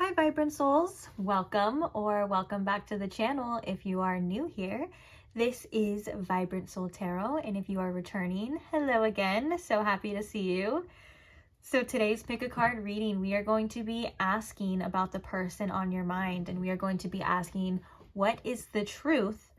Hi Vibrant Souls, welcome or welcome back to the channel if you are new here. This is Vibrant Soul Tarot, and if you are returning, hello again, so happy to see you. So today's pick a card reading, we are going to be asking about the person on your mind, and we are going to be asking what is the truth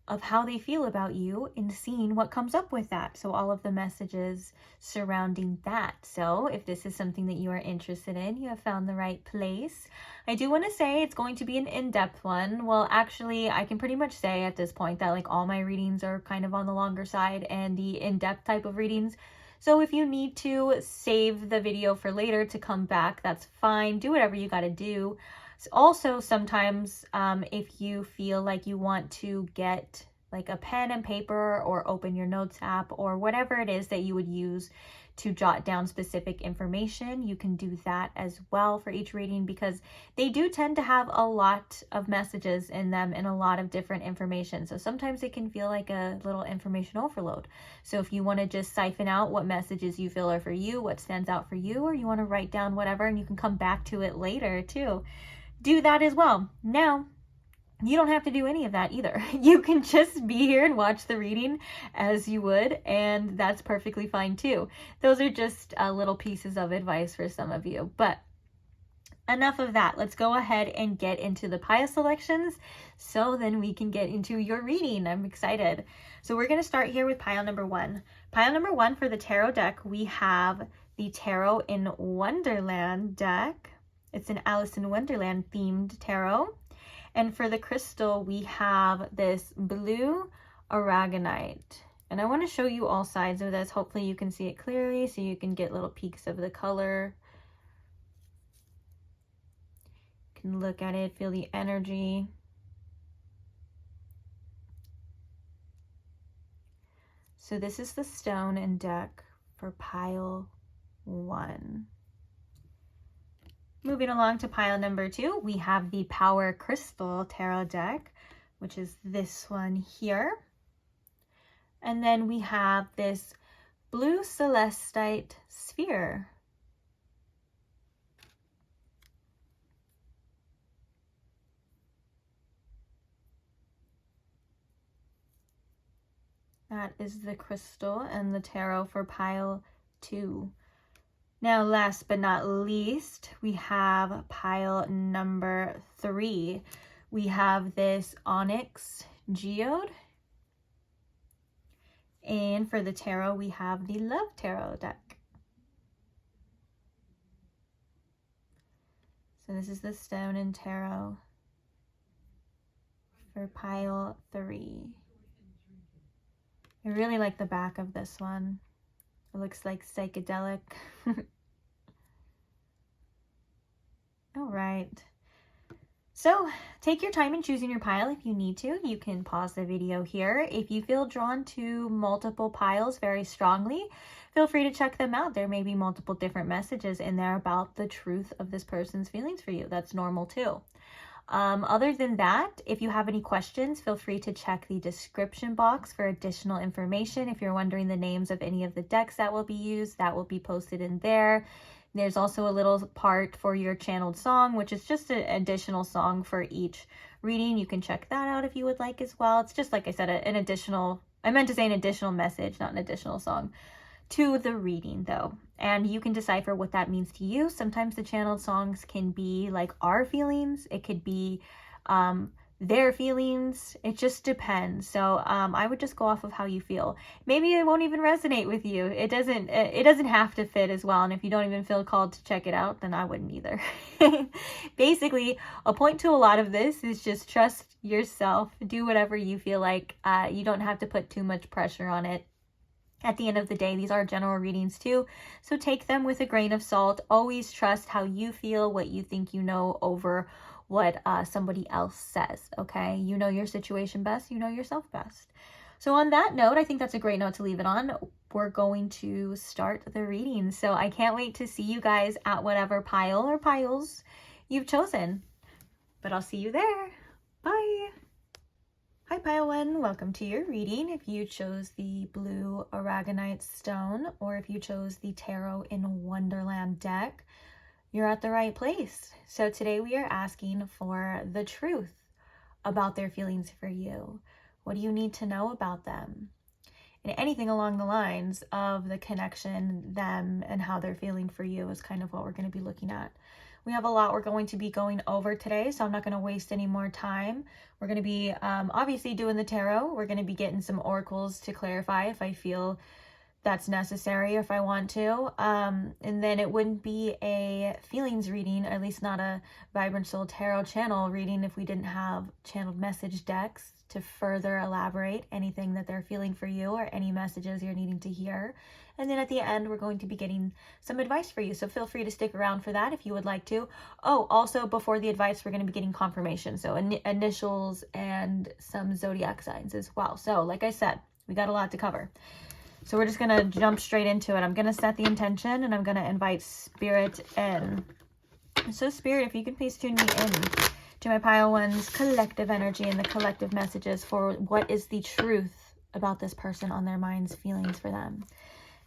of how they feel about you and seeing what comes up with that. So all of the messages surrounding that. So if this is something that you are interested in, you have found the right place. I do want to say it's going to be an in-depth one. Well, actually, I can pretty much say at this point that like all my readings are kind of on the longer side and the in-depth type of readings. So if you need to save the video for later to come back, that's fine. Do whatever you got to do. Also, sometimes if you feel like you want to get like a pen and paper or open your notes app or whatever it is that you would use to jot down specific information, you can do that as well for each reading, because they do tend to have a lot of messages in them and a lot of different information. So sometimes it can feel like a little information overload. So if you want to just siphon out what messages you feel are for you, what stands out for you, or you want to write down whatever and you can come back to it later too, do that as well. Now, you don't have to do any of that either. You can just be here and watch the reading as you would, and that's perfectly fine too. Those are just little pieces of advice for some of you. But enough of that. Let's go ahead and get into the pile selections so then we can get into your reading. I'm excited. So we're going to start here with pile number one. Pile number one for the tarot deck, we have the Tarot in Wonderland deck. It's an Alice in Wonderland themed tarot. And for the crystal, we have this blue aragonite. And I want to show you all sides of this. Hopefully you can see it clearly so you can get little peeks of the color. You can look at it, feel the energy. So this is the stone and deck for pile one. Moving along to pile number two, we have the Power Crystal Tarot deck, which is this one here. And then we have this Blue Celestite Sphere. That is the crystal and the tarot for pile two. Now, last but not least, we have pile number three. We have this Onyx Geode. And for the tarot, we have the Love Tarot deck. So this is the Stone and Tarot for pile three. I really like the back of this one. It looks like psychedelic. All right. So take your time in choosing your pile if you need to. You can pause the video here. If you feel drawn to multiple piles very strongly, feel free to check them out. There may be multiple different messages in there about the truth of this person's feelings for you. That's normal too. Other than that, if you have any questions, feel free to check the description box for additional information. If you're wondering the names of any of the decks that will be used, that will be posted in there. There's also a little part for your channeled song, which is just an additional song for each reading. You can check that out if you would like as well. It's just, like I said, an additional, I meant to say an additional message, not an additional song to the reading though. And you can decipher what that means to you. Sometimes the channeled songs can be like our feelings. It could be their feelings. It just depends. So I would just go off of how you feel. Maybe it won't even resonate with you. It doesn't have to fit as well. And if you don't even feel called to check it out, then I wouldn't either. Basically, a point to a lot of this is just trust yourself. Do whatever you feel like. You don't have to put too much pressure on it. At the end of the day, these are general readings too, so take them with a grain of salt. Always trust how you feel, what you think you know, over what somebody else says, okay? You know your situation best, you know yourself best. So on that note, I think that's a great note to leave it on. We're going to start the reading. So I can't wait to see you guys at whatever pile or piles you've chosen. But I'll see you there. Bye. Hi pile one, welcome to your reading. If you chose the blue aragonite stone or if you chose the Tarot in Wonderland deck, you're at the right place. So today we are asking for the truth about their feelings for you. What do you need to know about them? And anything along the lines of the connection, them, and how they're feeling for you is kind of what we're going to be looking at. We have a lot we're going to be going over today, so I'm not going to waste any more time. We're going to be obviously doing the tarot. We're going to be getting some oracles to clarify if I feel that's necessary, if I want to. And then it wouldn't be a feelings reading, or at least not a Vibrant Soul Tarot channel reading, if we didn't have channeled message decks to further elaborate anything that they're feeling for you or any messages you're needing to hear. And then at the end, we're going to be getting some advice for you. So feel free to stick around for that if you would like to. Oh, also before the advice, we're going to be getting confirmation. So initials and some zodiac signs as well. So like I said, we got a lot to cover. So we're just going to jump straight into it. I'm going to set the intention and I'm going to invite Spirit in. So Spirit, if you could please tune me in to my Pile One's collective energy and the collective messages for what is the truth about this person on their minds, feelings for them.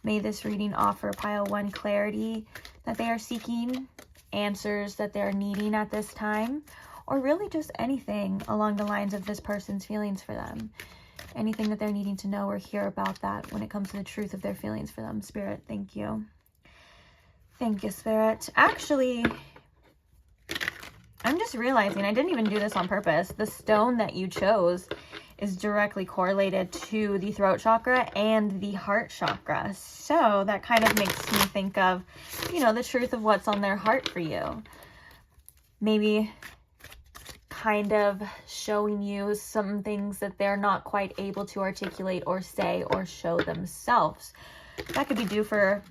May this reading offer Pile One clarity that they are seeking, answers that they're needing at this time, or really just anything along the lines of this person's feelings for them. Anything that they're needing to know or hear about that when it comes to the truth of their feelings for them. Spirit, thank you. Thank you, Spirit. Actually, I'm just realizing I didn't even do this on purpose. The stone that you chose is directly correlated to the throat chakra and the heart chakra. So that kind of makes me think of, you know, the truth of what's on their heart for you. Maybe kind of showing you some things that they're not quite able to articulate or say or show themselves. That could be due for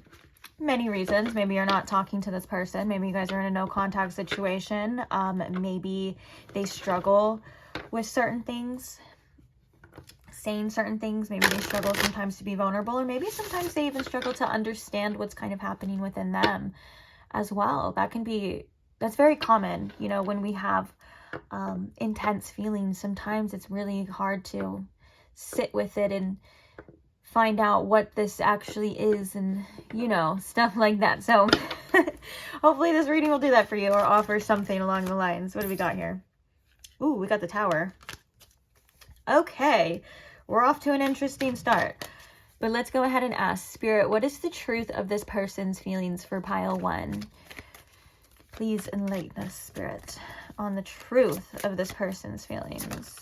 many reasons. Maybe you're not talking to this person. Maybe you guys are in a no contact situation. Maybe they struggle with certain things, saying certain things. Maybe they struggle sometimes to be vulnerable, or maybe sometimes they even struggle to understand what's kind of happening within them as well. That's very common, you know, when we have intense feelings. Sometimes it's really hard to sit with it and find out what this actually is, and you know, stuff like that. So hopefully this reading will do that for you, or offer something along the lines. What do we got here? Ooh, we got the Tower. Okay, we're off to an interesting start, but let's go ahead and ask Spirit, what is the truth of this person's feelings for Pile One? Please enlighten us, Spirit, on the truth of this person's feelings.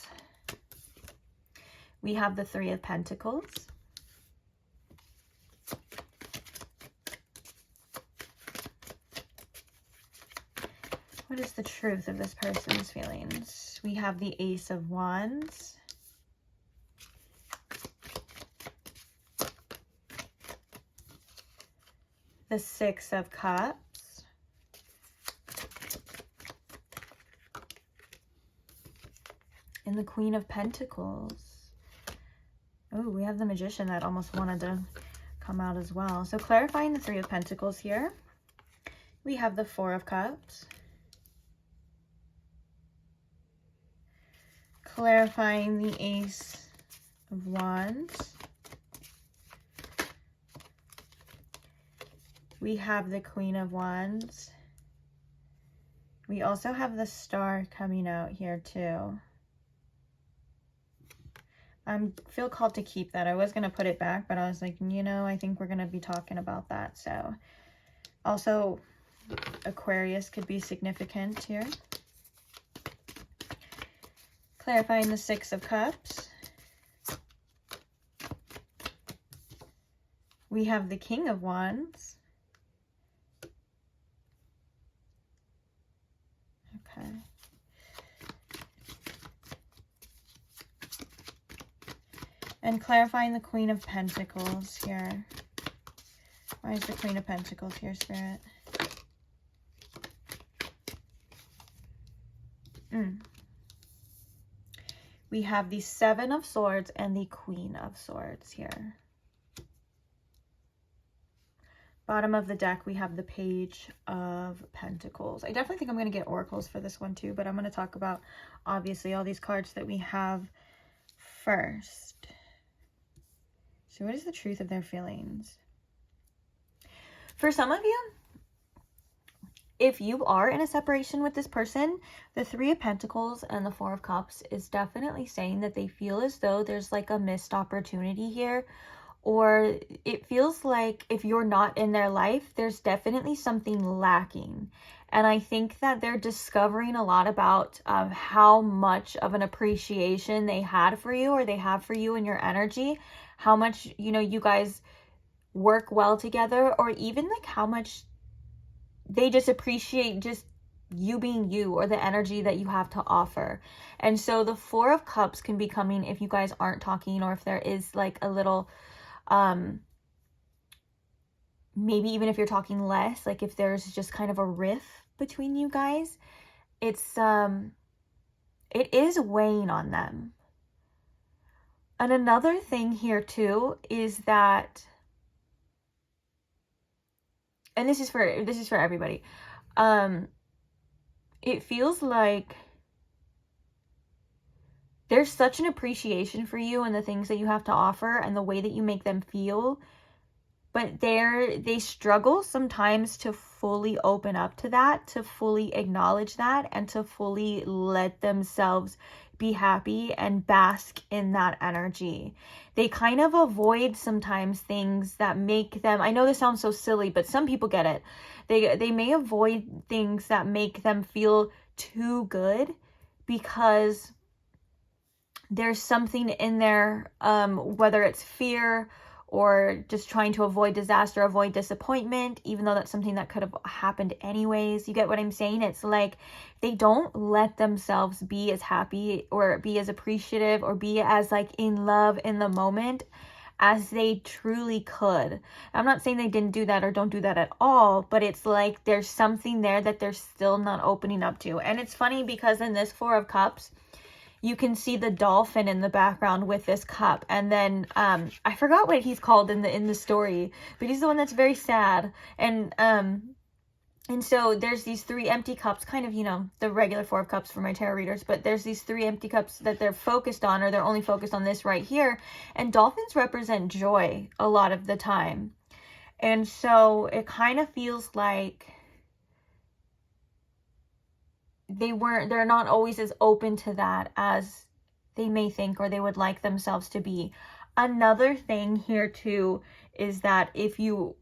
We have the Three of Pentacles. What is the truth of this person's feelings? We have the Ace of Wands. The Six of Cups. And the Queen of Pentacles. Oh, we have the Magician that almost wanted to come out as well. So clarifying the Three of Pentacles here. We have the Four of Cups. Clarifying the Ace of Wands. We have the Queen of Wands. We also have the Star coming out here too. I feel called to keep that. I was going to put it back, but I was like, you know, I think we're going to be talking about that. So also Aquarius could be significant here. Clarifying the Six of Cups. We have the King of Wands. Okay. And clarifying the Queen of Pentacles here. Why is the Queen of Pentacles here, Spirit? We have the Seven of Swords and the Queen of Swords here. Bottom of the deck, we have the Page of Pentacles. I definitely think I'm going to get oracles for this one too, but I'm going to talk about, obviously, all these cards that we have first. So what is the truth of their feelings? For some of you, if you are in a separation with this person, the Three of Pentacles and the Four of Cups is definitely saying that they feel as though there's like a missed opportunity here, or it feels like if you're not in their life, there's definitely something lacking. And I think that they're discovering a lot about how much of an appreciation they had for you, or they have for you and your energy, how much, you know, you guys work well together, or even like how much they just appreciate just you being you, or the energy that you have to offer. And so the Four of Cups can be coming if you guys aren't talking, or if there is like a little maybe even if you're talking less, like if there's just kind of a riff between you guys, it's it is weighing on them. And another thing here too is that, and this is for everybody, it feels like there's such an appreciation for you and the things that you have to offer and the way that you make them feel, but they struggle sometimes to fully open up to that, to fully acknowledge that, and to fully let themselves be happy and bask in that energy. They kind of avoid sometimes things that make them, I know this sounds so silly, but some people get it. They may avoid things that make them feel too good, because there's something in there, whether it's fear or just trying to avoid disaster, avoid disappointment, even though that's something that could have happened anyways. You get what I'm saying? It's like they don't let themselves be as happy or be as appreciative or be as like in love in the moment as they truly could. I'm not saying they didn't do that or don't do that at all, but it's like there's something there that they're still not opening up to. And it's funny because in this Four of Cups, you can see the dolphin in the background with this cup. And then I forgot what he's called in the story, but he's the one that's very sad. And so there's these three empty cups, kind of, you know, the regular Four of Cups for my tarot readers, but there's these three empty cups that they're focused on, or they're only focused on this right here. And dolphins represent joy a lot of the time. And so it kind of feels like they're not always as open to that as they may think or they would like themselves to be. Another thing here too is that if you're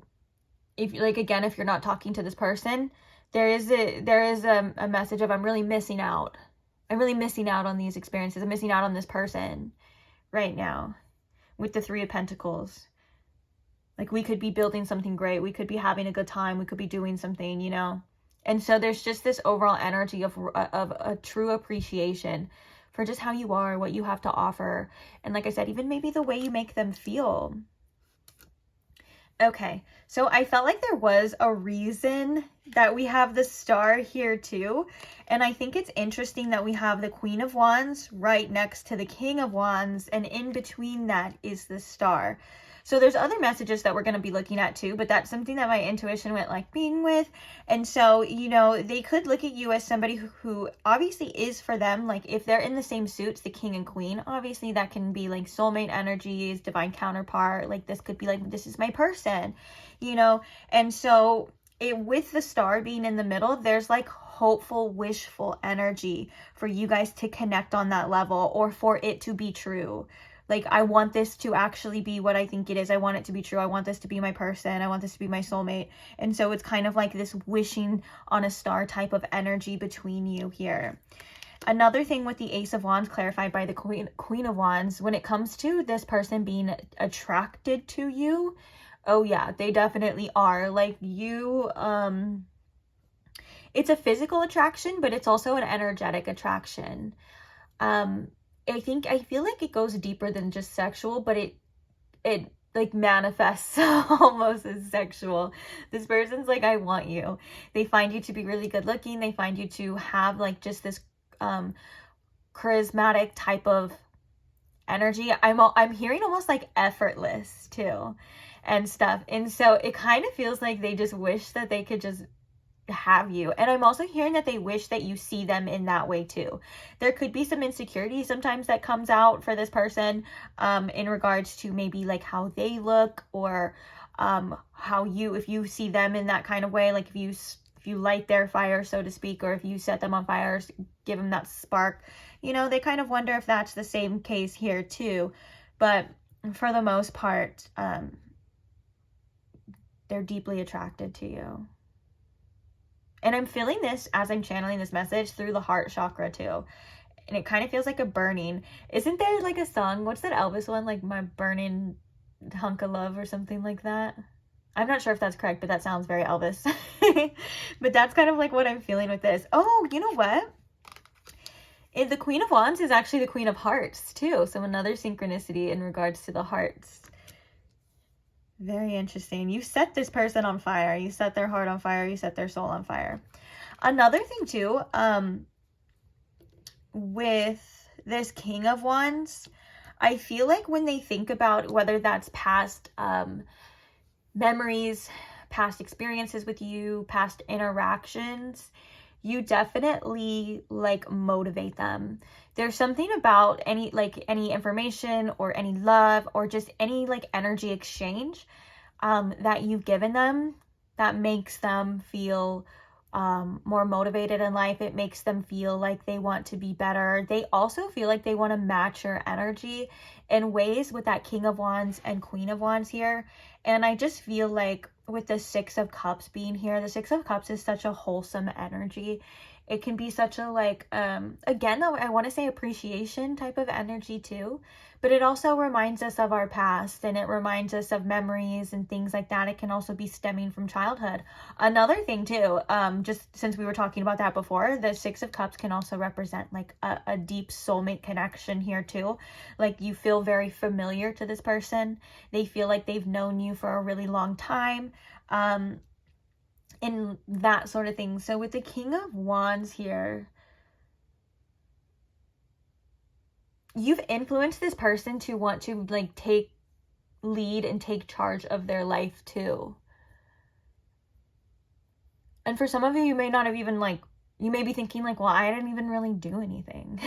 not talking to this person, there is a message of, I'm really missing out on these experiences. I'm missing out on this person right now with the Three of Pentacles. Like, we could be building something great, we could be having a good time, we could be doing something, you know. And so there's just this overall energy of a true appreciation for just how you are, what you have to offer. And like I said, even maybe the way you make them feel. Okay, so I felt like there was a reason that we have the star here too. And I think it's interesting that we have the Queen of Wands right next to the King of Wands. And in between that is the star. So there's other messages that we're going to be looking at too, but that's something that my intuition went like being with. And so, you know, they could look at you as somebody who obviously is for them. Like, if they're in the same suits, the King and Queen, obviously that can be like soulmate energies, divine counterpart. Like, this could be like, this is my person, you know. And so with the star being in the middle, there's like hopeful, wishful energy for you guys to connect on that level, or for it to be true. Like, I want this to actually be what I think it is. I want it to be true. I want this to be my person. I want this to be my soulmate. And so it's kind of like this wishing on a star type of energy between you here. Another thing with the Ace of Wands, clarified by the Queen of Wands, when it comes to this person being attracted to you, oh yeah, they definitely are. Like, you, it's a physical attraction, but it's also an energetic attraction. I feel like it goes deeper than just sexual, but it like manifests almost as sexual. This person's like, I want you. They find you to be really good looking. They find you to have like just this charismatic type of energy. I'm hearing almost like effortless too and stuff. And so it kind of feels like they just wish that they could just have you. And I'm also hearing that they wish that you see them in that way too. There could be some insecurity sometimes that comes out for this person in regards to maybe like how they look, or how if you see them in that kind of way, like if you you light their fire, so to speak, or if you set them on fire, give them that spark, you know, they kind of wonder if that's the same case here too. But for the most part, they're deeply attracted to you. And I'm feeling this as I'm channeling this message through the heart chakra too. And it kind of feels like a burning. Isn't there like a song? What's that Elvis one? Like My Burning Hunk of Love or something like that? I'm not sure if that's correct, but that sounds very Elvis. But that's kind of like what I'm feeling with this. Oh, you know what? The Queen of Wands is actually the Queen of Hearts too. So another synchronicity in regards to the hearts. Very interesting. You set this person on fire. You set their heart on fire. You set their soul on fire. Another thing too, with this King of Wands, I feel like when they think about whether that's past memories, past experiences with you, past interactions, you definitely like motivate them. There's something about any information or any love or just any like energy exchange that you've given them that makes them feel more motivated in life. It makes them feel like they want to be better. They also feel like they want to match your energy in ways with that King of Wands and Queen of Wands here. And I just feel like with the Six of Cups being here, the Six of Cups is such a wholesome energy. It can be such a like, again, though, I want to say appreciation type of energy too, but it also reminds us of our past and it reminds us of memories and things like that. It can also be stemming from childhood. Another thing too, just since we were talking about that before, the Six of Cups can also represent like a deep soulmate connection here too. Like you feel very familiar to this person. They feel like they've known you for a really long time. And that sort of thing. So with the King of Wands here, you've influenced this person to want to like take lead and take charge of their life too. And for some of you, you may not have even like, you may be thinking like, well, I didn't even really do anything.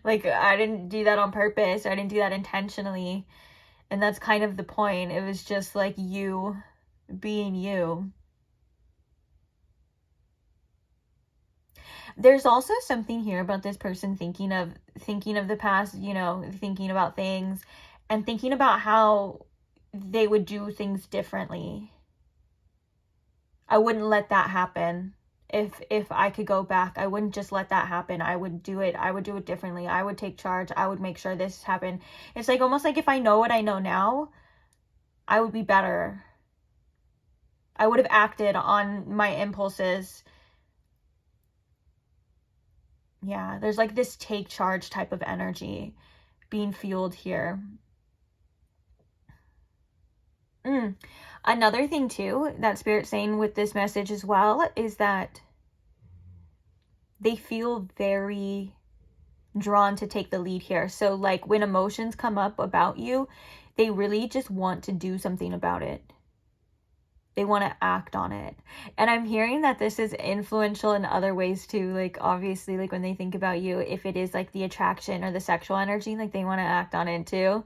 Like I didn't do that on purpose. I didn't do that intentionally. And that's kind of the point. It was just like you being you. There's also something here about this person thinking of the past, you know, thinking about things and thinking about how they would do things differently. I wouldn't let that happen. If I could go back, I wouldn't just let that happen. I would do it differently. I would take charge. I would make sure this happened. It's like almost like if I know what I know now, I would be better. I would have acted on my impulses. Yeah, there's like this take charge type of energy being fueled here. Another thing too that Spirit's saying with this message as well is that they feel very drawn to take the lead here. So like when emotions come up about you, they really just want to do something about it. They want to act on it. And I'm hearing that this is influential in other ways too. Like obviously, like when they think about you, if it is like the attraction or the sexual energy, like they want to act on it too.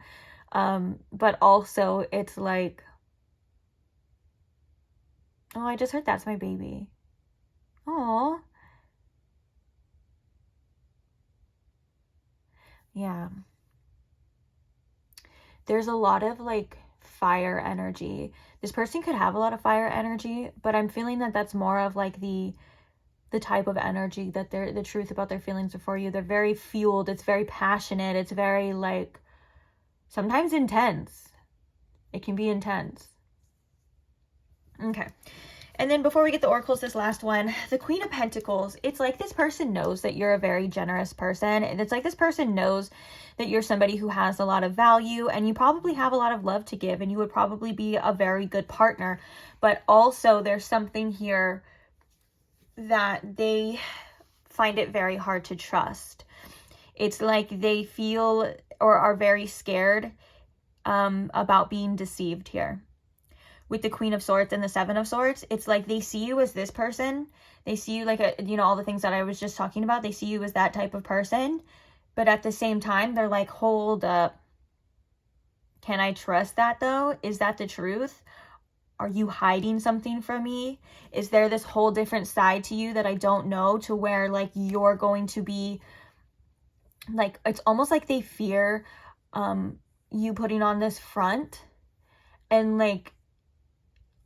But also it's like, oh, I just heard that's my baby. Oh, yeah. There's a lot of like fire energy. This person could have a lot of fire energy, but I'm feeling that that's more of like the type of energy that they're, the truth about their feelings are for you. They're very fueled. It's very passionate. It's very like sometimes intense. It can be intense. Okay. And then before we get the oracles, this last one, the Queen of Pentacles, it's like this person knows that you're a very generous person. And it's like this person knows that you're somebody who has a lot of value and you probably have a lot of love to give and you would probably be a very good partner. But also there's something here that they find it very hard to trust. It's like they feel or are very scared about being deceived here. With the Queen of Swords and the Seven of Swords, it's like they see you as this person. They see you like, all the things that I was just talking about. They see you as that type of person. But at the same time, they're like, hold up. Can I trust that though? Is that the truth? are you hiding something from me? Is there this whole different side to you that I don't know, to where like you're going to be like, it's almost like they fear you putting on this front and like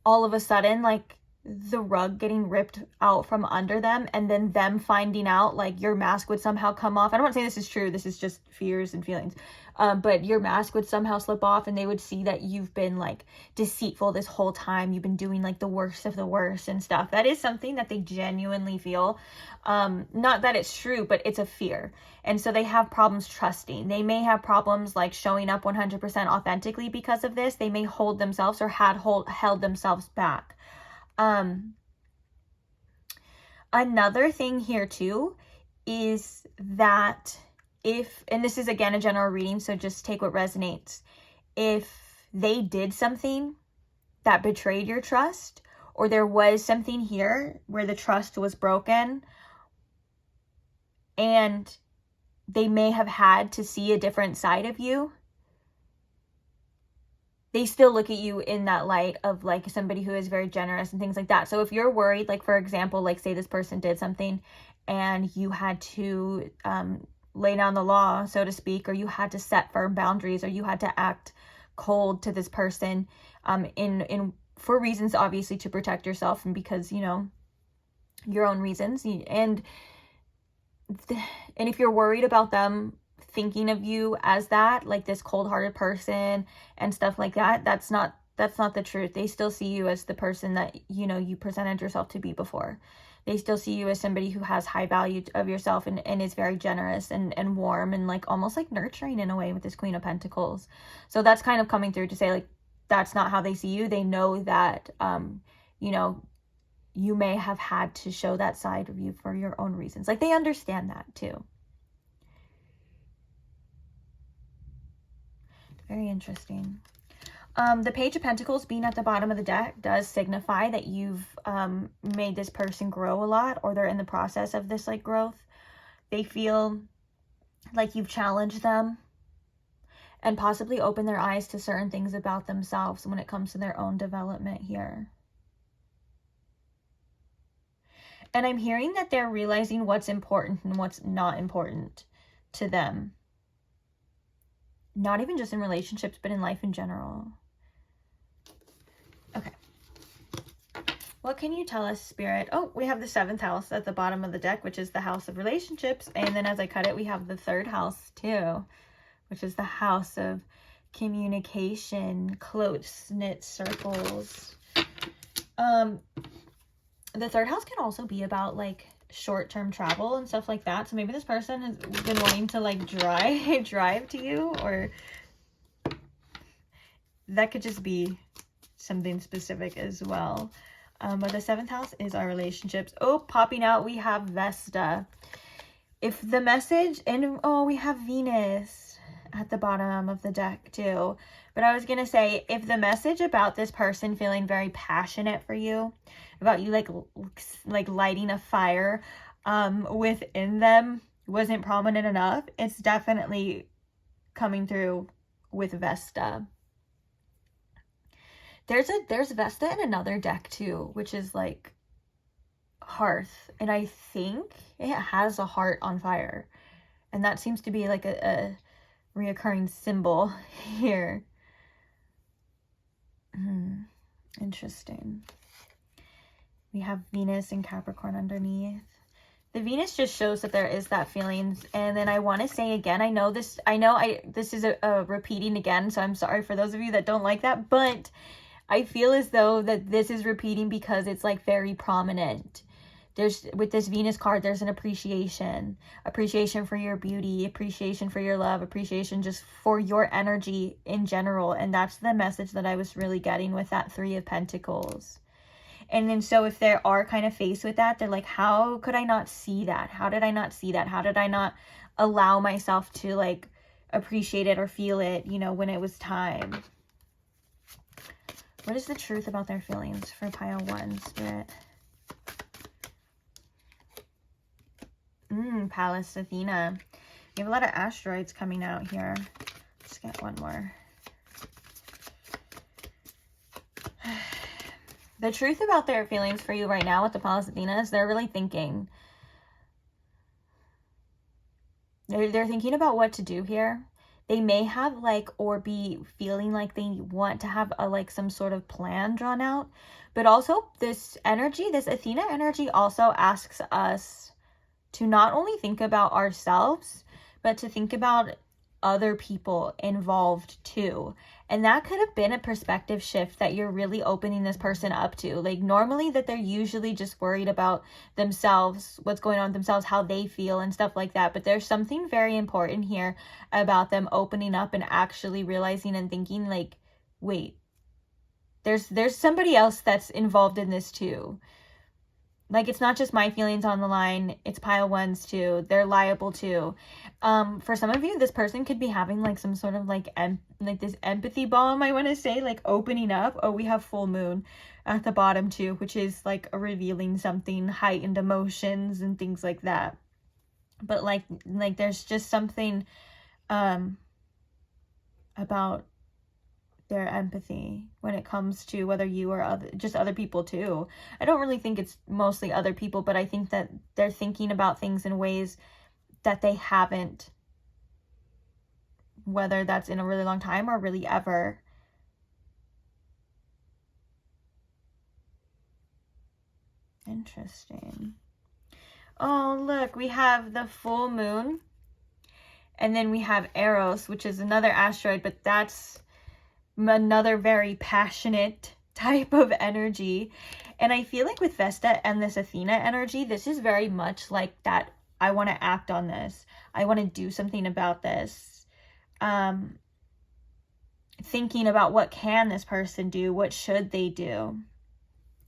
all of a sudden like the rug getting ripped out from under them, and then them finding out like your mask would somehow come off. I don't want to say this is true, this is just fears and feelings, but your mask would somehow slip off and they would see that you've been like deceitful this whole time, you've been doing like the worst of the worst and stuff. That is something that they genuinely feel. Not that it's true, but it's a fear, and so they have problems trusting. They may have problems like showing up 100% authentically because of this. They may hold themselves or held themselves back. Another thing here too is that if, and this is again a general reading, so just take what resonates, if they did something that betrayed your trust, or there was something here where the trust was broken and they may have had to see a different side of you, they still look at you in that light of like somebody who is very generous and things like that. So if you're worried, like for example, like say this person did something and you had to lay down the law, so to speak, or you had to set firm boundaries, or you had to act cold to this person in for reasons obviously to protect yourself and because, you know, your own reasons, and if you're worried about them thinking of you as that, like this cold-hearted person and stuff like that, that's not the truth. They still see you as the person that, you know, you presented yourself to be before. They still see you as somebody who has high value of yourself and is very generous and warm and like almost like nurturing in a way with this Queen of Pentacles. So that's kind of coming through to say like that's not how they see you. They know that you know, you may have had to show that side of you for your own reasons. Like they understand that too. Very interesting. The Page of Pentacles being at the bottom of the deck does signify that you've made this person grow a lot, or they're in the process of this like growth. They feel like you've challenged them and possibly opened their eyes to certain things about themselves when it comes to their own development here. And I'm hearing that they're realizing what's important and what's not important to them. Not even just in relationships, but in life in general. Okay. What can you tell us, Spirit? Oh, we have the 7th house at the bottom of the deck, which is the house of relationships. And then as I cut it, we have the 3rd house too, which is the house of communication, close-knit circles. The 3rd house can also be about like short-term travel and stuff like that. So maybe this person has been wanting to like drive to you, or that could just be something specific as well. But the 7th house is our relationships. Oh, popping out, we have Vesta. If the message, and oh, we have Venus at the bottom of the deck too. But I was gonna say, if the message about this person feeling very passionate for you, about you like lighting a fire within them wasn't prominent enough, it's definitely coming through with Vesta. There's Vesta in another deck too, which is like Hearth, and I think it has a heart on fire, and that seems to be like a reoccurring symbol here. Interesting. We have Venus and Capricorn underneath. The Venus just shows that there is that feelings. And then I want to say again, this is a repeating again, so I'm sorry for those of you that don't like that, but I feel as though that this is repeating because it's like very prominent. With this Venus card, there's an appreciation for your beauty, appreciation for your love, appreciation just for your energy in general. And that's the message that I was really getting with that 3 of Pentacles. And then so if they are kind of faced with that, they're like, how could I not see that? How did I not see that? How did I not allow myself to like appreciate it or feel it, you know, when it was time? What is the truth about their feelings for pile 1, Spirit? Pallas Athena. We have a lot of asteroids coming out here. Let's get one more. The truth about their feelings for you right now with the Palace Athena is they're really thinking. They're thinking about what to do here. They may have like, or be feeling like they want to have a like some sort of plan drawn out. But also this energy, this Athena energy also asks us to not only think about ourselves, but to think about other people involved too. And that could have been a perspective shift that you're really opening this person up to. Like normally that they're usually just worried about themselves, what's going on with themselves, how they feel and stuff like that. But there's something very important here about them opening up and actually realizing and thinking like, wait, there's somebody else that's involved in this too. Like, it's not just my feelings on the line. It's pile ones too. They're liable too. For some of you, this person could be having like some sort of like this empathy bomb, I want to say, like opening up. Oh, we have full moon at the bottom too, which is like revealing something, heightened emotions and things like that. But like there's just something about their empathy when it comes to whether you or other people too. I don't really think it's mostly other people, but I think that they're thinking about things in ways that they haven't, whether that's in a really long time or really ever. Interesting. Oh, look, we have the full moon, and then we have Eros, which is another asteroid, but that's another very passionate type of energy. And I feel like with Vesta and this Athena energy, this is very much like that. I want to act on this. I want to do something about this. Thinking about what can this person do? What should they do?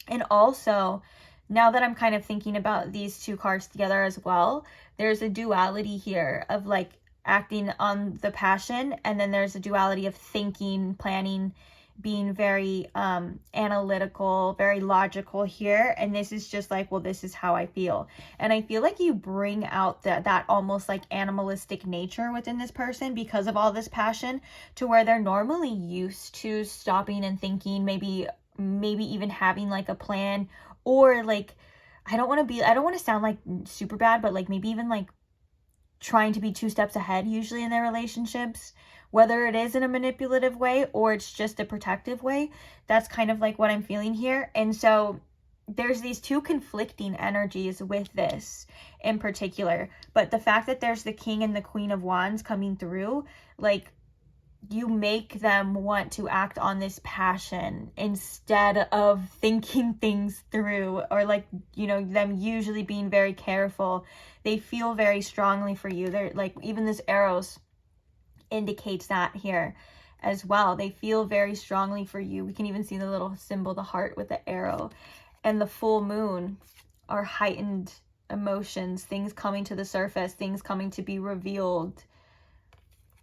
And also, now that I'm kind of thinking about these two cards together as well, there's a duality here of like acting on the passion, and then there's a duality of thinking, planning, being very analytical, very logical here. And this is just like, well, this is how I feel. And I feel like you bring out that almost like animalistic nature within this person because of all this passion, to where they're normally used to stopping and thinking, maybe even having like a plan, or like, I don't want to sound like super bad, but like maybe even like trying to be 2 steps ahead usually in their relationships, whether it is in a manipulative way or it's just a protective way. That's kind of like what I'm feeling here. And so there's these two conflicting energies with this in particular, but the fact that there's the King and the Queen of Wands coming through, like, you make them want to act on this passion instead of thinking things through, or like, you know, them usually being very careful. They feel very strongly for you. They're like, even this Eros indicates that here as well. They feel very strongly for you. We can even see the little symbol, the heart with the arrow. And the full moon are heightened emotions, things coming to the surface, things coming to be revealed.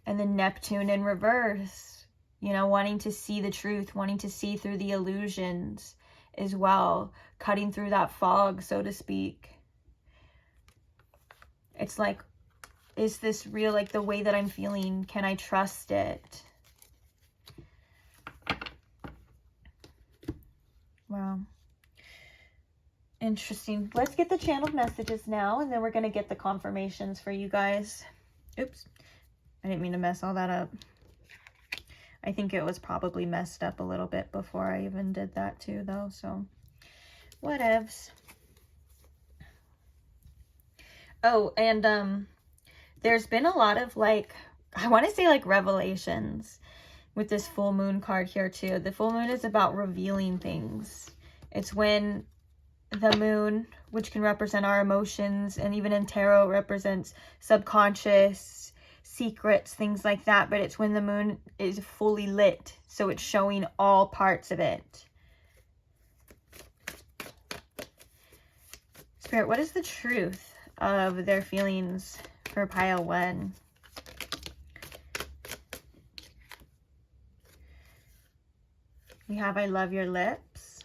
And then Neptune in reverse, you know, wanting to see the truth, wanting to see through the illusions as well, cutting through that fog, so to speak. It's like, is this real? Like, the way that I'm feeling, can I trust it? Wow. Interesting. Let's get the channeled messages now, and then we're going to get the confirmations for you guys. Oops. I didn't mean to mess all that up. I think it was probably messed up a little bit before I even did that too, though. So, whatevs. Oh, and there's been a lot of like, I want to say like revelations with this full moon card here too. The full moon is about revealing things. It's when the moon, which can represent our emotions, and even in tarot represents subconscious, secrets, things like that, but it's when the moon is fully lit, so it's showing all parts of it. Spirit, what is the truth of their feelings for pile 1? We have I love your lips.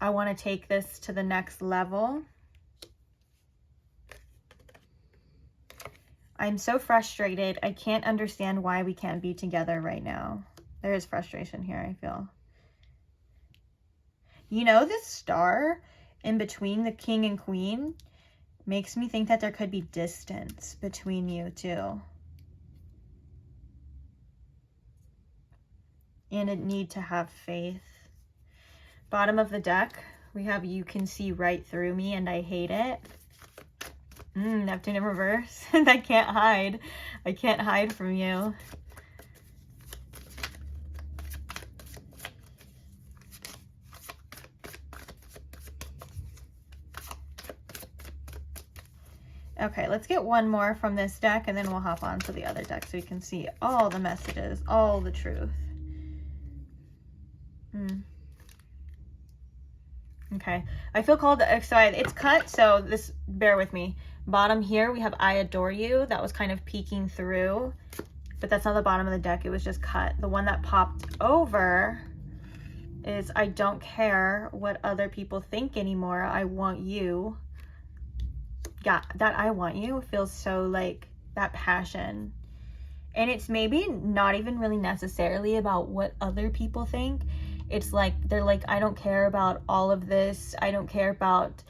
I want to take this to the next level. I I'm so frustrated. I can't understand why we can't be together right now. There is frustration here, I feel. You know, this star in between the king and queen makes me think that there could be distance between you two. And a need to have faith. Bottom of the deck, we have you can see right through me and I hate it. Neptune in reverse. I can't hide. I can't hide from you. Okay, let's get one more from this deck and then we'll hop on to the other deck so you can see all the messages, all the truth. Okay, I feel called, so it's cut, so this, bear with me. Bottom here, we have I adore you. That was kind of peeking through, but that's not the bottom of the deck. It was just cut. The one that popped over is I don't care what other people think anymore. I want you. Yeah, that I want you feels so like that passion. And it's maybe not even really necessarily about what other people think. It's like, they're like, I don't care about all of this. I don't care about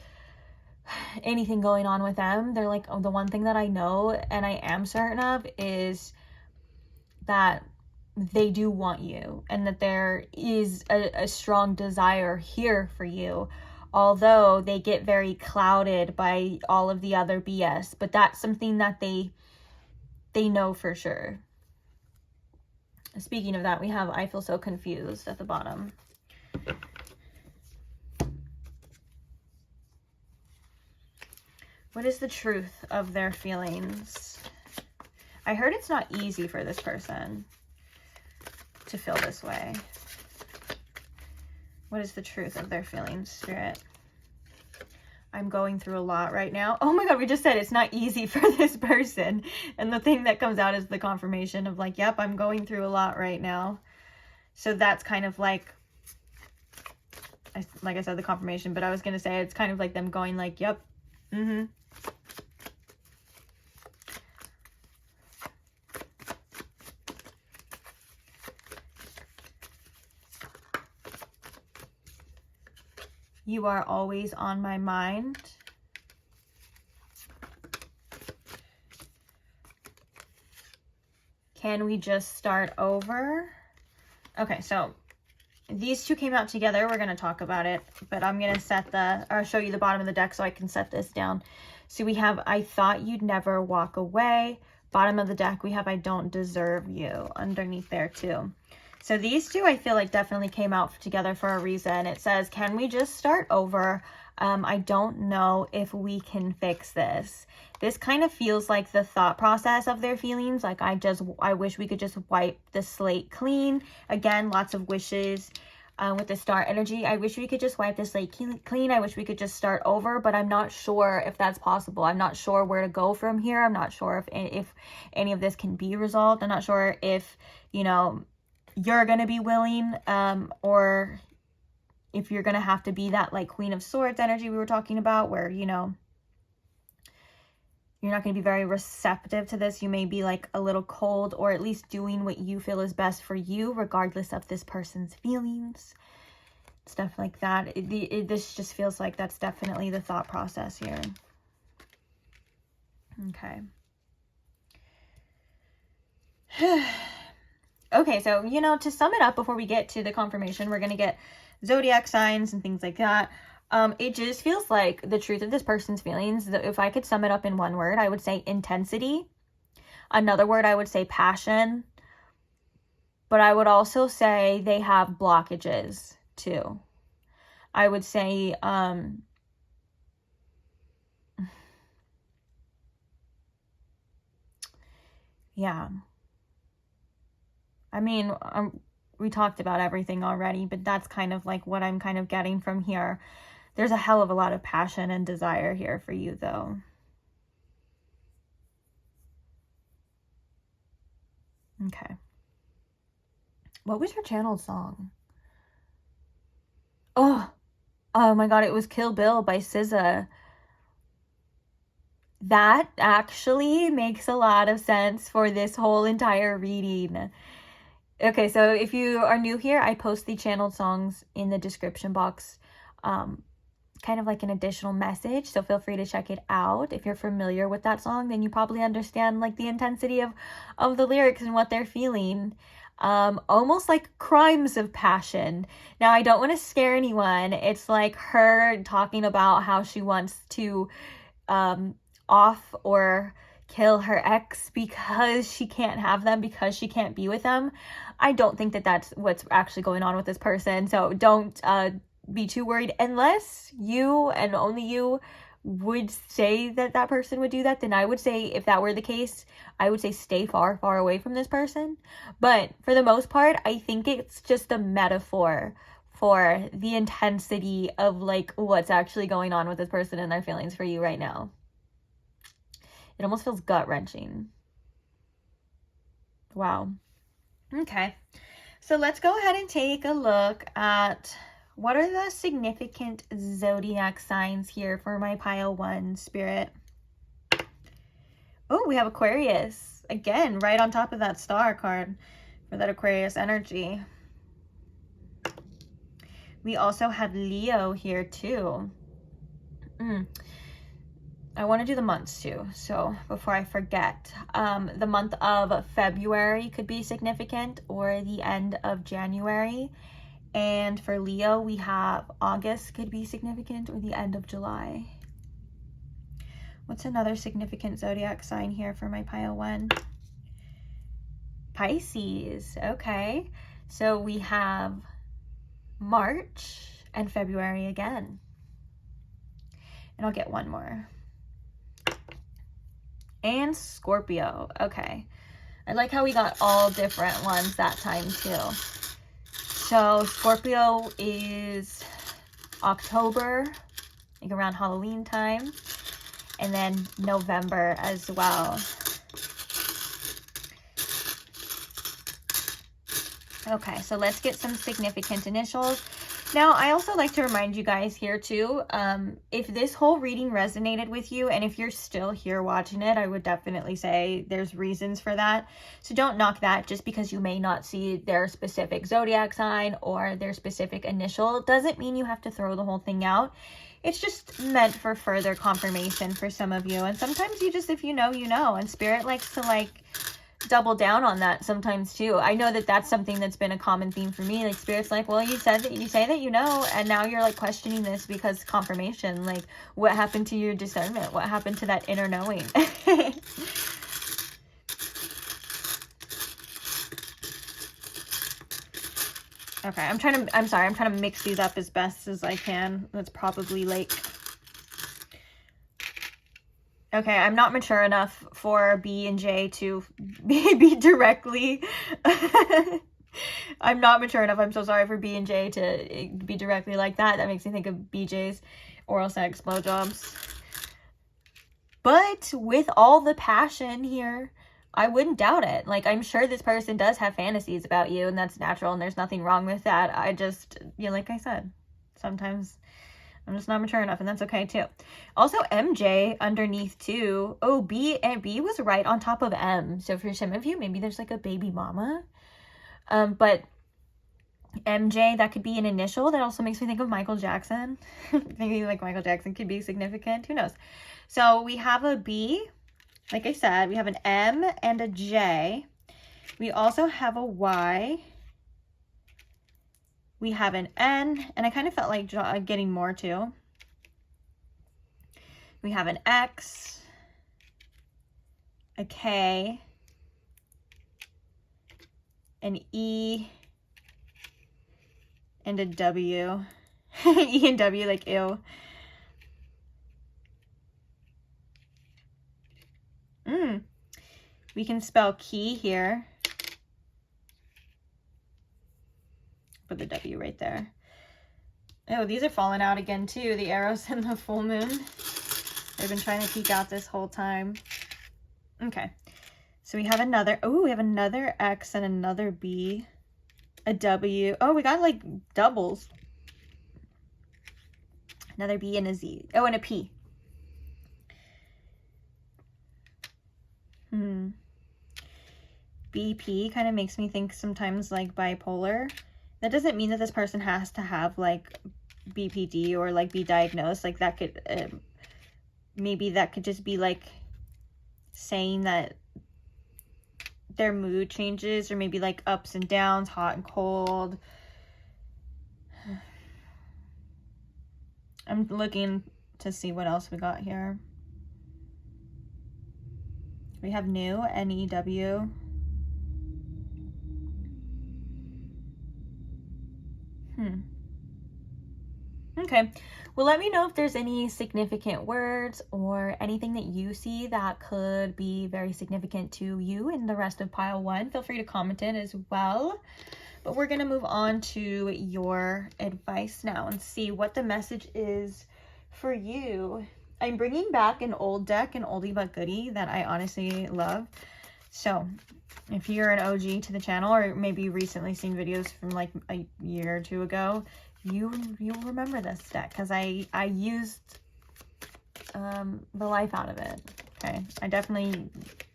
anything going on with them. They're like, oh, the one thing that I know and I am certain of is that they do want you and that there is a strong desire here for you. Although they get very clouded by all of the other BS, but that's something that they know for sure. Speaking of that, we have I feel so confused at the bottom. What is the truth of their feelings? I heard it's not easy for this person to feel this way. What is the truth of their feelings, Spirit? I'm going through a lot right now. Oh my God, we just said it's not easy for this person. And the thing that comes out is the confirmation of like, yep, I'm going through a lot right now. So that's kind of like I said, the confirmation, but I was going to say it's kind of like them going like, yep, You are always on my mind. Can we just start over? Okay, so these two came out together. We're going to talk about it, but I'm going to show you the bottom of the deck so I can set this down. So we have, I thought you'd never walk away. Bottom of the deck, we have, I don't deserve you underneath there too. So these two, I feel like definitely came out together for a reason. It says, can we just start over? I don't know if we can fix this. This kind of feels like the thought process of their feelings. Like, I wish we could just wipe the slate clean. Again, lots of wishes with the star energy. I wish we could just wipe the slate clean. I wish we could just start over, but I'm not sure if that's possible. I'm not sure where to go from here. I'm not sure if any of this can be resolved. I'm not sure if, you know, you're going to be willing, or if you're going to have to be that like Queen of Swords energy we were talking about, where, you know, you're not going to be very receptive to this. You may be like a little cold, or at least doing what you feel is best for you, regardless of this person's feelings. Stuff like that. This just feels like that's definitely the thought process here. Okay. Okay, so, you know, to sum it up before we get to the confirmation, we're going to get zodiac signs and things like that. It just feels like the truth of this person's feelings. If I could sum it up in one word, I would say intensity. Another word, I would say passion. But I would also say they have blockages too. I would say, yeah. I mean, we talked about everything already, but that's kind of like what I'm kind of getting from here. There's a hell of a lot of passion and desire here for you, though. Okay. What was your channeled song? Oh my God, it was Kill Bill by SZA. that actually makes a lot of sense for this whole entire reading. Okay, so if you are new here, I post the channeled songs in the description box, kind of like an additional message, so feel free to check it out. If you're familiar with that song, then you probably understand like the intensity of the lyrics and what they're feeling. Almost like crimes of passion. Now, I don't want to scare anyone. It's like her talking about how she wants to off or kill her ex because she can't have them, because she can't be with them. I don't think that that's what's actually going on with this person, so don't be too worried. Unless you and only you would say that that person would do that, then I would say, if that were the case, I would say stay far, far away from this person. But for the most part, I think it's just a metaphor for the intensity of like what's actually going on with this person and their feelings for you right now. It almost feels gut-wrenching. Wow. Okay. So let's go ahead and take a look at what are the significant zodiac signs here for my pile 1 spirit. Oh, we have Aquarius. Again, right on top of that star card for that Aquarius energy. We also have Leo here too. I want to do the months too, so before I forget. The month of February could be significant, or the end of January. And for Leo, we have August could be significant, or the end of July. What's another significant zodiac sign here for my pile 1? Pisces. Okay. So we have March and February again. And I'll get one more. And Scorpio. Okay. I like how we got all different ones that time too. So Scorpio is October, like around Halloween time, and then November as well. Okay, so let's get some significant initials. Now, I also like to remind you guys here too, if this whole reading resonated with you, and if you're still here watching it, I would definitely say there's reasons for that. So don't knock that just because you may not see their specific zodiac sign or their specific initial. Doesn't mean you have to throw the whole thing out. It's just meant for further confirmation for some of you. And sometimes you just, if you know, you know. And Spirit likes to like double down on that sometimes too. I know that that's something that's been a common theme for me. Like Spirit's like, well, you said that, you say that you know, and now you're like questioning this because confirmation. Like, what happened to your discernment? What happened to that inner knowing? Okay, I'm trying to mix these up as best as I can. That's probably like, okay, I'm not mature enough for B and J to be directly. I'm not mature enough. I'm so sorry for B and J to be directly like that. That makes me think of BJ's oral sex blowjobs. But with all the passion here, I wouldn't doubt it. Like, I'm sure this person does have fantasies about you, and that's natural, and there's nothing wrong with that. I just, like I said, sometimes I'm just not mature enough, and that's okay too. Also, MJ underneath too. Oh, B was right on top of M. So for some of you, maybe there's like a baby mama. But MJ, that could be an initial. That also makes me think of Michael Jackson. Maybe like Michael Jackson could be significant. Who knows? So we have a B. Like I said, we have an M and a J. We also have a Y. We have an N, and I kind of felt like getting more too. We have an X, a K, an E, and a W. E and W, like ew. We can spell key here. Put the W right there. Oh, these are falling out again too, the arrows and the full moon. They've been trying to peek out this whole time. Okay, so we have another, oh, we have another X and another B, a W. Oh, we got like doubles. Another B and a Z. Oh, and a P. BP kind of makes me think sometimes like bipolar. That doesn't mean that this person has to have like BPD or like be diagnosed. Like that could, maybe that could just be like saying that their mood changes, or maybe like ups and downs, hot and cold. I'm looking to see what else we got here. We have new, N-E-W. Okay, well, let me know if there's any significant words or anything that you see that could be very significant to you in the rest of pile 1. Feel free to comment in as well. But we're going to move on to your advice now and see what the message is for you. I'm bringing back an old deck, an oldie but goodie that I honestly love. So if you're an OG to the channel, or maybe recently seen videos from like a year or 2 ago, you'll remember this deck, because I used the life out of it. Okay, I definitely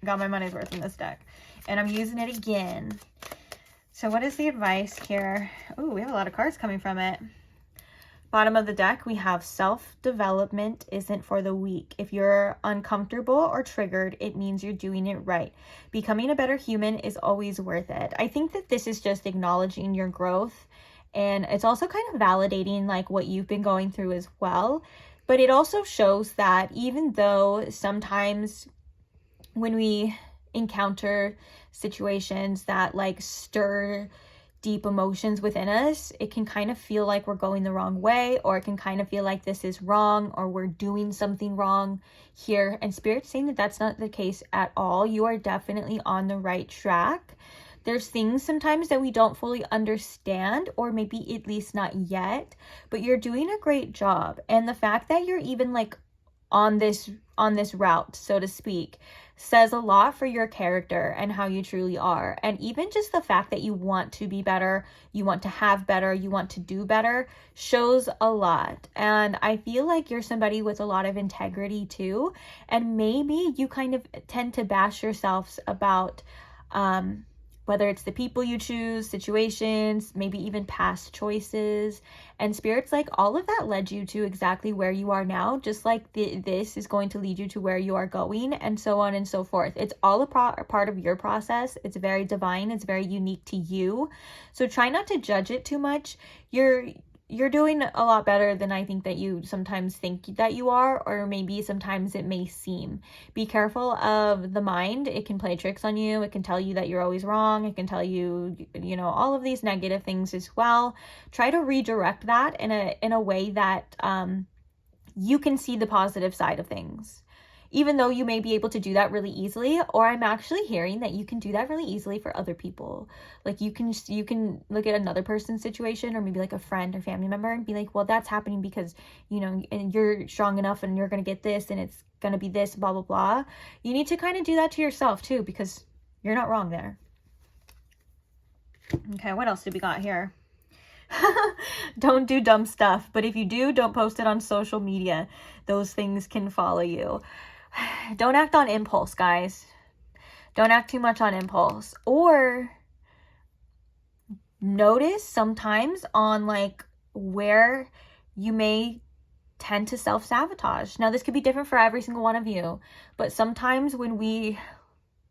got my money's worth in this deck, and I'm using it again. So what is the advice here? Oh, we have a lot of cards coming from it. Bottom of the deck, we have self-development isn't for the weak. If you're uncomfortable or triggered, it means you're doing it right. Becoming a better human is always worth it. I think that this is just acknowledging your growth, and it's also kind of validating like what you've been going through as well. But it also shows that even though sometimes when we encounter situations that like stir deep emotions within us, it can kind of feel like we're going the wrong way, or it can kind of feel like this is wrong, or we're doing something wrong here. And Spirit's saying that that's not the case at all. You are definitely on the right track. There's things sometimes that we don't fully understand, or maybe at least not yet, but you're doing a great job. And the fact that you're even like on this route, so to speak, says a lot for your character and how you truly are. And even just the fact that you want to be better, you want to have better, you want to do better, shows a lot. And I feel like you're somebody with a lot of integrity too. And maybe you kind of tend to bash yourselves about whether it's the people you choose, situations, maybe even past choices. And Spirit's like, all of that led you to exactly where you are now, just like this is going to lead you to where you are going, and so on and so forth. It's all a part of your process. It's very divine. It's very unique to you. So try not to judge it too much. You're doing a lot better than I think that you sometimes think that you are, or maybe sometimes it may seem. Be careful of the mind. It can play tricks on you. It can tell you that you're always wrong. It can tell you, you know, all of these negative things as well. Try to redirect that in a way that you can see the positive side of things. Even though you may be able to do that really easily, or I'm actually hearing that you can do that really easily for other people. Like you can look at another person's situation, or maybe like a friend or family member, and be like, well, that's happening because, you know, and you're strong enough and you're going to get this and it's going to be this, blah, blah, blah. You need to kind of do that to yourself too, because you're not wrong there. Okay, what else do we got here? Don't do dumb stuff, but if you do, don't post it on social media. Those things can follow you. Don't act on impulse, guys. Don't act too much on impulse. Or notice sometimes on like where you may tend to self-sabotage. Now, this could be different for every single one of you, but sometimes when we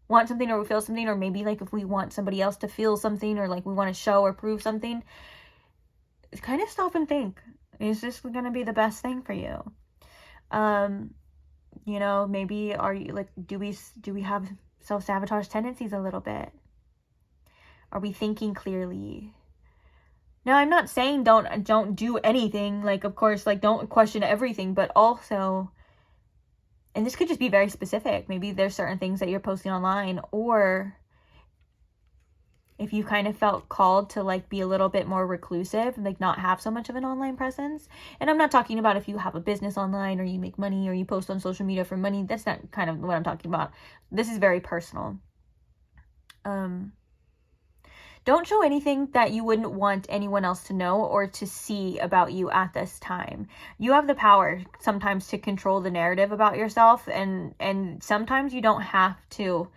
want something, or we feel something, or maybe like if we want somebody else to feel something, or like we want to show or prove something, kind of stop and think, is this going to be the best thing for you? You know, maybe are you like, do we have self-sabotage tendencies a little bit? Are we thinking clearly? Now, I'm not saying don't do anything, like, of course, like, don't question everything, but also, and this could just be very specific, maybe there's certain things that you're posting online, or if you kind of felt called to like be a little bit more reclusive, like not have so much of an online presence. And I'm not talking about if you have a business online, or you make money, or you post on social media for money. That's not kind of what I'm talking about. This is very personal. Don't show anything that you wouldn't want anyone else to know or to see about you at this time. You have the power sometimes to control the narrative about yourself, and sometimes you don't have to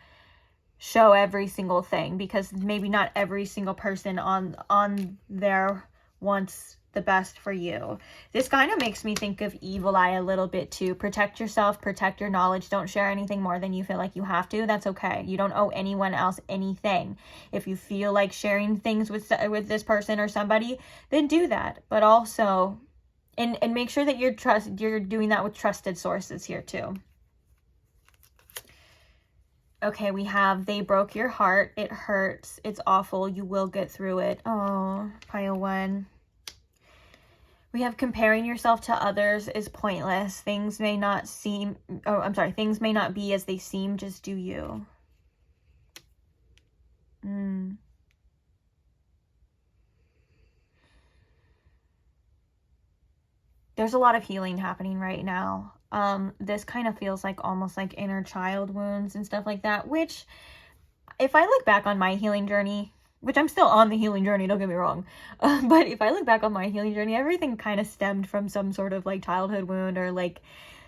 show every single thing, because maybe not every single person on there wants the best for you. This kind of makes me think of Evil Eye a little bit too. Protect yourself, protect your knowledge. Don't share anything more than you feel like you have to. That's okay. You don't owe anyone else anything. If you feel like sharing things with this person or somebody, then do that. But also, and make sure that you're doing that with trusted sources here too. Okay, we have they broke your heart. It hurts. It's awful. You will get through it. Oh, pile 1. We have comparing yourself to others is pointless. Things may not things may not be as they seem. Just do you. There's a lot of healing happening right now. This kind of feels like almost like inner child wounds and stuff like that, which if I look back on my healing journey, which I'm still on the healing journey, don't get me wrong, but if I look back on my healing journey, everything kind of stemmed from some sort of like childhood wound or like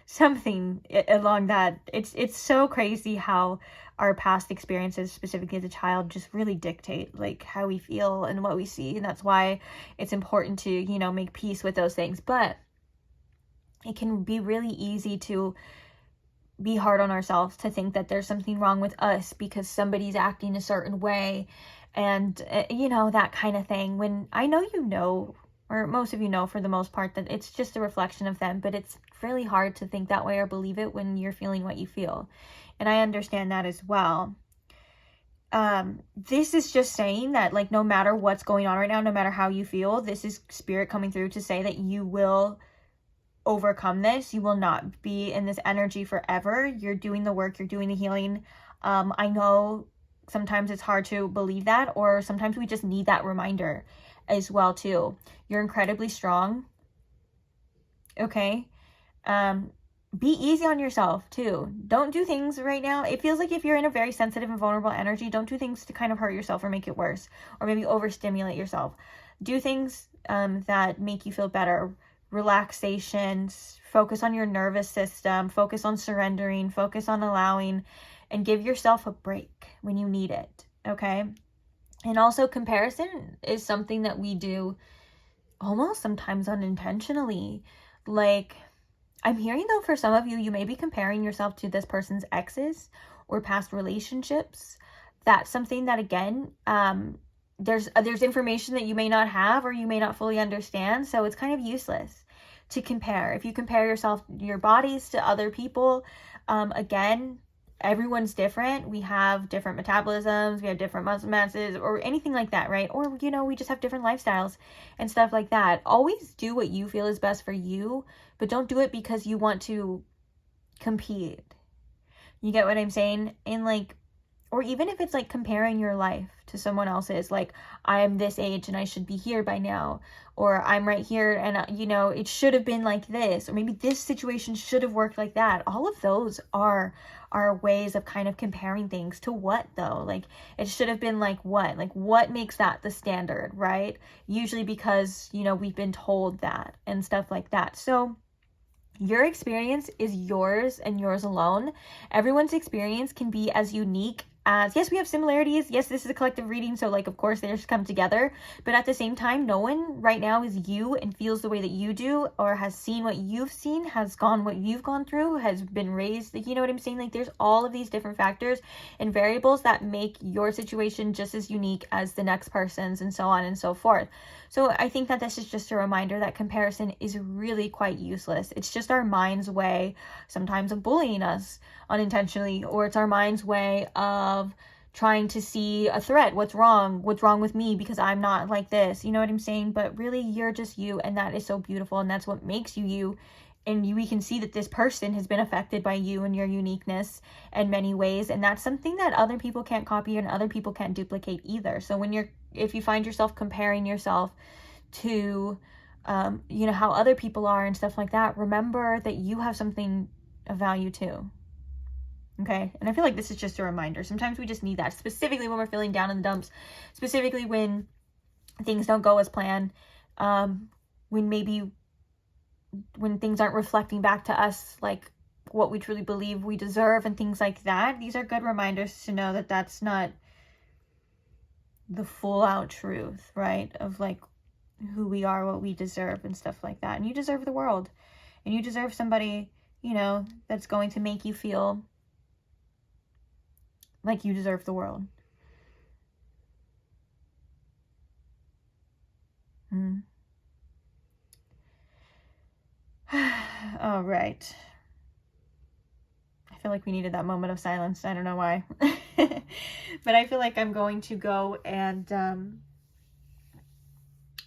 something along that. It's so crazy how our past experiences, specifically as a child, just really dictate like how we feel and what we see, and that's why it's important to, you know, make peace with those things. But it can be really easy to be hard on ourselves, to think that there's something wrong with us because somebody's acting a certain way, and you know, that kind of thing, when I know, you know, or most of you know for the most part, that it's just a reflection of them. But it's really hard to think that way or believe it when you're feeling what you feel, and I understand that as well. This is just saying that, like, no matter what's going on right now, no matter how you feel, this is spirit coming through to say that you will overcome this. You will not be in this energy forever. You're doing the work, you're doing the healing. I know sometimes it's hard to believe that, or sometimes we just need that reminder as well too. You're incredibly strong. Okay. Be easy on yourself too. Don't do things right now. It feels like if you're in a very sensitive and vulnerable energy, don't do things to kind of hurt yourself or make it worse, or maybe overstimulate yourself. Do things that make you feel better. Relaxations, focus on your nervous system, focus on surrendering, focus on allowing, and give yourself a break when you need it. Okay. And also, comparison is something that we do almost sometimes unintentionally. Like, I'm hearing though, for some of you, you may be comparing yourself to this person's exes or past relationships. That's something that, again, there's information that you may not have or you may not fully understand, so it's kind of useless to compare. If you compare yourself, your bodies, to other people, again, everyone's different. We have different metabolisms, we have different muscle masses, or anything like that, right? Or, you know, we just have different lifestyles and stuff like that. Always do what you feel is best for you, but don't do it because you want to compete. You get what I'm saying? And like, or even if it's like comparing your life to someone else's, like, I am this age and I should be here by now, or I'm right here and, you know, it should have been like this, or maybe this situation should have worked like that. All of those are ways of kind of comparing things to what though? Like, it should have been like what makes that the standard, right? Usually because, you know, we've been told that and stuff like that. So your experience is yours and yours alone. Everyone's experience can be as unique as, yes, we have similarities. Yes, this is a collective reading, so like, of course, they just come together. But at the same time, no one right now is you and feels the way that you do, or has seen what you've seen, has gone what you've gone through, has been raised. You know what I'm saying? Like, there's all of these different factors and variables that make your situation just as unique as the next person's, and so on and so forth. So I think that this is just a reminder that comparison is really quite useless. It's just our mind's way sometimes of bullying us unintentionally, or it's our mind's way of trying to see a threat. What's wrong with me because I'm not like this? You know what I'm saying? But really, you're just you, and that is so beautiful, and that's what makes you you. And we can see that this person has been affected by you and your uniqueness in many ways, and that's something that other people can't copy and other people can't duplicate either. So if you find yourself comparing yourself to you know, how other people are and stuff like that, remember that you have something of value too. Okay? And I feel like this is just a reminder. Sometimes we just need that, specifically when we're feeling down in the dumps, specifically when things don't go as planned, when things aren't reflecting back to us like what we truly believe we deserve and things like that. These are good reminders to know that that's not the full out truth, right? Of like who we are, what we deserve and stuff like that. And you deserve the world, and you deserve somebody, you know, that's going to make you feel like you deserve the world. All right. I feel like we needed that moment of silence. I don't know why. But I feel like I'm going to go and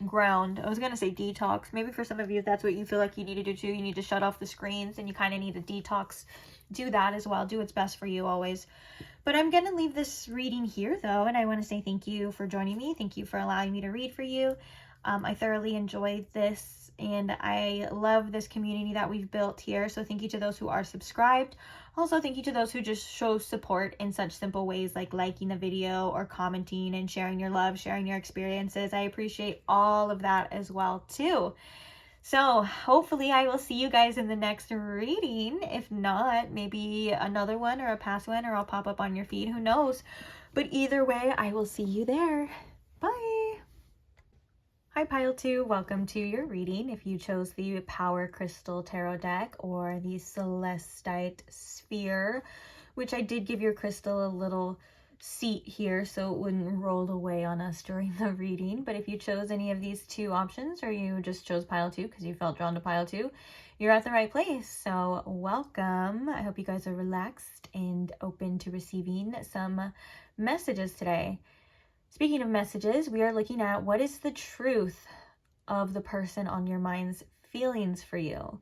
ground. I was going to say detox. Maybe for some of you, if that's what you feel like you need to do too, you need to shut off the screens and you kind of need a detox. Do that as well. Do what's best for you always. But I'm going to leave this reading here though. And I want to say thank you for joining me. Thank you for allowing me to read for you. I thoroughly enjoyed this and I love this community that we've built here. So thank you to those who are subscribed. Also, thank you to those who just show support in such simple ways like liking the video or commenting and sharing your love, sharing your experiences. I appreciate all of that as well too. So hopefully I will see you guys in the next reading. If not, maybe another one or a past one, or I'll pop up on your feed. Who knows? But either way, I will see you there. Bye. Hi Pile 2, welcome to your reading. If you chose the Power Crystal Tarot deck or the Celestite Sphere, which I did give your crystal a little seat here so it wouldn't roll away on us during the reading. But if you chose any of these two options, or you just chose Pile 2 because you felt drawn to Pile 2, you're at the right place. So welcome. I hope you guys are relaxed and open to receiving some messages today. Speaking of messages, we are looking at what is the truth of the person on your mind's feelings for you.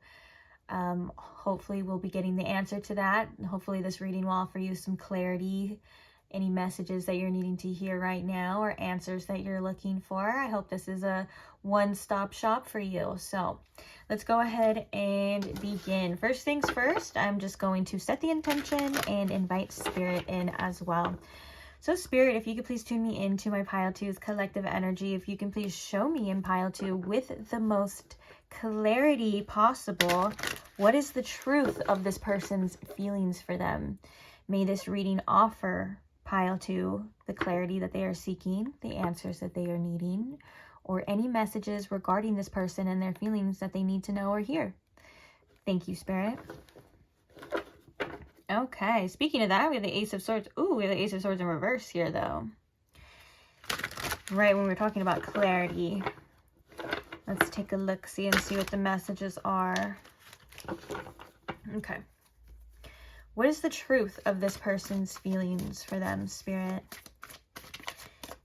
Hopefully we'll be getting the answer to that. Hopefully this reading will offer you some clarity, any messages that you're needing to hear right now or answers that you're looking for. I hope this is a one-stop shop for you. So let's go ahead and begin. First things first, I'm just going to set the intention and invite spirit in as well. So Spirit, if you could please tune me into my Pile 2's collective energy. If you can please show me in Pile 2 with the most clarity possible, what is the truth of this person's feelings for them? May this reading offer Pile 2 the clarity that they are seeking, the answers that they are needing, or any messages regarding this person and their feelings that they need to know or hear. Thank you, Spirit. Okay, speaking of that, we have the Ace of Swords. Ooh, we have the Ace of Swords in reverse here, though. Right when we're talking about clarity. Let's take a look-see and see what the messages are. Okay. What is the truth of this person's feelings for them, Spirit?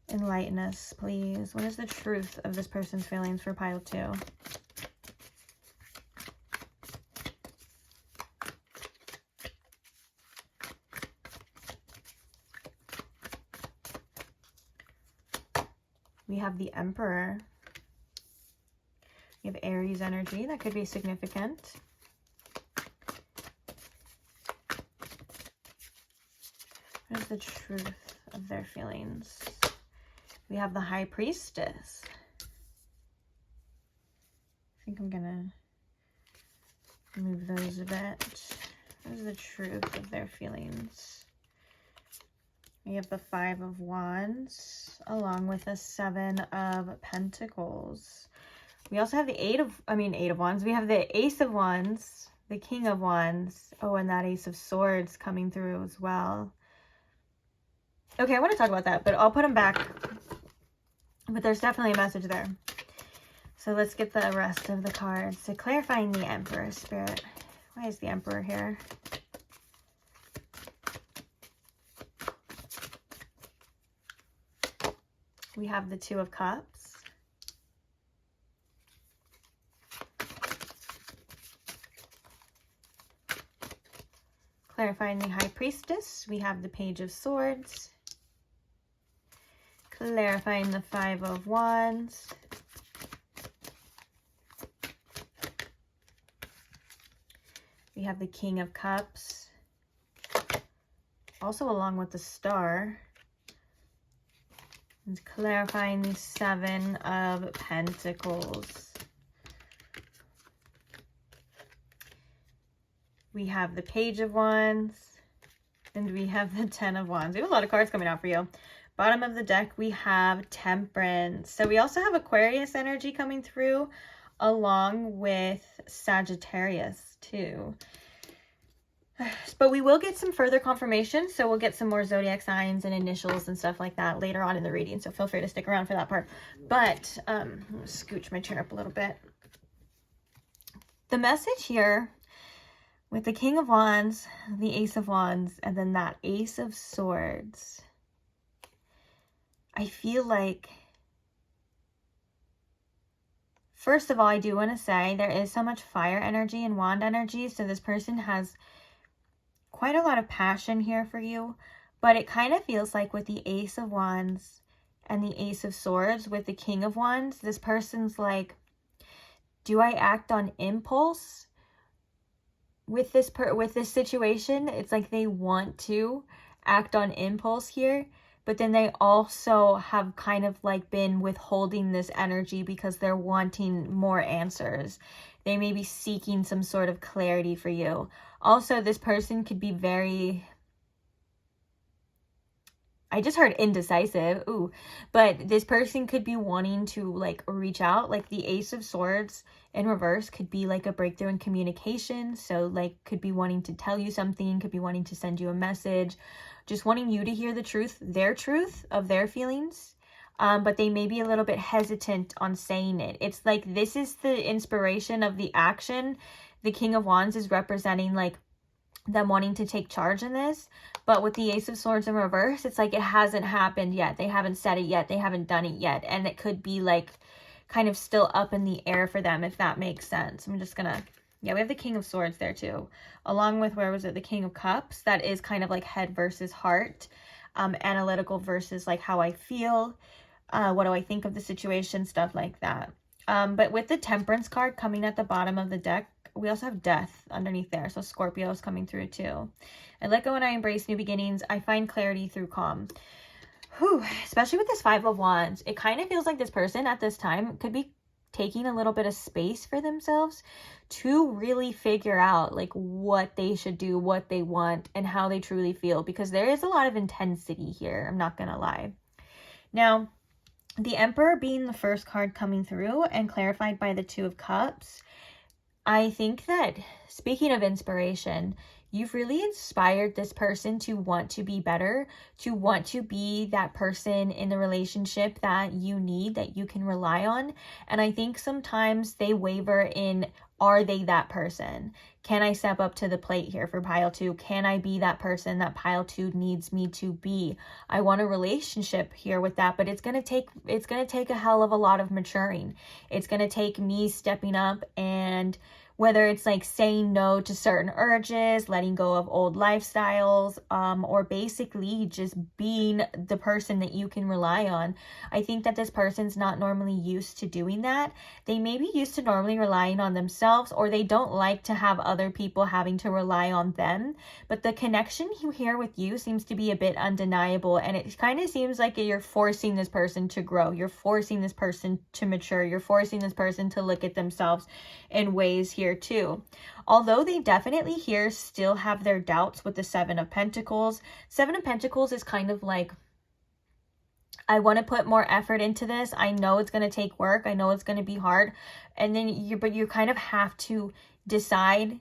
Enlighten us, please. What is the truth of this person's feelings for Pile 2? We have the Emperor. We have Aries energy. That could be significant. What is the truth of their feelings? We have the High Priestess. I think I'm gonna move those a bit. What is the truth of their feelings? We have the Five of Wands, along with the Seven of Pentacles. We also have the Eight of Wands. We have the Ace of Wands, the King of Wands. Oh, and that Ace of Swords coming through as well. Okay, I want to talk about that, but I'll put them back. But there's definitely a message there. So let's get the rest of the cards. So clarifying the Emperor, Spirit. Why is the Emperor here? We have the Two of Cups. Clarifying the High Priestess, we have the Page of Swords. Clarifying the Five of Wands. We have the King of Cups. Also along with the Star. And clarifying the Seven of Pentacles. we have the Page of Wands, and we have the 10 of Wands. We have a lot of cards coming out for you. Bottom of the deck, we have Temperance. So we also have Aquarius energy coming through, along with Sagittarius too. But we will get some further confirmation, so we'll get some more zodiac signs and initials and stuff like that later on in the reading, so feel free to stick around for that part. But I'm gonna scooch my chair up a little bit. The message here with the King of Wands, the Ace of Wands, and then that Ace of Swords, I feel like, first of all, I do want to say there is so much fire energy and wand energy, so this person has quite a lot of passion here for you, but it kind of feels like with the Ace of Wands and the Ace of Swords with the King of Wands, this person's like, do I act on impulse with this situation? It's like they want to act on impulse here, but then they also have kind of like been withholding this energy because they're wanting more answers. They may be seeking some sort of clarity for you. Also, this person could be very, I just heard indecisive, ooh, but this person could be wanting to like reach out. Like the Ace of Swords in reverse could be like a breakthrough in communication. So like could be wanting to tell you something, could be wanting to send you a message, just wanting you to hear the truth of their feelings. But they may be a little bit hesitant on saying it. It's like this is the inspiration of the action. The King of Wands is representing like them wanting to take charge in this. But with the Ace of Swords in reverse, it's like it hasn't happened yet. They haven't said it yet. They haven't done it yet. And it could be like kind of still up in the air for them, if that makes sense. I'm just gonna, yeah, we have the King of Swords there too. Along with, where was it? The King of Cups. That is kind of like head versus heart. Analytical versus like how I feel. What do I think of the situation? Stuff like that. But with the Temperance card coming at the bottom of the deck, we also have Death underneath there. So Scorpio is coming through too. I let go and I embrace new beginnings. I find clarity through calm. Whew, especially with this Five of Wands, it kind of feels like this person at this time could be taking a little bit of space for themselves to really figure out like what they should do, what they want, and how they truly feel, because there is a lot of intensity here. I'm not gonna lie. Now, the Emperor being the first card coming through and clarified by the Two of Cups, I think that, speaking of inspiration, you've really inspired this person to want to be better, to want to be that person in the relationship that you need, that you can rely on. And I think sometimes they waver in, are they that person? Can I step up to the plate here for pile 2? Can I be that person that pile 2 needs me to be? I want a relationship here with that, but it's going to take a hell of a lot of maturing. It's going to take me stepping up, and whether it's like saying no to certain urges, letting go of old lifestyles, or basically just being the person that you can rely on. I think that this person's not normally used to doing that. They may be used to normally relying on themselves, or they don't like to have other people having to rely on them. But the connection here with you seems to be a bit undeniable, and it kind of seems like you're forcing this person to grow. You're forcing this person to mature. You're forcing this person to look at themselves in ways here too. Although they definitely here still have their doubts with the Seven of Pentacles. Seven of Pentacles is kind of like, I want to put more effort into this. I know it's going to take work. I know it's going to be hard. And then you kind of have to decide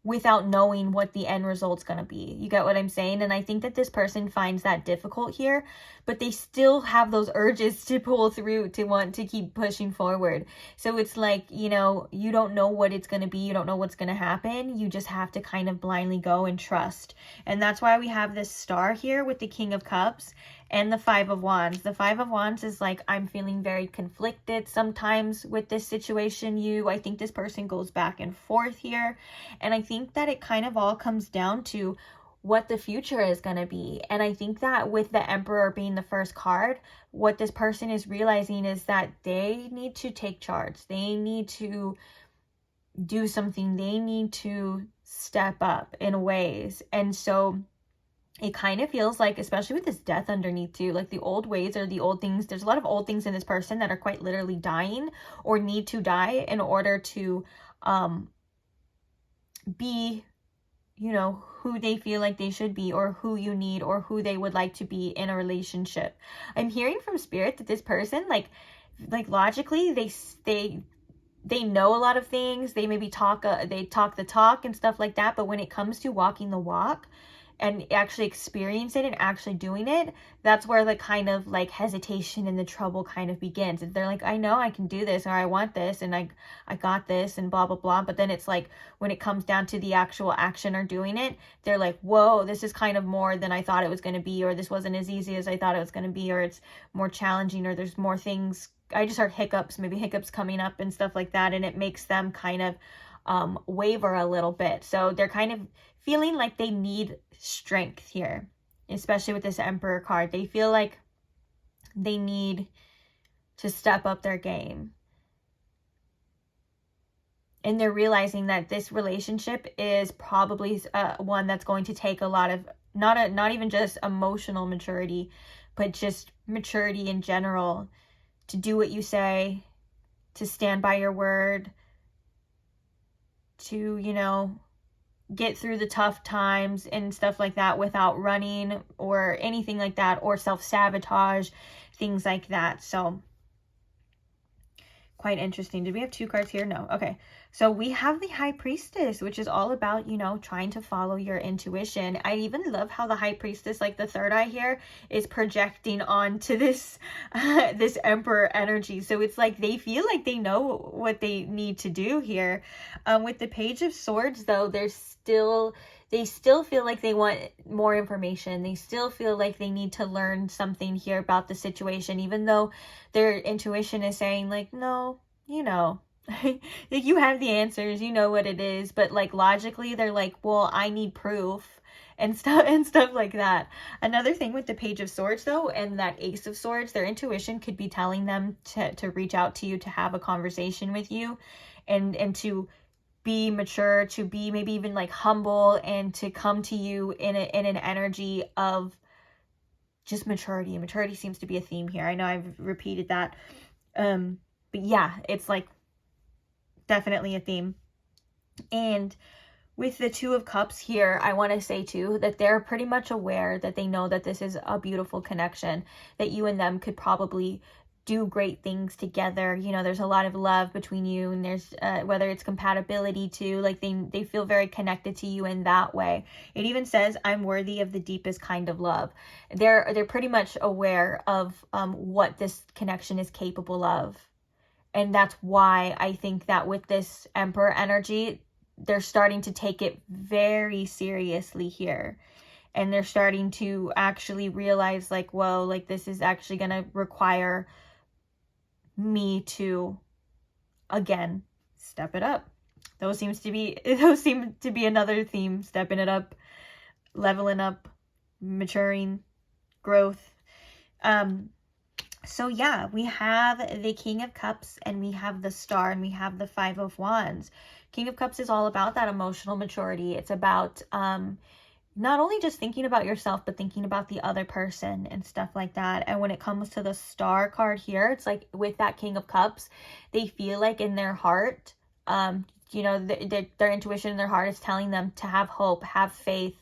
without knowing what the end result's going to be. You get what I'm saying? And I think that this person finds that difficult here, but they still have those urges to pull through, to want to keep pushing forward. So it's like, you know, you don't know what it's going to be. You don't know what's going to happen. You just have to kind of blindly go and trust. And that's why we have this star here with the King of Cups and the Five of Wands. The Five of Wands is like, I'm feeling very conflicted sometimes with this situation. I think this person goes back and forth here. And I think that it kind of all comes down to what the future is going to be. And I think that with the Emperor being the first card, what this person is realizing is that they need to take charge. They need to do something. They need to step up in ways. And so it kind of feels like, especially with this Death underneath too, like the old ways or the old things, there's a lot of old things in this person that are quite literally dying or need to die in order to be you know, who they feel like they should be, or who you need, or who they would like to be in a relationship. I'm hearing from spirit that this person, like logically, they know a lot of things. They maybe they talk the talk and stuff like that. But when it comes to walking the walk and actually experience it and actually doing it, that's where the kind of like hesitation and the trouble kind of begins. And they're like, I know I can do this, or I want this, and I got this, and blah, blah, blah. But then it's like, when it comes down to the actual action or doing it, they're like, whoa, this is kind of more than I thought it was going to be, or this wasn't as easy as I thought it was going to be, or it's more challenging, or there's more things. I just heard hiccups, maybe hiccups coming up and stuff like that. And it makes them kind of waver a little bit. So they're kind of feeling like they need strength here, especially with this Emperor card. They feel like they need to step up their game. And they're realizing that this relationship is probably one that's going to take a lot of, not even just emotional maturity, but just maturity in general, to do what you say, to stand by your word, to, you know, get through the tough times and stuff like that without running or anything like that, or self-sabotage, things like that. So quite interesting. Did we have 2 cards here? No. Okay. So we have the High Priestess, which is all about, you know, trying to follow your intuition. I even love how the High Priestess, like the third eye here, is projecting onto this this Emperor energy. So it's like they feel like they know what they need to do here. With the Page of Swords, though, they still feel like they want more information. They still feel like they need to learn something here about the situation, even though their intuition is saying like, no, you know, like you have the answers, you know what it is. But like logically, they're like, well, I need proof and stuff like that. Another thing with the Page of Swords, though, and that Ace of Swords, their intuition could be telling them to reach out to you, to have a conversation with you, and to be mature, to be maybe even like humble, and to come to you in an energy of just maturity. Maturity seems to be a theme here. I know I've repeated that. But yeah, it's like definitely a theme. And with the Two of Cups here, I want to say too that they're pretty much aware that they know that this is a beautiful connection, that you and them could probably do great things together. You know, there's a lot of love between you, and there's whether it's compatibility too, like they feel very connected to you in that way. It even says, I'm worthy of the deepest kind of love. They're pretty much aware of what this connection is capable of. And that's why I think that with this Emperor energy, they're starting to take it very seriously here. And they're starting to actually realize like, whoa, like this is actually going to require me to, again, step it up. Those seem to be another theme: stepping it up, leveling up, maturing, growth. So yeah, we have the King of Cups, and we have the Star, and we have the Five of Wands. King of Cups is all about that emotional maturity. It's about not only just thinking about yourself, but thinking about the other person and stuff like that. And when it comes to the Star card here, it's like with that King of Cups, they feel like in their heart, you know, their intuition in their heart is telling them to have hope, have faith,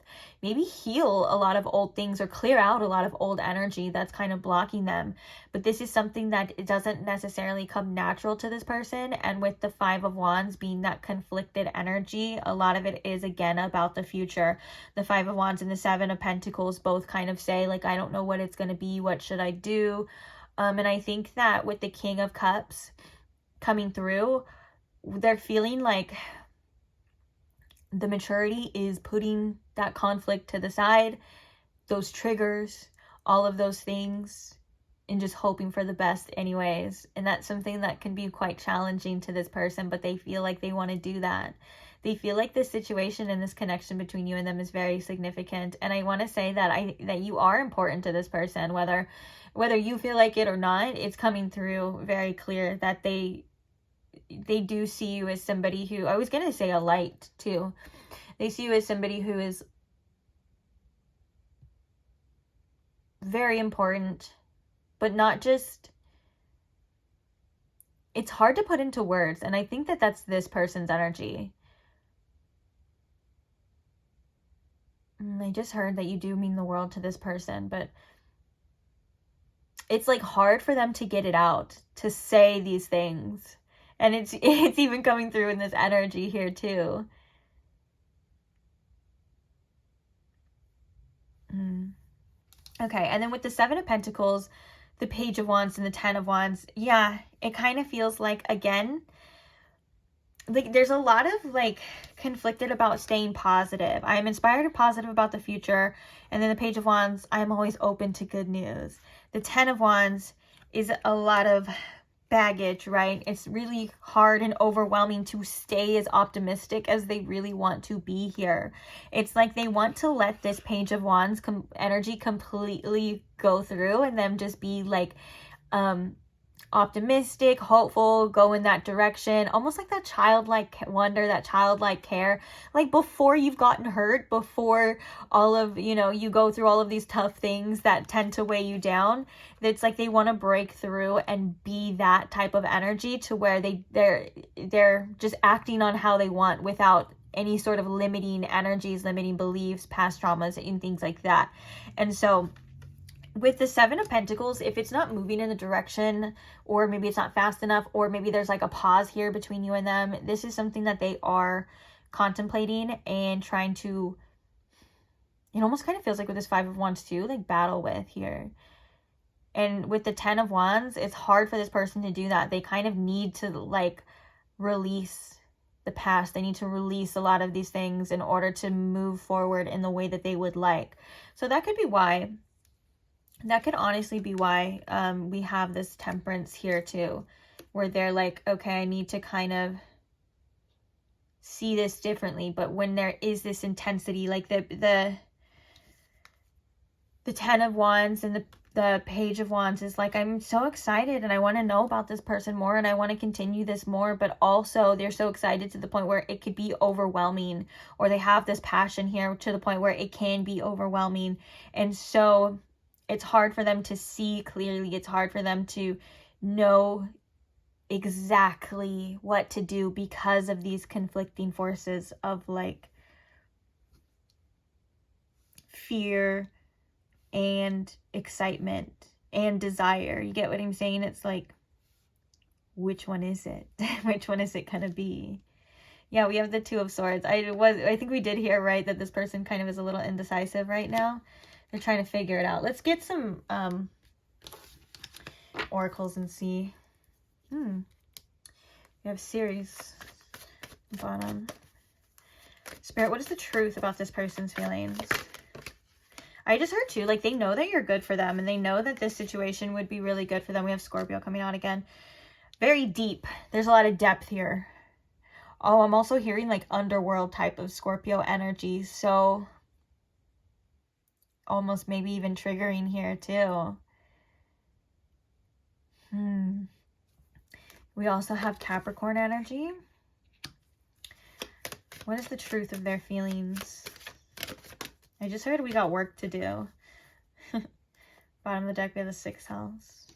maybe heal a lot of old things, or clear out a lot of old energy that's kind of blocking them. But this is something that it doesn't necessarily come natural to this person. And with the Five of Wands being that conflicted energy, a lot of it is again about the future. The Five of Wands and the Seven of Pentacles both kind of say like, I don't know what it's going to be, what should I do? And I think that with the King of Cups coming through, they're feeling like the maturity is putting that conflict to the side, those triggers, all of those things, and just hoping for the best anyways. And that's something that can be quite challenging to this person, but they feel like they want to do that. They feel like this situation and this connection between you and them is very significant. And I want to say that that you are important to this person, whether you feel like it or not. It's coming through very clear that they do see you as somebody who, I was going to say a light too. They see you as somebody who is very important, but not just, it's hard to put into words. And I think that that's this person's energy. I just heard that you do mean the world to this person, but it's like hard for them to get it out, to say these things. And it's even coming through in this energy here too. Okay, and then with the Seven of Pentacles, the Page of Wands, and the Ten of Wands, yeah, it kind of feels like, again, like there's a lot of like conflicted about staying positive. I am inspired and positive about the future. And then the Page of Wands, I am always open to good news. The Ten of Wands is a lot of baggage, right? It's really hard and overwhelming to stay as optimistic as they really want to be here. It's like they want to let this Page of Wands energy completely go through and them just be like optimistic, hopeful, go in that direction, almost like that childlike wonder, that childlike care, like before you've gotten hurt, before all of, you know, you go through all of these tough things that tend to weigh you down. It's like they want to break through and be that type of energy to where they're just acting on how they want without any sort of limiting energies, limiting beliefs, past traumas, and things like that. And so with the Seven of Pentacles, if it's not moving in the direction, or maybe it's not fast enough, or maybe there's like a pause here between you and them, this is something that they are contemplating and trying to, it almost kind of feels like with this Five of Wands too, like battle with here. And with the Ten of Wands, it's hard for this person to do that. They kind of need to like release the past. They need to release a lot of these things in order to move forward in the way that they would like. So that could be why. That could honestly be why we have this Temperance here too, where they're like, okay, I need to kind of see this differently. But when there is this intensity, like the Ten of Wands and the Page of Wands is like, I'm so excited and I want to know about this person more and I want to continue this more, but also they're so excited to the point where it could be overwhelming, or they have this passion here to the point where it can be overwhelming. And so it's hard for them to see clearly. It's hard for them to know exactly what to do because of these conflicting forces of like fear and excitement and desire. You get what I'm saying? It's like, which one is it? Which one is it gonna be? Yeah, we have the Two of Swords. I think we did hear right that this person kind of is a little indecisive right now. They're trying to figure it out. Let's get some oracles and see. We have Series bottom. Spirit, what is the truth about this person's feelings? I just heard too, like they know that you're good for them and they know that this situation would be really good for them. We have Scorpio coming out again. Very deep. There's a lot of depth here. Oh, I'm also hearing like underworld type of Scorpio energy. So almost maybe even triggering here too. We also have Capricorn energy. What is the truth of their feelings? I just heard we got work to do. Bottom of the deck, we have the 6th house.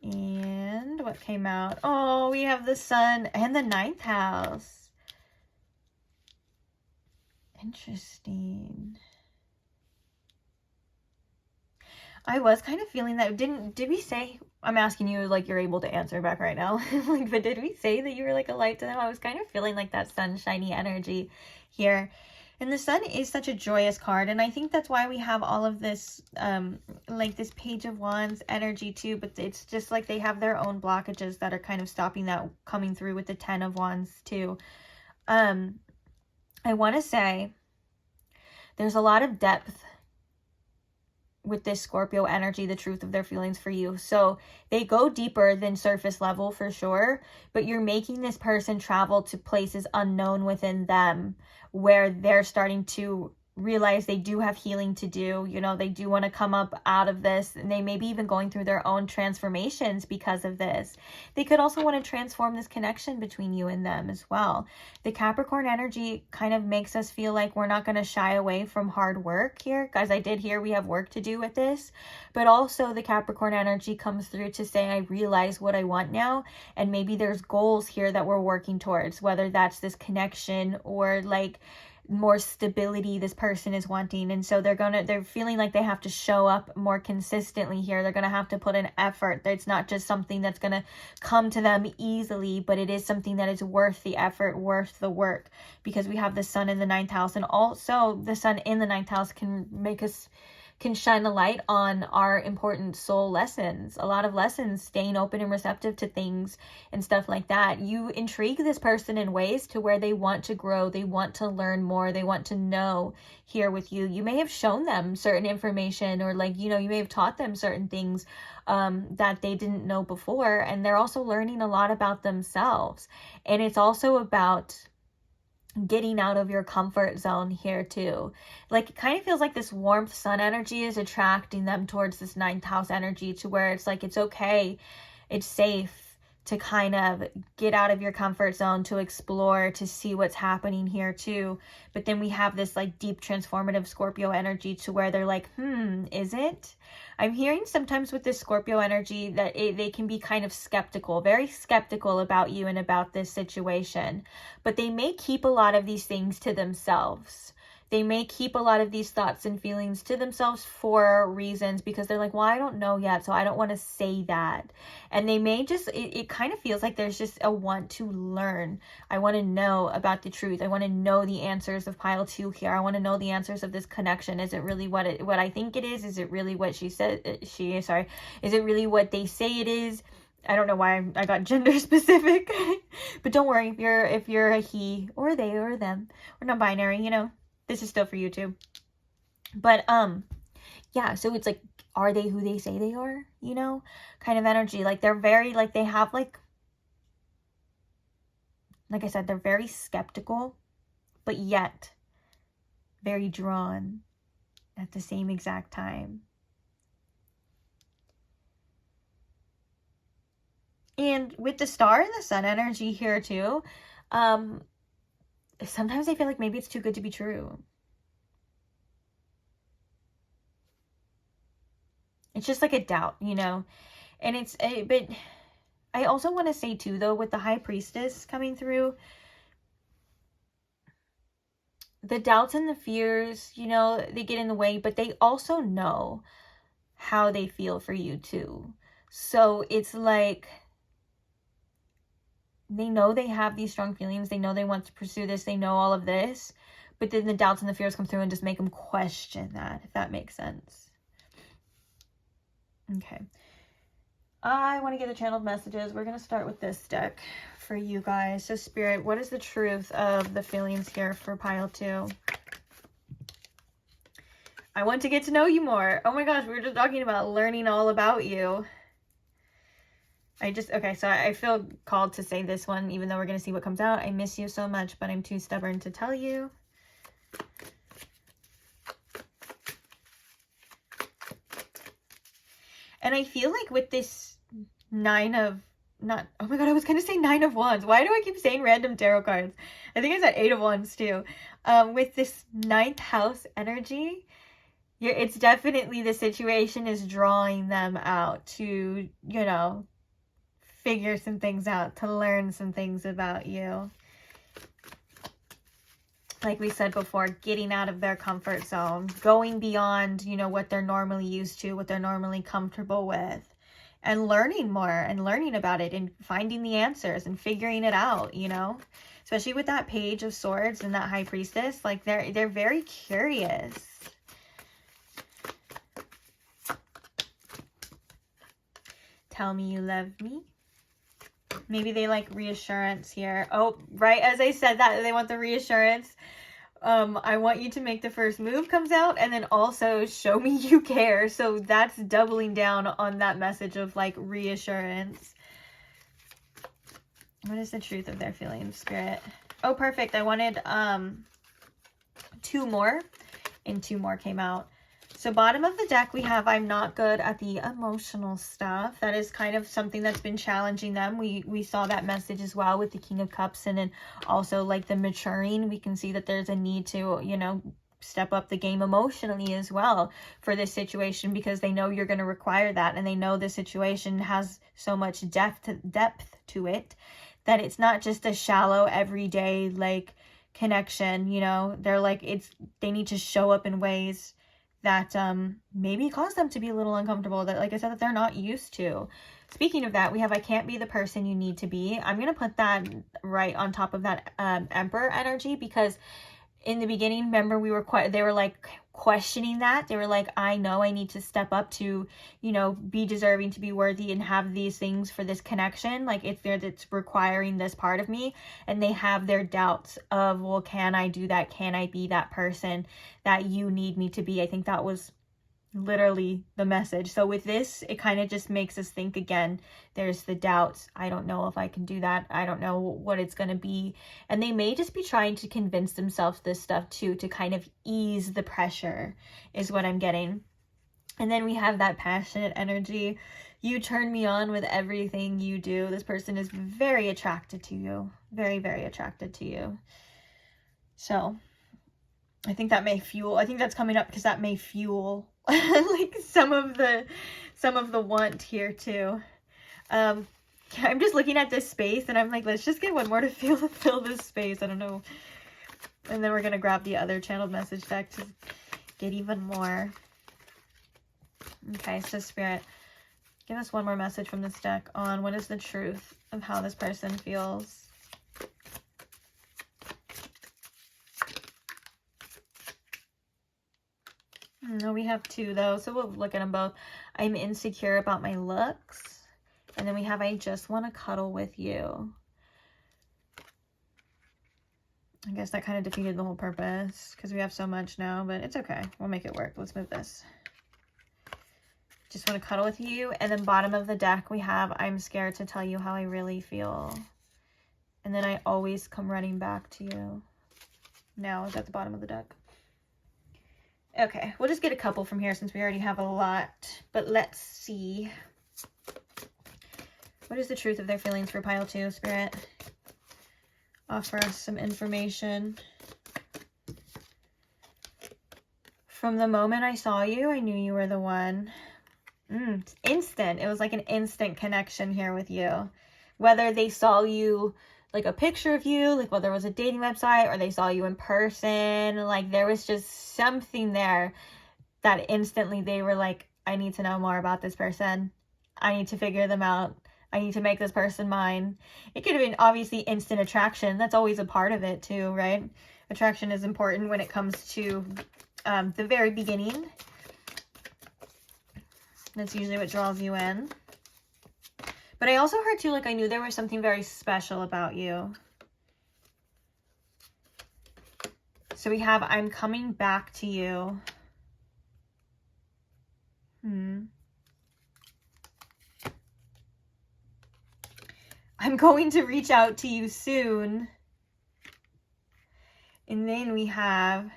And what came out? Oh, we have the Sun and the 9th house. Interesting. I was kind of feeling that. Did we say, I'm asking you like you're able to answer back right now. Like, but did we say that you were like a light to them? I was kind of feeling like that sunshiny energy here. And the Sun is such a joyous card. And I think that's why we have all of this, like this Page of Wands energy too. But it's just like they have their own blockages that are kind of stopping that coming through with the 10 of Wands too. I want to say there's a lot of depth with this Scorpio energy, the truth of their feelings for you. So they go deeper than surface level for sure, but you're making this person travel to places unknown within them where they're starting to realize they do have healing to do. You know, they do want to come up out of this, and they may be even going through their own transformations because of this. They could also want to transform this connection between you and them as well. The Capricorn energy kind of makes us feel like we're not going to shy away from hard work here. Guys, I did hear we have work to do with this, but also the Capricorn energy comes through to say, I realize what I want now, and maybe there's goals here that we're working towards, whether that's this connection or like more stability this person is wanting. And so they're feeling like they have to show up more consistently here. They're going to have to put an effort. It's not just something that's going to come to them easily, but it is something that is worth the effort, worth the work, because we have the sun in the 9th house. And also the sun in the 9th house can shine a light on our important soul lessons. A lot of lessons, staying open and receptive to things and stuff like that. You intrigue this person in ways to where they want to grow, they want to learn more, they want to know here with you. You may have shown them certain information, or like, you may have taught them certain things that they didn't know before, and they're also learning a lot about themselves. And it's also about getting out of your comfort zone here too. Like, it kind of feels like this warmth sun energy is attracting them towards this 9th house energy, to where it's like, it's okay, it's safe to kind of get out of your comfort zone, to explore, to see what's happening here too. But then we have this like deep transformative Scorpio energy, to where they're like, is it? I'm hearing sometimes with this Scorpio energy that they can be kind of skeptical, very skeptical about you and about this situation. But they may keep a lot of these things to themselves. They may keep a lot of these thoughts and feelings to themselves for reasons, because they're like, well, I don't know yet, so I don't want to say that. And they may just, it kind of feels like there's just a want to learn. I want to know about the truth. I want to know the answers of pile 2 here. I want to know the answers of this connection. Is it really what I think it is? Is it really what is it really what they say it is? I don't know why I got gender specific, but don't worry if you're a he or they or them or non-binary, this is still for you too. But yeah, so it's like, are they who they say they are? Kind of energy. Like, they're very, like, they have like I said, they're very skeptical, but yet very drawn at the same exact time. And with the star and the sun energy here too, sometimes I feel like maybe it's too good to be true. It's just like a doubt, and but I also want to say too, though, with the High Priestess coming through, the doubts and the fears, they get in the way, but they also know how they feel for you too. So it's like, they know they have these strong feelings. They know they want to pursue this. They know all of this. But then the doubts and the fears come through and just make them question that, if that makes sense. Okay. I want to get the channeled messages. We're going to start with this deck for you guys. So, Spirit, what is the truth of the feelings here for pile 2? I want to get to know you more. Oh my gosh, we were just talking about learning all about you. Okay, so I feel called to say this one, even though we're going to see what comes out. I miss you so much, but I'm too stubborn to tell you. And I feel like with this oh my god, I was going to say 9 of Wands. Why do I keep saying random tarot cards? I think I said 8 of Wands too. With this 9th house energy, it's definitely, the situation is drawing them out to, figure some things out, to learn some things about you. Like we said before, getting out of their comfort zone, going beyond, what they're normally used to, what they're normally comfortable with, and learning more and learning about it and finding the answers and figuring it out, especially with that Page of Swords and that High Priestess. Like, they're very curious. Tell me you love me. Maybe they like reassurance here. Oh, right as I said that, they want the reassurance. I want you to make the first move comes out, and then also show me you care. So that's doubling down on that message of like reassurance. What is the truth of their feelings, Spirit? Oh, perfect. I wanted 2 more, and 2 more came out. So bottom of the deck, we have, I'm not good at the emotional stuff. That is kind of something that's been challenging them. We saw that message as well with the King of Cups, and then also like the maturing. We can see that there's a need to, step up the game emotionally as well for this situation, because they know you're going to require that, and they know the situation has so much depth to it that it's not just a shallow, everyday, like, connection, you know, they're like, they need to show up in ways that maybe cause them to be a little uncomfortable, that, like I said, that they're not used to. Speaking of that, we have, I can't be the person you need to be. I'm going to put that right on top of that Emperor energy, because in the beginning, remember, they were like questioning that. They were like, I know I need to step up to, you know, be deserving, to be worthy, and have these things for this connection. Like, it's requiring this part of me. And they have their doubts of, well, can I do that? Can I be that person that you need me to be? I think that was literally the message. So with this, it kind of just makes us think again. There's the doubts. I don't know if I can do that. I don't know what it's going to be. And they may just be trying to convince themselves this stuff too, to kind of ease the pressure, is what I'm getting. And then we have that passionate energy. You turn me on with everything you do. This person is very attracted to you. Very, very attracted to you. So I think that may fuel, I think that's coming up because that may fuel like some of the want here too. I'm just looking at this space and I'm like, let's just get one more to fill this space. I don't know. And then we're going to grab the other channeled message deck to get even more. Okay, so Spirit, give us one more message from this deck on what is the truth of how this person feels. No, we have two though, so we'll look at them both. I'm insecure about my looks. And then we have, I just want to cuddle with you. I guess that kind of defeated the whole purpose because we have so much now, but it's okay. We'll make it work. Let's move this. Just want to cuddle with you. And then bottom of the deck, we have, I'm scared to tell you how I really feel. And then I always come running back to you. Now is at the bottom of the deck. Okay, we'll just get a couple from here since we already have a lot. But let's see. What is the truth of their feelings for pile 2, Spirit? Offer us some information. From the moment I saw you, I knew you were the one. It's instant. It was like an instant connection here with you. Whether they saw you, like a picture of you, like whether it was a dating website or they saw you in person, like there was just something there that instantly they were like, I need to know more about this person. I need to figure them out. I need to make this person mine. It could have been obviously instant attraction. That's always a part of it too, right? Attraction is important when it comes to the very beginning. That's usually what draws you in. But I also heard too, like I knew there was something very special about you. So we have, I'm coming back to you. I'm going to reach out to you soon. And then we have,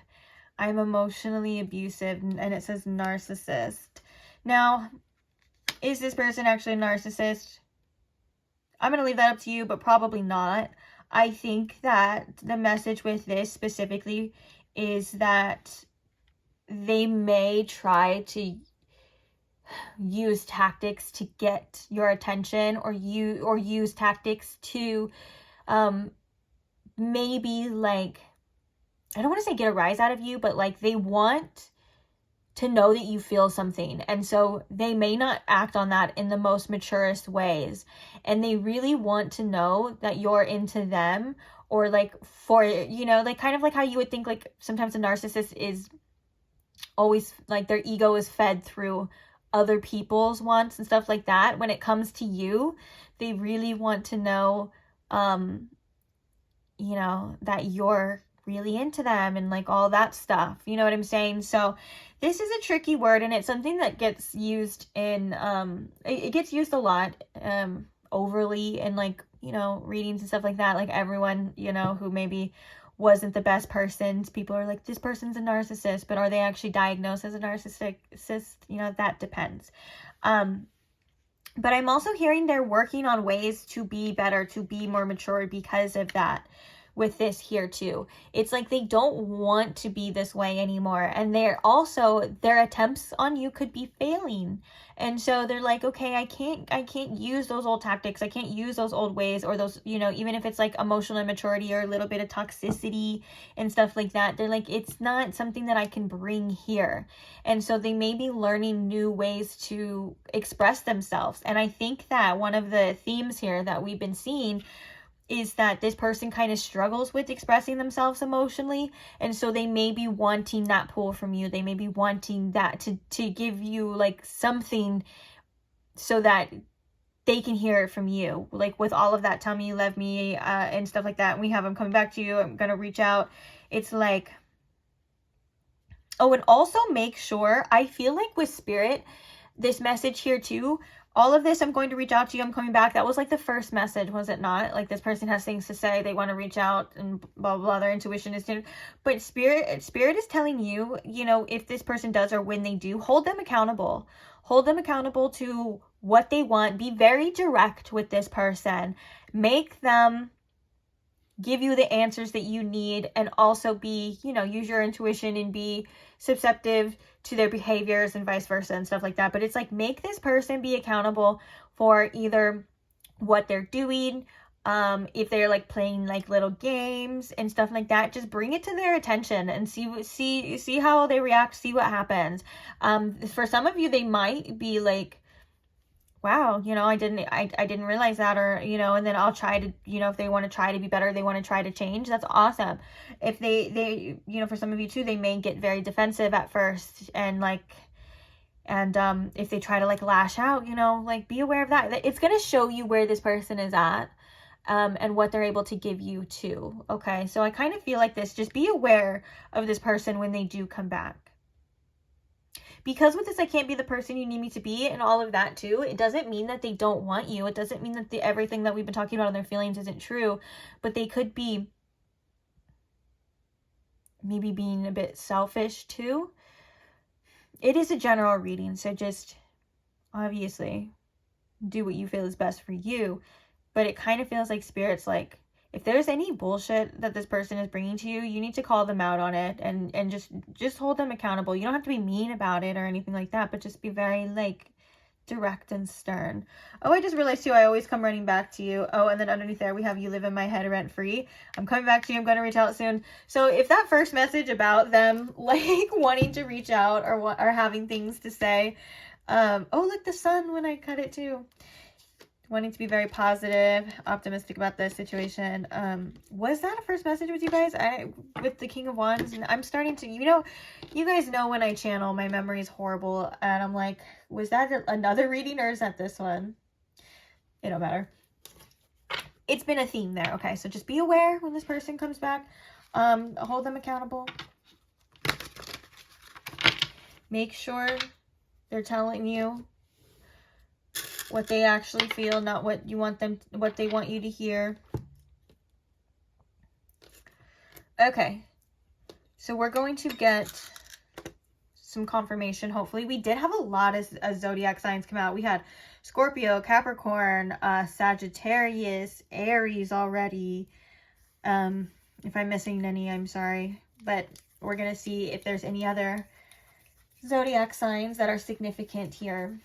I'm emotionally abusive, and it says narcissist. Now, is this person actually a narcissist? I'm going to leave that up to you, but probably not. I think that the message with this specifically is that they may try to use tactics to get your attention, or use tactics to maybe, like, I don't want to say get a rise out of you, but like they want to know that you feel something. And so they may not act on that in the most maturest ways. And they really want to know that you're into them, or like for, you know, like kind of like how you would think like sometimes a narcissist is always like their ego is fed through other people's wants and stuff like that. When it comes to you, they really want to know, you know, that you're really into them and like all that stuff. You know what I'm saying? So this is a tricky word, and it's something that gets used in, it gets used a lot, overly in like, you know, readings and stuff like that. Like everyone, you know, who maybe wasn't the best person, people are like, this person's a narcissist, but are they actually diagnosed as a narcissist? You know, that depends. But I'm also hearing they're working on ways to be better, to be more mature because of that. with this here too. It's like they don't want to be this way anymore, and they're also, their attempts on you could be failing, and so they're like, okay, I can't use those old tactics, I can't use those old ways, or those, you know, even if it's like emotional immaturity or a little bit of toxicity and stuff like that, they're like, it's not something that I can bring here. And so they may be learning new ways to express themselves. And I think that one of the themes here that we've been seeing is that this person kind of struggles with expressing themselves emotionally, and so they may be wanting that pull from you. They may be wanting that to give you like something so that they can hear it from you, like with all of that tell me you love me and stuff like that. We have them coming back to you, I'm gonna reach out. It's like, oh, and also make sure, I feel like with spirit, this message here too, all of this, I'm going to reach out to you, I'm coming back. That was like the first message, was it not? Like, this person has things to say, they want to reach out, and blah, blah, blah, their intuition is new. But spirit is telling you, you know, if this person does or when they do, hold them accountable. Hold them accountable to what they want. Be very direct with this person. Make them give you the answers that you need, and also be, you know, use your intuition and be susceptible to their behaviors and vice versa and stuff like that. But it's like, make this person be accountable for either what they're doing, if they're like playing like little games and stuff like that, just bring it to their attention and see how they react, see what happens. For some of you, they might be like, wow, you know, I didn't realize that, or, you know, and then I'll try to, you know, if they want to try to be better, they want to try to change, that's awesome. If they, you know, for some of you too, they may get very defensive at first, and like, and if they try to like lash out, you know, like, be aware of that. It's going to show you where this person is at, and what they're able to give you too. Okay. So I kind of feel like this, just be aware of this person when they do come back. Because with this, I can't be the person you need me to be and all of that too, it doesn't mean that they don't want you. It doesn't mean that everything that we've been talking about on their feelings isn't true, but they could be maybe being a bit selfish too. It is a general reading, so just obviously do what you feel is best for you. But it kind of feels like Spirit's like, if there's any bullshit that this person is bringing to you, you need to call them out on it, and just hold them accountable. You don't have to be mean about it or anything like that, but just be very like direct and stern. Oh, I just realized too, I always come running back to you. Oh, and then underneath there we have, you live in my head rent free. I'm coming back to you. I'm going to reach out soon. So if that first message about them like wanting to reach out or having things to say, oh, look, the sun when I cut it too. Wanting to be very positive, optimistic about this situation. Was that a first message with you guys? With the King of Wands, and I'm starting to, you know, you guys know when I channel, my memory is horrible, and I'm like, was that another reading, or is that this one? It don't matter. It's been a theme there. Okay, so just be aware when this person comes back. Hold them accountable. Make sure they're telling you what they actually feel, not what you want them, what they want you to hear. Okay, so we're going to get some confirmation. Hopefully, we did have a lot of zodiac signs come out. We had Scorpio, Capricorn, Sagittarius, Aries already. If I'm missing any, I'm sorry, but we're gonna see if there's any other zodiac signs that are significant here.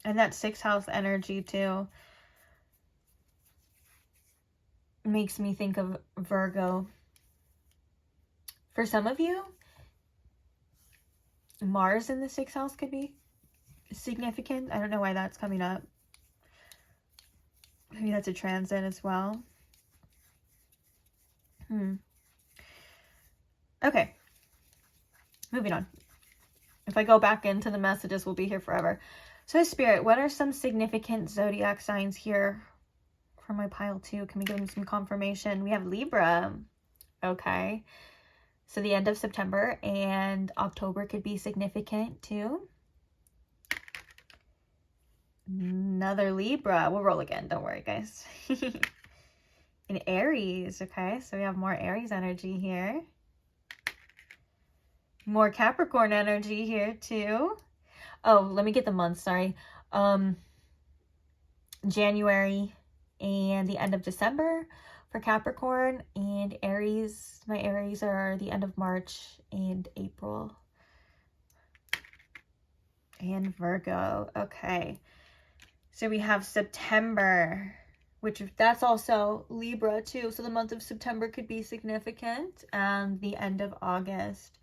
And that 6th house energy too makes me think of Virgo. For some of you, Mars in the 6th house could be significant. I don't know why that's coming up. Maybe that's a transit as well. Okay. Moving on. If I go back into the messages, we'll be here forever. So Spirit, what are some significant zodiac signs here for my pile too? Can we give them some confirmation? We have Libra. Okay. So the end of September and October could be significant too. Another Libra. We'll roll again. Don't worry, guys. In Aries. Okay. So we have more Aries energy here. More Capricorn energy here too. Oh, let me get the months, sorry. January and the end of December for Capricorn, and Aries, my Aries are the end of March and April. And Virgo. Okay. So we have September, which that's also Libra too. So the month of September could be significant. And the end of August.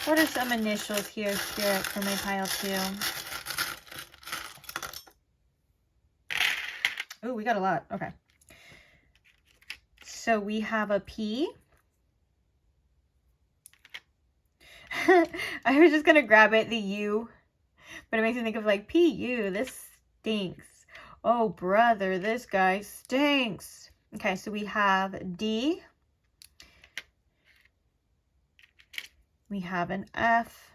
What are some initials here, Spirit, for my pile 2? Oh, we got a lot. Okay. So we have a P. I was just going to grab it, the U. But it makes me think of like, P-U, this stinks. Oh, brother, this guy stinks. Okay, so we have D. We have an F.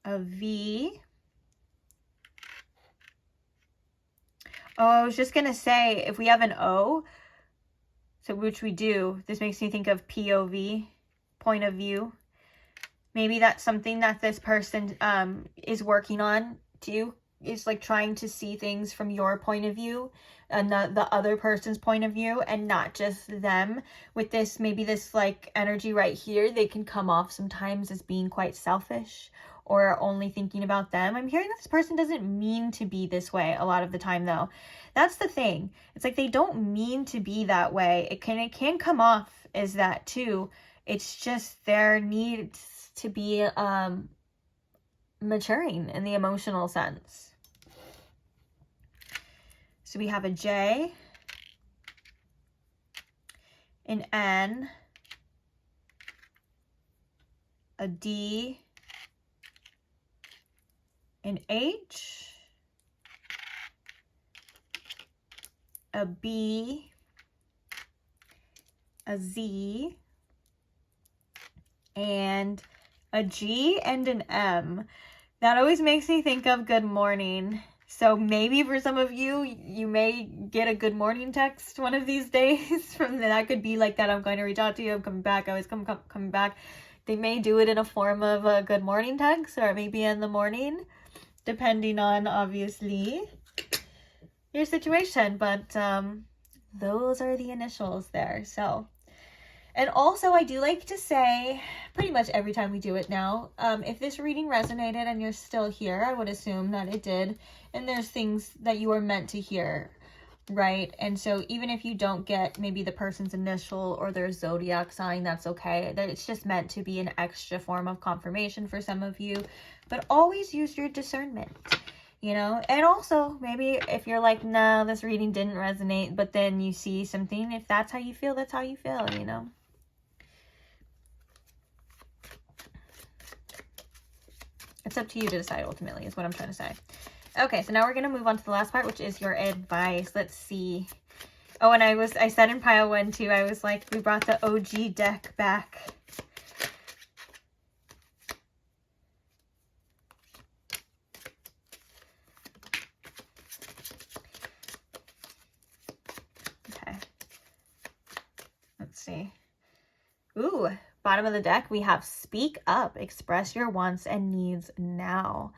A V. Oh, I was just going to say, if we have an O, so which we do, this makes me think of POV, point of view. Maybe that's something that this person is working on too, is like trying to see things from your point of view and the other person's point of view and not just them. With this, maybe this like energy right here, they can come off sometimes as being quite selfish or only thinking about them. I'm hearing that this person doesn't mean to be this way a lot of the time though. That's the thing. It's like they don't mean to be that way. It can come off as that too. It's just their needs to be maturing in the emotional sense. So we have a J, an N, a D, an H, a B, a Z, and a G and an M. That always makes me think of good morning. So maybe for some of you, you may get a good morning text one of these days from that. Could be like that. I'm going to reach out to you. I'm coming back. I always coming back. They may do it in a form of a good morning text, or maybe in the morning, depending on obviously your situation. But those are the initials there. So. And also, I do like to say, pretty much every time we do it now, if this reading resonated and you're still here, I would assume that it did. And there's things that you were meant to hear, right? And so even if you don't get maybe the person's initial or their zodiac sign, that's okay. That it's just meant to be an extra form of confirmation for some of you. But always use your discernment. You know, and also maybe if you're like, no, this reading didn't resonate, but then you see something, if that's how you feel, that's how you feel, you know. It's up to you to decide ultimately is what I'm trying to say. Okay, so now we're going to move on to the last part, which is your advice. Let's see. Oh, and I said in pile 1 too, I was like, we brought the OG deck back. Okay. Let's see. Ooh. Bottom of the deck, we have speak up, express your wants and needs now.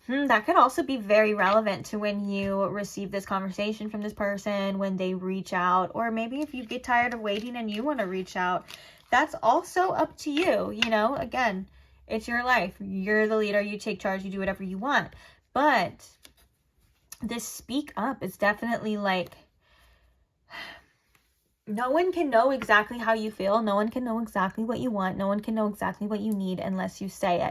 That could also be very relevant to when you receive this conversation from this person, when they reach out, or maybe if you get tired of waiting and you want to reach out. That's also up to you. You know, again, it's your life. You're the leader. You take charge. You do whatever you want. But this speak up is definitely like, no one can know exactly how you feel. No one can know exactly what you want. No one can know exactly what you need unless you say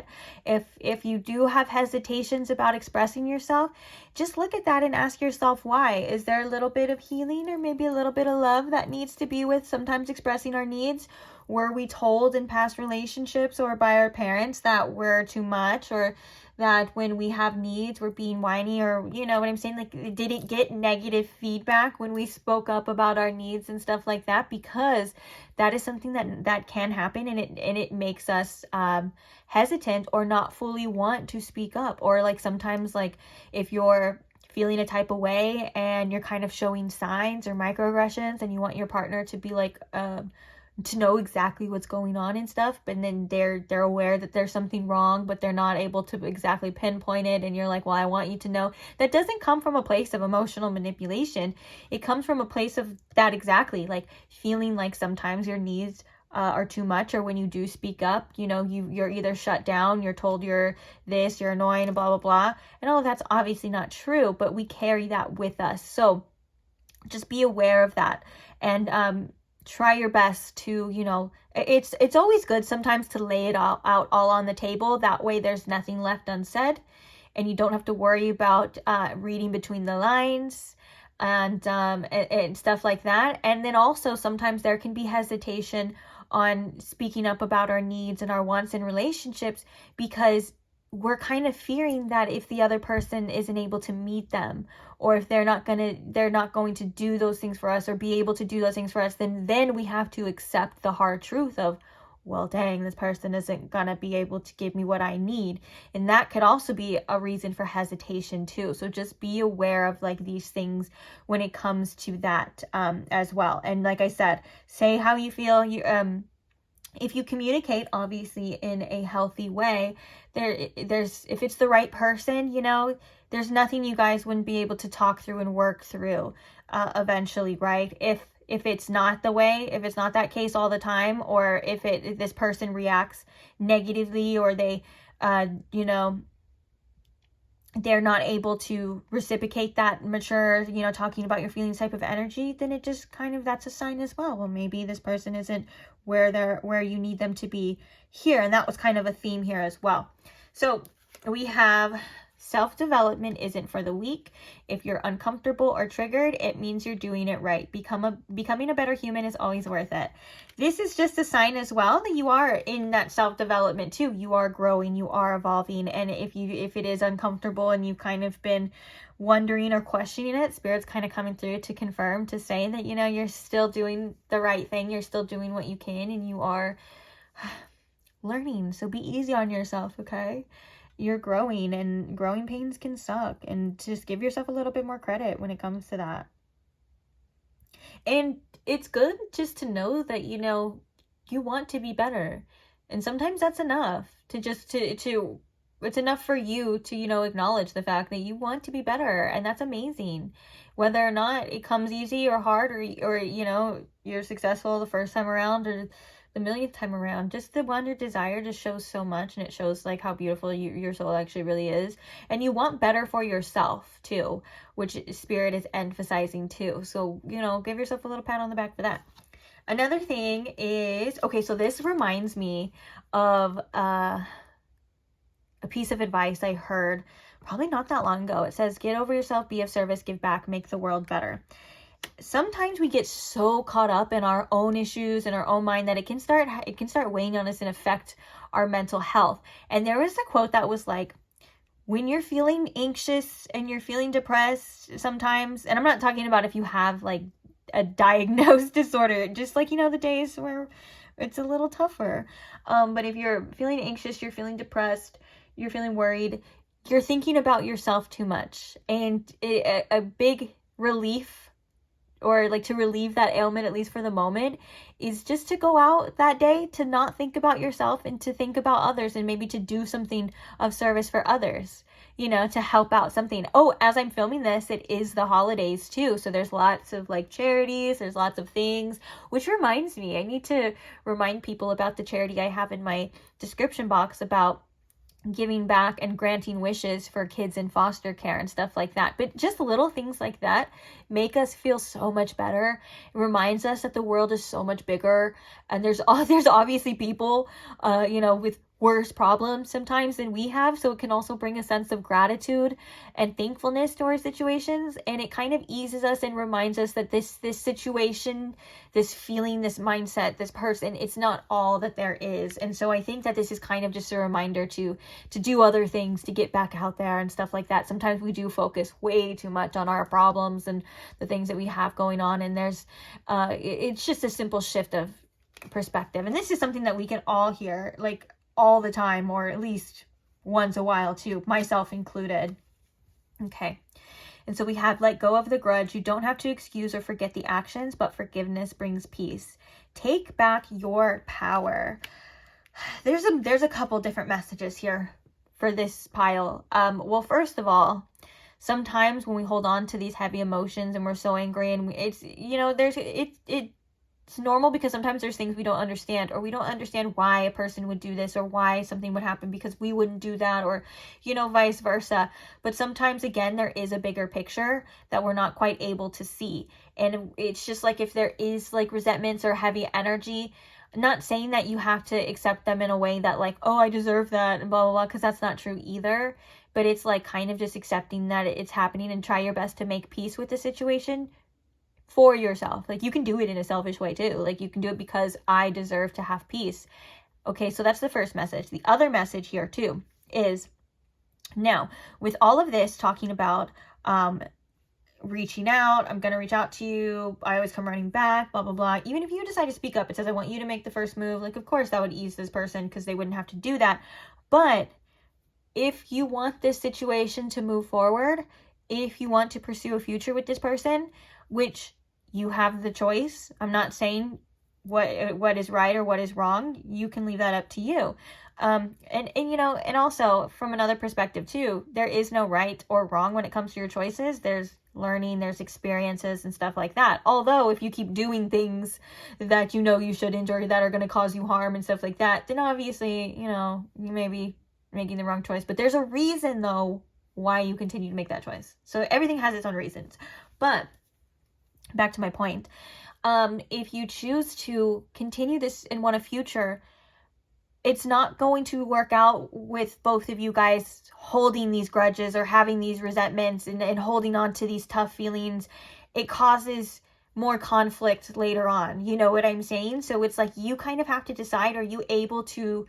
it. If you do have hesitations about expressing yourself, just look at that and ask yourself why. Is there a little bit of healing or maybe a little bit of love that needs to be with sometimes expressing our needs? Were we told in past relationships or by our parents that we're too much, or that when we have needs, we're being whiny, or you know what I'm saying? Like, did it get negative feedback when we spoke up about our needs and stuff like that? Because that is something that can happen, and it makes us hesitant or not fully want to speak up. Or like sometimes, like if you're feeling a type of way and you're kind of showing signs or microaggressions and you want your partner to be like, to know exactly what's going on and stuff, but then they're aware that there's something wrong, but they're not able to exactly pinpoint it, and you're like, well, I want you to know. That doesn't come from a place of emotional manipulation. It comes from a place of that, exactly, like feeling like sometimes your needs are too much, or when you do speak up, you know, you're either shut down, you're told you're this, you're annoying, blah blah blah, and all of that's obviously not true, but we carry that with us. So just be aware of that, and try your best to, you know, it's always good sometimes to lay it all out all on the table. That way there's nothing left unsaid, and you don't have to worry about reading between the lines and stuff like that. And then also sometimes there can be hesitation on speaking up about our needs and our wants in relationships, because we're kind of fearing that if the other person isn't able to meet them, or if they're not going to do those things for us, or be able to do those things for us, then we have to accept the hard truth of, well, dang, this person isn't gonna be able to give me what I need. And that could also be a reason for hesitation too. So just be aware of like these things when it comes to that as well. And like I said, say how you feel. If you communicate obviously in a healthy way, there's if it's the right person, you know, there's nothing you guys wouldn't be able to talk through and work through eventually, right? If it's not the way, if it's not that case all the time, or if this person reacts negatively, or they you know, they're not able to reciprocate that mature, you know, talking about your feelings type of energy, then it just kind of, that's a sign as well. Well, maybe this person isn't where you need them to be here. And that was kind of a theme here as well. So we have self-development isn't for the weak. If you're uncomfortable or triggered, it means you're doing it right. Becoming a better human is always worth it. This is just a sign as well that you are in that self-development too. You are growing, you are evolving. And if it is uncomfortable and you've kind of been wondering or questioning it, Spirit's kind of coming through to confirm, to say that, you know, you're still doing the right thing. You're still doing what you can, and you are learning. So be easy on yourself, okay? You're growing, and growing pains can suck, and just give yourself a little bit more credit when it comes to that. And it's good just to know that, you know, you want to be better, and sometimes that's enough to just to it's enough for you to, you know, acknowledge the fact that you want to be better, and that's amazing. Whether or not it comes easy or hard, or you know, you're successful the first time around or the millionth time around, just the wonder desire just shows so much, and it shows like how beautiful your soul actually really is. And you want better for yourself too, which Spirit is emphasizing too. So, you know, give yourself a little pat on the back for that. Another thing is, okay, so this reminds me of a piece of advice I heard probably not that long ago. It says, get over yourself, be of service, give back, make the world better. Sometimes we get so caught up in our own issues and our own mind that it can start weighing on us and affect our mental health. And there was a quote that was like, when you're feeling anxious and you're feeling depressed sometimes, and I'm not talking about if you have like a diagnosed disorder, just like, you know, the days where it's a little tougher. But if you're feeling anxious, you're feeling depressed, you're feeling worried, you're thinking about yourself too much. And a big relief, or like to relieve that ailment, at least for the moment, is just to go out that day, to not think about yourself and to think about others, and maybe to do something of service for others, you know, to help out something. Oh, as I'm filming this, it is the holidays too. So there's lots of like charities, there's lots of things, which reminds me, I need to remind people about the charity I have in my description box about giving back and granting wishes for kids in foster care and stuff like that. But just little things like that make us feel so much better. It reminds us that the world is so much bigger, and there's obviously people you know, with worse problems sometimes than we have. So it can also bring a sense of gratitude and thankfulness to our situations, and it kind of eases us and reminds us that this situation, this feeling, this mindset, this person, it's not all that there is. And so I think that this is kind of just a reminder to do other things, to get back out there and stuff like that. Sometimes we do focus way too much on our problems and the things that we have going on, and there's it's just a simple shift of perspective. And this is something that we can all hear like all the time, or at least once a while too, myself included. Okay. And so we have let go of the grudge. You don't have to excuse or forget the actions, but forgiveness brings peace. Take back your power. There's a couple different messages here for this pile. Well, first of all, sometimes when we hold on to these heavy emotions and we're so angry, and it's, you know, it's normal, because sometimes there's things we don't understand, or we don't understand why a person would do this, or why something would happen because we wouldn't do that, or, you know, vice versa. But sometimes, again, there is a bigger picture that we're not quite able to see. And it's just like, if there is like resentments or heavy energy, not saying that you have to accept them in a way that like, oh, I deserve that and blah, blah, blah, because that's not true either. But it's like kind of just accepting that it's happening and try your best to make peace with the situation for yourself. Like, you can do it in a selfish way too. Like, you can do it because I deserve to have peace. Okay, so that's the first message. The other message here too is, now with all of this talking about reaching out, I'm going to reach out to you, I always come running back, blah, blah, blah. Even if you decide to speak up, it says, I want you to make the first move. Like, of course that would ease this person because they wouldn't have to do that. But if you want this situation to move forward, if you want to pursue a future with this person, which you have the choice, I'm not saying what is right or what is wrong, you can leave that up to you. And you know, and also from another perspective too, there is no right or wrong when it comes to your choices. There's learning, there's experiences and stuff like that. Although if you keep doing things that you know you shouldn't, or that are going to cause you harm and stuff like that, then obviously, you know, you may be making the wrong choice. But there's a reason though why you continue to make that choice. So everything has its own reasons. But back to my point, if you choose to continue this and want a future, it's not going to work out with both of you guys holding these grudges or having these resentments and holding on to these tough feelings. It causes more conflict later on. You know what I'm saying? So it's like, you kind of have to decide, are you able to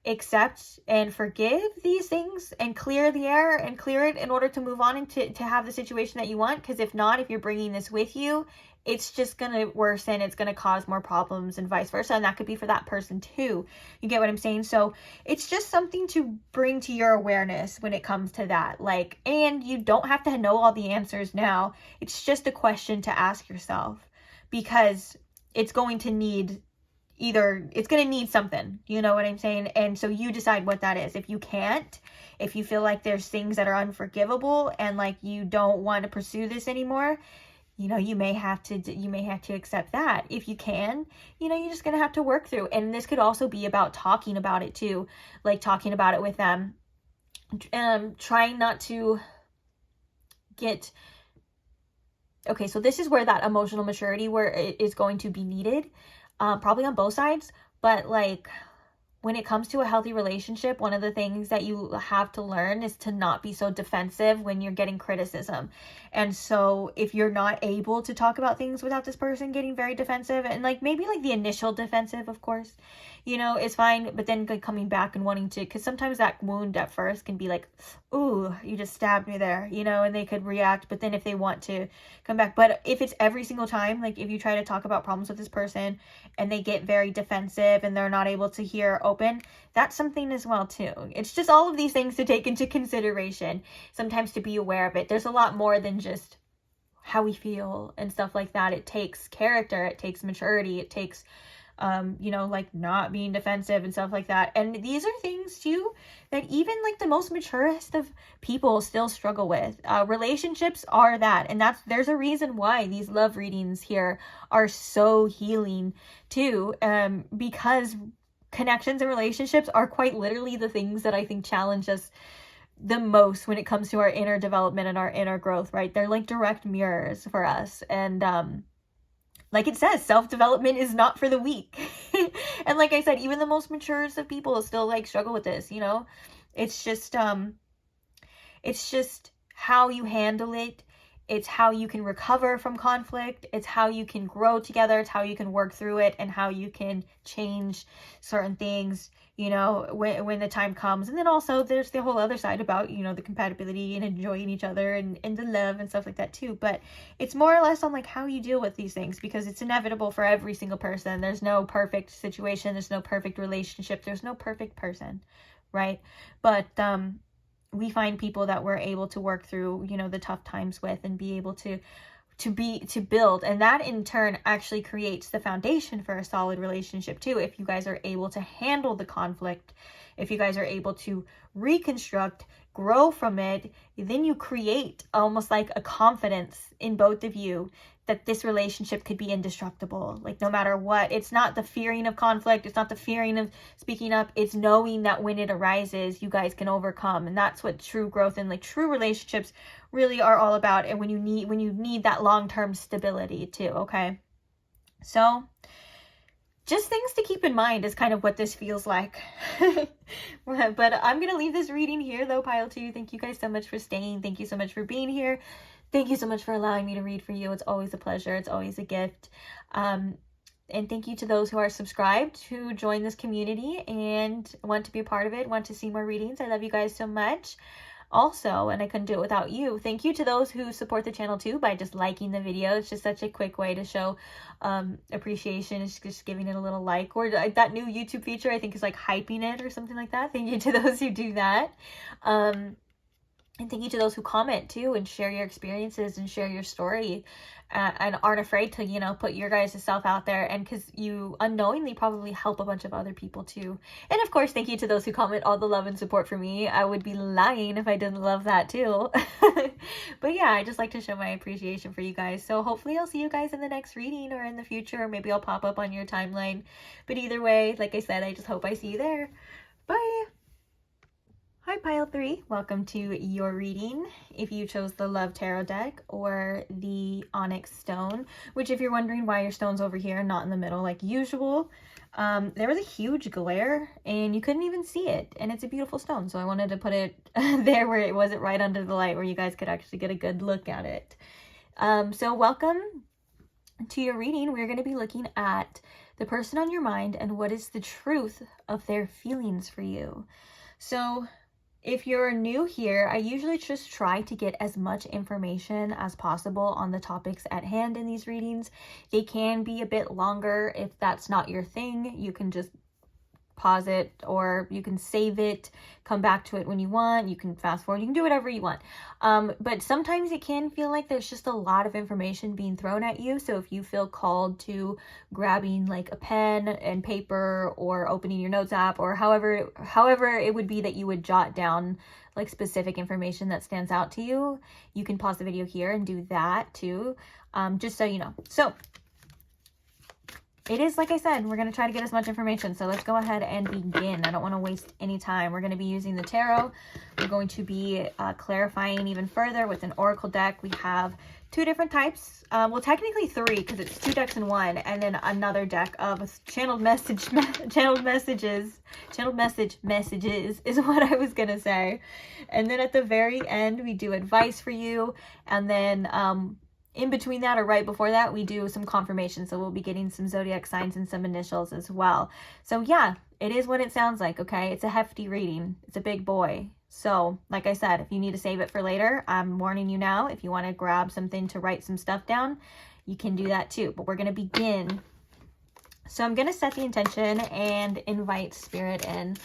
accept and forgive these things and clear the air and clear it in order to move on and to have the situation that you want? Because if not, if you're bringing this with you, it's just going to worsen. It's going to cause more problems and vice versa. And that could be for that person too. You get what I'm saying? So it's just something to bring to your awareness when it comes to that. Like, and you don't have to know all the answers now. It's just a question to ask yourself, because it's going to need it's going to need something, you know what I'm saying? And so you decide what that is. If you can't, if you feel like there's things that are unforgivable and like you don't want to pursue this anymore, you know, you may have to accept that. If you can, you know, you're just going to have to work through. And this could also be about talking about it too, like talking about it with them, trying not to get, okay, so this is where that emotional maturity, where it is going to be needed. Probably on both sides, but like when it comes to a healthy relationship, one of the things that you have to learn is to not be so defensive when you're getting criticism. And so if you're not able to talk about things without this person getting very defensive, and like maybe like the initial defensive, of course, you know, is fine, but then like coming back and wanting to, because sometimes that wound at first can be like, ooh, you just stabbed me there, you know, and they could react. But then if they want to come back, but if it's every single time, like if you try to talk about problems with this person and they get very defensive and they're not able to hear open, that's something as well too. It's just all of these things to take into consideration, sometimes to be aware of it. There's a lot more than just how we feel and stuff like that. It takes character, it takes maturity, it takes you know, like not being defensive and stuff like that. And these are things too that even like the most maturest of people still struggle with. Relationships are that, and there's a reason why these love readings here are so healing too, because connections and relationships are quite literally the things that I think challenge us the most when it comes to our inner development and our inner growth, right? They're like direct mirrors for us. And like it says, self-development is not for the weak. And like I said, even the most mature of people still like struggle with this, you know? It's just how you handle it. It's how you can recover from conflict. It's how you can grow together. It's how you can work through it, and how you can change certain things, you know, when the time comes. And then also there's the whole other side about, you know, the compatibility and enjoying each other and the love and stuff like that too. But it's more or less on like how you deal with these things, because it's inevitable for every single person. There's no perfect situation. There's no perfect relationship. There's no perfect person, right? But we find people that we're able to work through, you know, the tough times with, and be able to build, and that in turn actually creates the foundation for a solid relationship too. If you guys are able to handle the conflict, if you guys are able to reconstruct, grow from it, then you create almost like a confidence in both of you that this relationship could be indestructible. Like, no matter what, it's not the fearing of conflict, it's not the fearing of speaking up, it's knowing that when it arises, you guys can overcome. And that's what true growth and like true relationships really are all about. And when you need that long-term stability too, okay? So just things to keep in mind is kind of what this feels like. But I'm going to leave this reading here though, pile 2. Thank you guys so much for staying. Thank you so much for being here. Thank you so much for allowing me to read for you. It's always a pleasure. It's always a gift. And thank you to those who are subscribed, who join this community and want to be a part of it, want to see more readings. I love you guys so much. Also, and I couldn't do it without you, thank you to those who support the channel too by just liking the video. It's just such a quick way to show appreciation. It's just giving it a little like, or that new YouTube feature I think is like hyping it or something like that. Thank you to those who do that. And thank you to those who comment too and share your experiences and share your story, and aren't afraid to, you know, put your guys' self out there, and because you unknowingly probably help a bunch of other people too. And of course, thank you to those who comment all the love and support for me. I would be lying if I didn't love that too. But yeah, I just like to show my appreciation for you guys. So hopefully I'll see you guys in the next reading or in the future, or maybe I'll pop up on your timeline. But either way, like I said, I just hope I see you there. Bye! Hi pile 3, welcome to your reading. If you chose the Love Tarot deck or the Onyx Stone, which if you're wondering why your stone's over here and not in the middle like usual, there was a huge glare and you couldn't even see it, and it's a beautiful stone, so I wanted to put it there where it wasn't right under the light, where you guys could actually get a good look at it. So welcome to your reading. We're going to be looking at the person on your mind and what is the truth of their feelings for you. So if you're new here, I usually just try to get as much information as possible on the topics at hand in these readings. They can be a bit longer. If that's not your thing, you can just pause it, or you can save it, come back to it when you want. You can fast forward, you can do whatever you want. But sometimes it can feel like there's just a lot of information being thrown at you. So if you feel called to grabbing like a pen and paper, or opening your notes app, or however it would be that you would jot down like specific information that stands out to you, you can pause the video here and do that too, just so you know. So it is, like I said, we're going to try to get as much information. So let's go ahead and begin. I don't want to waste any time. We're going to be using the tarot. We're going to be clarifying even further with an oracle deck. We have 2 different types. Well, technically 3, because it's 2 decks in one, and then another deck of channeled messages is what I was going to say. And then at the very end, we do advice for you. And then in between that, or right before that, we do some confirmation. So we'll be getting some zodiac signs and some initials as well. So yeah, it is what it sounds like, okay? It's a hefty reading. It's a big boy. So like I said, if you need to save it for later, I'm warning you now. If you want to grab something to write some stuff down, you can do that too. But we're going to begin. So I'm going to set the intention and invite Spirit in.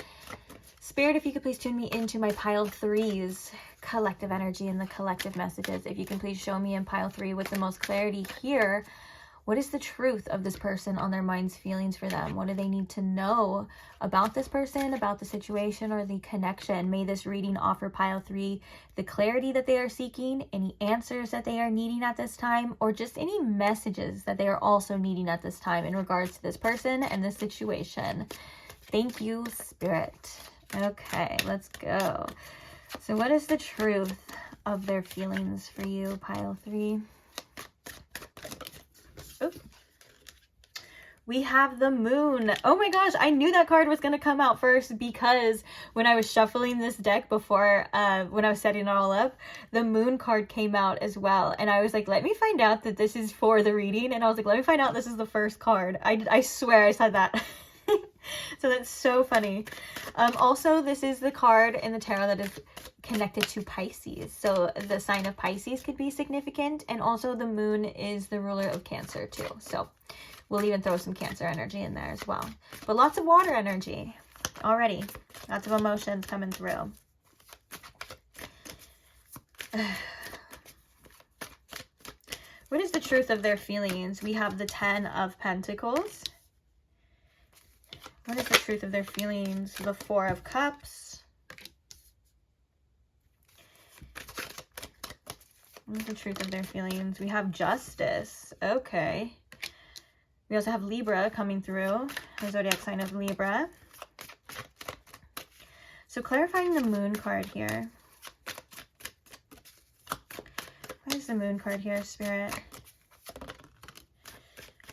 Spirit, if you could please tune me into my pile 3's collective energy and the collective messages. If you can please show me in pile 3 with the most clarity here, what is the truth of this person on their mind's feelings for them? What do they need to know about this person, about the situation, or the connection? May this reading offer pile 3 the clarity that they are seeking, any answers that they are needing at this time, or just any messages that they are also needing at this time in regards to this person and this situation. Thank you, Spirit. Okay, let's go. So what is the truth of their feelings for you, pile 3? Oops. We have the Moon. Oh my gosh, I knew that card was going to come out first, because when I was shuffling this deck before, when I was setting it all up, the Moon card came out as well. And I was like, let me find out that this is for the reading. And I was like, let me find out this is the first card. I swear I said that. So that's so funny. Also, this is the card in the tarot that is connected to Pisces. So the sign of Pisces could be significant. And also the Moon is the ruler of Cancer too. So we'll even throw some Cancer energy in there as well. But lots of water energy already. Lots of emotions coming through. What is the truth of their feelings? We have the 10 of Pentacles. What is the truth of their feelings? The 4 of Cups. What is the truth of their feelings? We have Justice. Okay. We also have Libra coming through. The zodiac sign of Libra. So clarifying the Moon card here. What is the Moon card here, Spirit?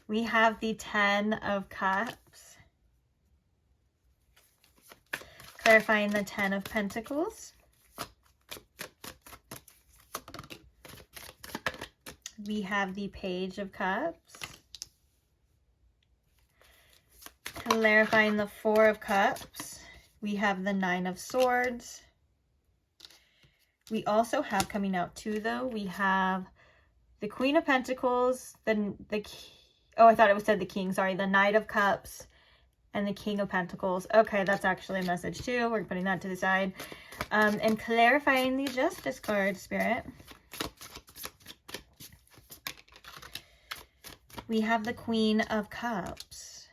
We have the 10 of Cups. Clarifying the 10 of Pentacles. We have the Page of Cups. Clarifying the 4 of Cups. We have the 9 of Swords. We also have coming out too, though, we have the Queen of Pentacles, oh, I thought it said the King, sorry, the Knight of Cups, and the King of Pentacles. Okay, that's actually a message too. We're putting that to the side. And clarifying the Justice card, Spirit. We have the Queen of Cups.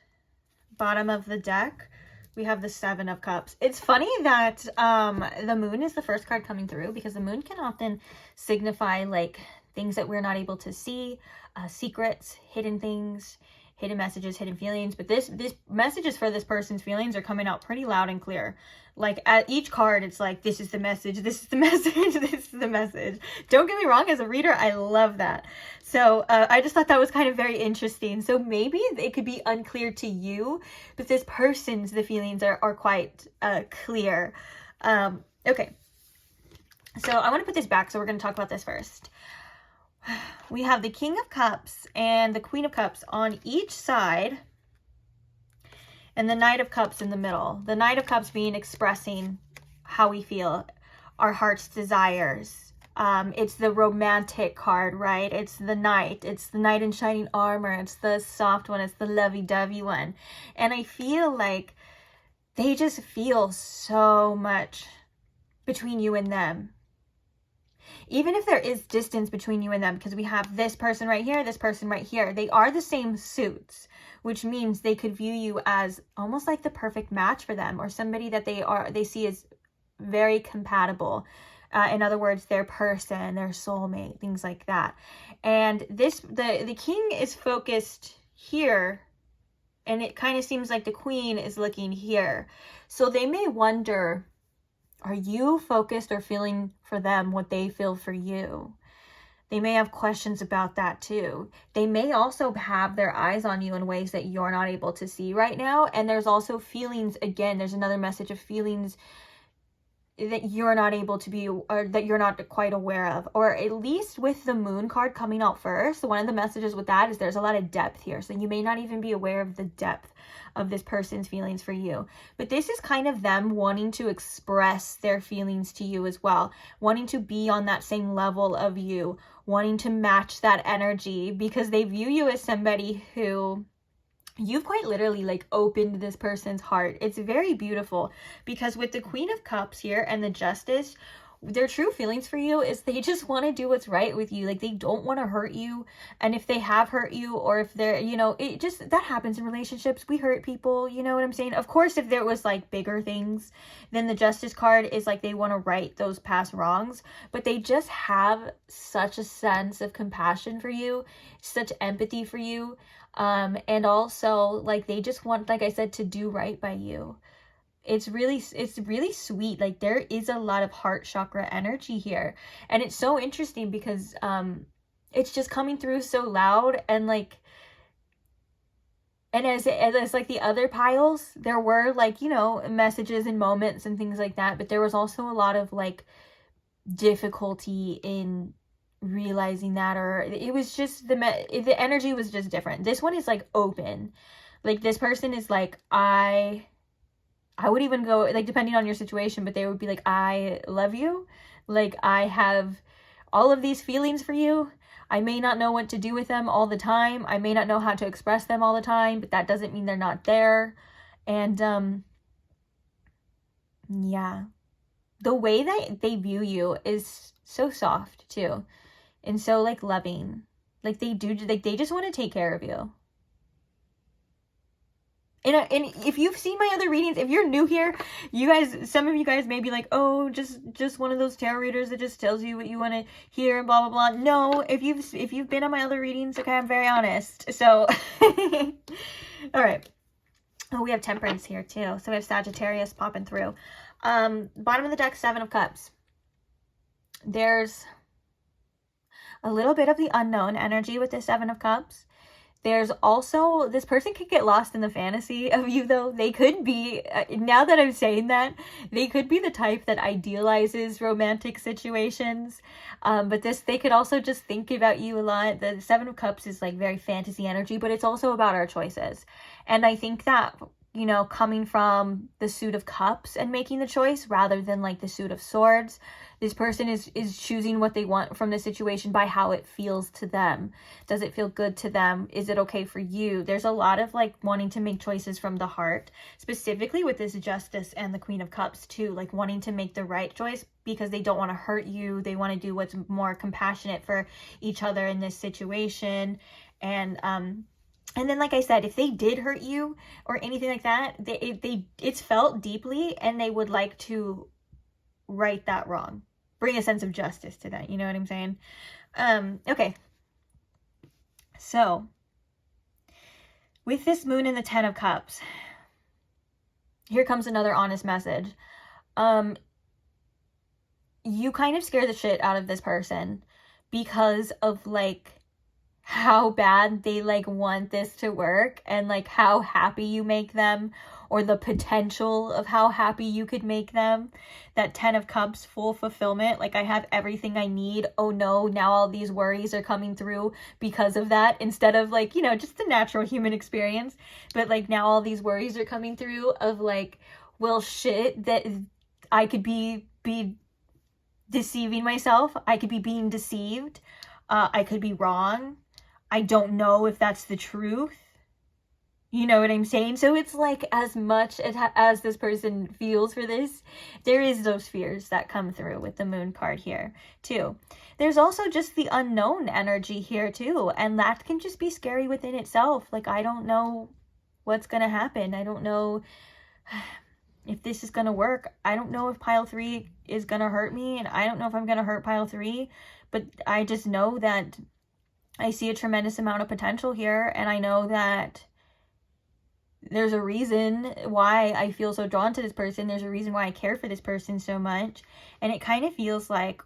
Bottom of the deck, we have the 7 of Cups. It's funny that the Moon is the first card coming through, because the Moon can often signify like things that we're not able to see, secrets, hidden things, hidden messages, hidden feelings. But this messages for this person's feelings are coming out pretty loud and clear. Like at each card, it's like, this is the message, this is the message, this is the message. Don't get me wrong, as a reader, I love that. So I just thought that was kind of very interesting. So maybe it could be unclear to you, but this person's, the feelings are quite clear. Okay. So I want to put this back, so we're going to talk about this first. We have the King of Cups and the Queen of Cups on each side, and the Knight of Cups in the middle. The Knight of Cups being expressing how we feel, our heart's desires. It's the romantic card, right? It's the Knight. It's the Knight in shining armor. It's the soft one. It's the lovey-dovey one. And I feel like they just feel so much between you and them. Even if there is distance between you and them, because we have this person right here, this person right here, they are the same suits, which means they could view you as almost like the perfect match for them, or somebody that they see as very compatible. In other words, their person, their soulmate, things like that. And the King is focused here, and it kind of seems like the Queen is looking here. So they may wonder, are you focused or feeling for them what they feel for you? They may have questions about that too. They may also have their eyes on you in ways that you're not able to see right now. And there's also feelings, again, there's another message of feelings that you're not able to be, or that you're not quite aware of, or at least with the Moon card coming out first. One of the messages with that is there's a lot of depth here. So you may not even be aware of the depth of this person's feelings for you. But this is kind of them wanting to express their feelings to you as well, wanting to be on that same level of you, wanting to match that energy, because they view you as somebody who you've quite literally like opened this person's heart. It's very beautiful, because with the Queen of Cups here and the Justice, their true feelings for you is they just want to do what's right with you. Like, they don't want to hurt you. And if they have hurt you, or if they're, you know, it just, that happens in relationships. We hurt people, you know what I'm saying? Of course, if there was like bigger things, then the Justice card is like they want to right those past wrongs. But they just have such a sense of compassion for you, such empathy for you. And also, like, they just want, like I said, to do right by you. It's really sweet. Like, there is a lot of heart chakra energy here. And it's so interesting because it's just coming through so loud, and like, and as like the other piles, there were like, you know, messages and moments and things like that, but there was also a lot of like difficulty in realizing that, or it was just the energy was just different. This one is like open. Like, this person is like, I would even go, like, depending on your situation, but they would be like, I love you. Like, I have all of these feelings for you. I may not know what to do with them all the time. I may not know how to express them all the time, but that doesn't mean they're not there. And, yeah. The way that they view you is so soft too, and so like loving. Like they just want to take care of you. And if you've seen my other readings, if you're new here, you guys, some of you guys may be like, oh, just one of those tarot readers that just tells you what you want to hear and blah, blah, blah. No, if you've been on my other readings, okay, I'm very honest. So, all right. Oh, we have Temperance here too. So we have Sagittarius popping through. Bottom of the deck, Seven of Cups. There's a little bit of the unknown energy with the Seven of Cups. There's also, this person could get lost in the fantasy of you though. They could be, now that I'm saying that, they could be the type that idealizes romantic situations. But they could also just think about you a lot. The Seven of Cups is like very fantasy energy, but it's also about our choices. And I think that, you know, coming from the Suit of Cups and making the choice rather than like the Suit of Swords, this person is choosing what they want from the situation by how it feels to them. Does it feel good to them? Is it okay for you? There's a lot of like wanting to make choices from the heart, specifically with this Justice and the Queen of Cups too, like wanting to make the right choice because they don't want to hurt you. They want to do what's more compassionate for each other in this situation. And then, like I said, if they did hurt you or anything like that, it's felt deeply and they would like to right that wrong. Bring a sense of justice to that. You know what I'm saying? Okay. So, with this Moon and the Ten of Cups, here comes another honest message. You kind of scare the shit out of this person because of, like, how bad they like want this to work and like how happy you make them, or the potential of how happy you could make them. That Ten of Cups, full fulfillment, like I have everything I need. Oh no, now all these worries are coming through because of that, instead of like, you know, just the natural human experience. But like now all these worries are coming through of like, well shit, that I could be deceiving myself. I could be being deceived. I could be wrong. I don't know if that's the truth. You know what I'm saying? So it's like, as much as this person feels for this, there is those fears that come through with the Moon card here too. There's also just the unknown energy here too. And that can just be scary within itself. Like, I don't know what's going to happen. I don't know if this is going to work. I don't know if pile 3 is going to hurt me. And I don't know if I'm going to hurt pile 3. But I just know that I see a tremendous amount of potential here, and I know that there's a reason why I feel so drawn to this person. There's a reason why I care for this person so much. And it kind of feels like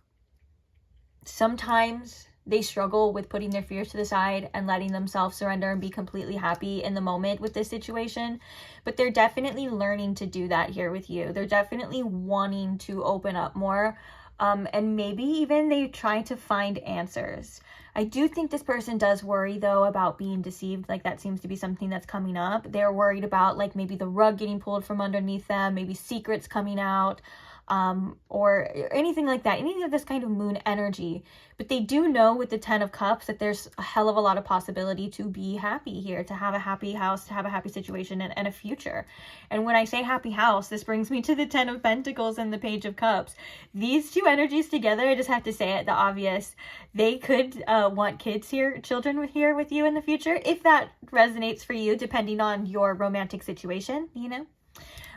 sometimes they struggle with putting their fears to the side and letting themselves surrender and be completely happy in the moment with this situation. But they're definitely learning to do that here with you. They're definitely wanting to open up more. And maybe even they try to find answers. I do think this person does worry though about being deceived. Like that seems to be something that's coming up. They're worried about like maybe the rug getting pulled from underneath them, maybe secrets coming out, or anything like that, any of this kind of Moon energy. But they do know with the Ten of Cups that there's a hell of a lot of possibility to be happy here, to have a happy house, to have a happy situation and a future. And when I say happy house, this brings me to the Ten of Pentacles and the Page of Cups. These two energies together, I just have to say it, the obvious. They could want kids here, children here with you in the future, if that resonates for you, depending on your romantic situation, you know?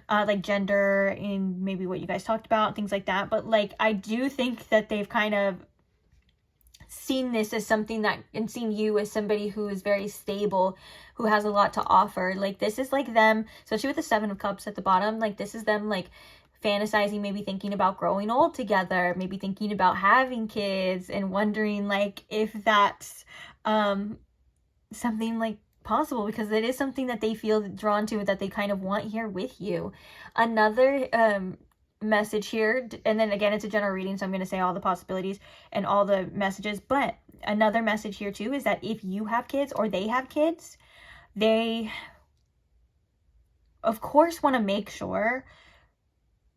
Like gender and maybe what you guys talked about, things like that. But like, I do think that they've kind of seen this as something that, and seen you as somebody who is very stable, who has a lot to offer. Like this is like them, especially with the Seven of Cups at the bottom, like this is them like fantasizing, maybe thinking about growing old together, maybe thinking about having kids and wondering like if that's something like possible, because it is something that they feel drawn to, that they kind of want here with you. Another message here, and then again it's a general reading, so I'm going to say all the possibilities and all the messages, but another message here too is that if you have kids or they have kids, they of course want to make sure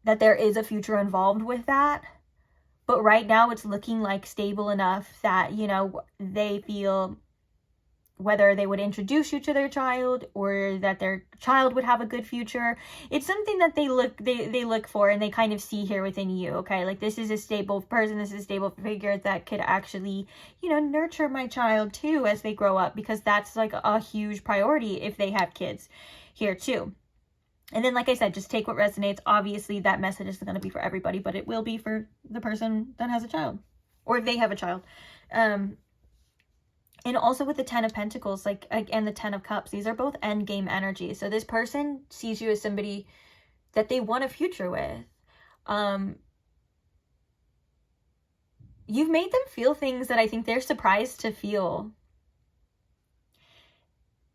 that there is a future involved with that. But right now it's looking like stable enough that, you know, they feel whether they would introduce you to their child or that their child would have a good future. It's something that they look for and they kind of see here within you, okay? Like, this is a stable person, this is a stable figure that could actually, you know, nurture my child too as they grow up, because that's like a huge priority if they have kids here too. And then, like I said, just take what resonates. Obviously, that message isn't going to be for everybody, but it will be for the person that has a child, or if they have a child. And also with the 10 of Pentacles, like, and the 10 of Cups, these are both end game energy. So this person sees you as somebody that they want a future with. You've made them feel things that I think they're surprised to feel.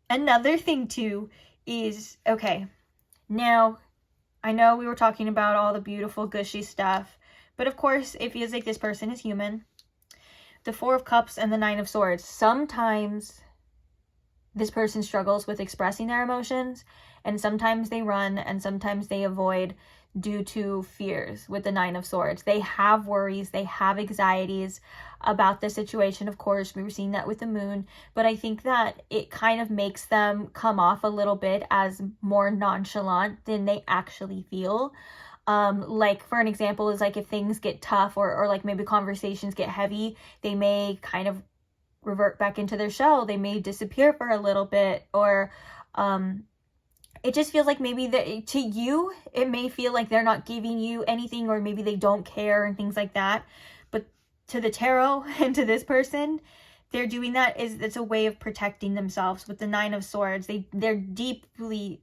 Another thing too is, okay, now I know we were talking about all the beautiful gushy stuff, but of course it feels like this person is human. The 4 of Cups and the 9 of Swords. Sometimes this person struggles with expressing their emotions, and sometimes they run, and sometimes they avoid due to fears with the 9 of Swords. They have worries, they have anxieties about the situation. Of course, we were seeing that with the moon, but I think that it kind of makes them come off a little bit as more nonchalant than they actually feel. Like, for an example, is like if things get tough or like maybe conversations get heavy, they may kind of revert back into their shell. They may disappear for a little bit, or it just feels like maybe that to you, it may feel like they're not giving you anything, or maybe they don't care and things like that. But to the tarot and to this person, they're doing that it's a way of protecting themselves. With the 9 of Swords, they're deeply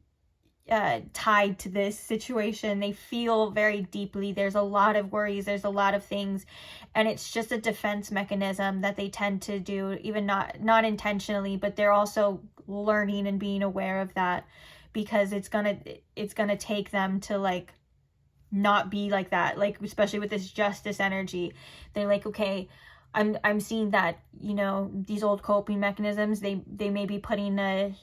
tied to this situation. They feel very deeply. There's a lot of worries, there's a lot of things, and it's just a defense mechanism that they tend to do, even not intentionally, but they're also learning and being aware of that, because it's gonna take them to like not be like that. Like, especially with this justice energy, they're like, okay, I'm seeing that, you know, these old coping mechanisms, they may be putting a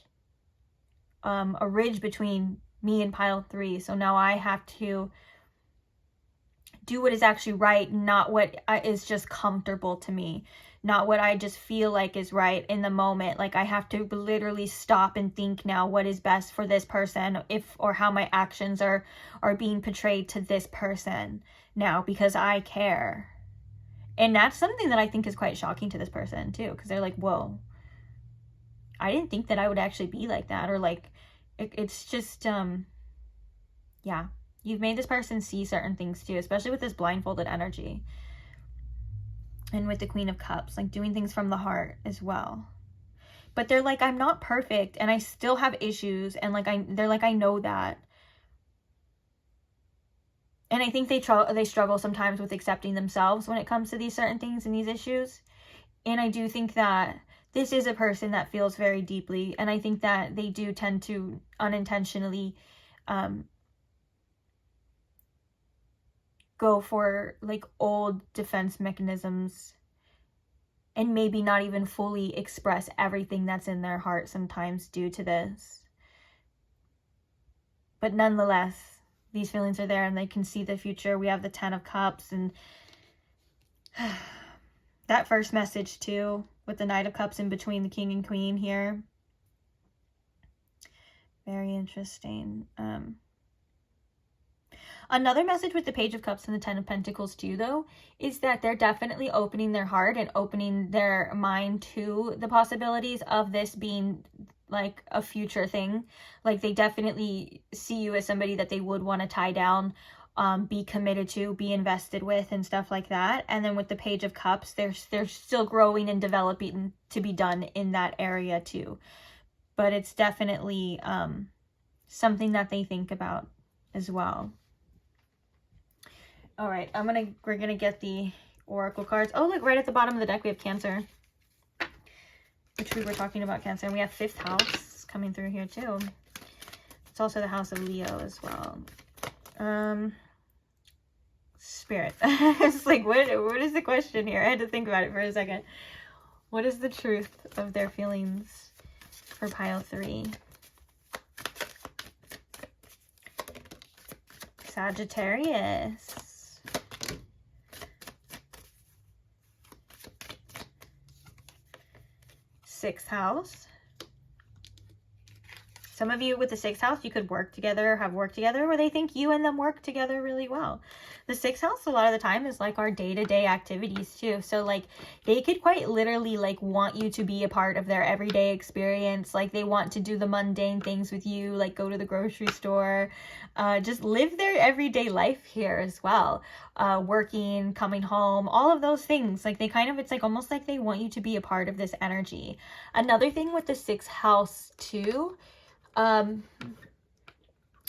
ridge between me and pile 3. So now I have to do what is actually right, not what is just comfortable to me, not what I just feel like is right in the moment. Like, I have to literally stop and think now what is best for this person, or how my actions are being portrayed to this person now, because I care. And that's something that I think is quite shocking to this person too, because they're like, whoa, I didn't think that I would actually be like that. Or like, it's just, yeah, you've made this person see certain things too, especially with this blindfolded energy. And with the Queen of Cups, like doing things from the heart as well. But they're like, I'm not perfect and I still have issues. And like, they're like, I know that. And I think they struggle sometimes with accepting themselves when it comes to these certain things and these issues. And I do think that this is a person that feels very deeply, and I think that they do tend to unintentionally go for like old defense mechanisms, and maybe not even fully express everything that's in their heart sometimes due to this. But nonetheless, these feelings are there and they can see the future. We have the 10 of Cups, and that first message too, with the Knight of Cups in between the King and Queen here. Very interesting. Another message with the Page of Cups and the 10 of Pentacles too, though, is that they're definitely opening their heart and opening their mind to the possibilities of this being like a future thing. Like, they definitely see you as somebody that they would want to tie down, be committed to, be invested with, and stuff like that. And then with the Page of Cups, they're still growing and developing to be done in that area too. But it's definitely something that they think about as well. All right, we're gonna get the oracle cards. Oh, look, right at the bottom of the deck we have Cancer, which we were talking about Cancer, and we have 5th house coming through here too. It's also the house of Leo as well. Spirit. It's like, what is the question here? I had to think about it for a second. What is the truth of their feelings for pile 3? Sagittarius. 6th house. Some of you with the 6th house, you could work together, have worked together, or they think you and them work together really well. The 6th house a lot of the time is like our day-to-day activities too. So like they could quite literally like want you to be a part of their everyday experience. Like they want to do the mundane things with you, like go to the grocery store, just live their everyday life here as well. Working, coming home, all of those things. Like they kind of, it's like almost like they want you to be a part of this energy. Another thing with the 6th house too,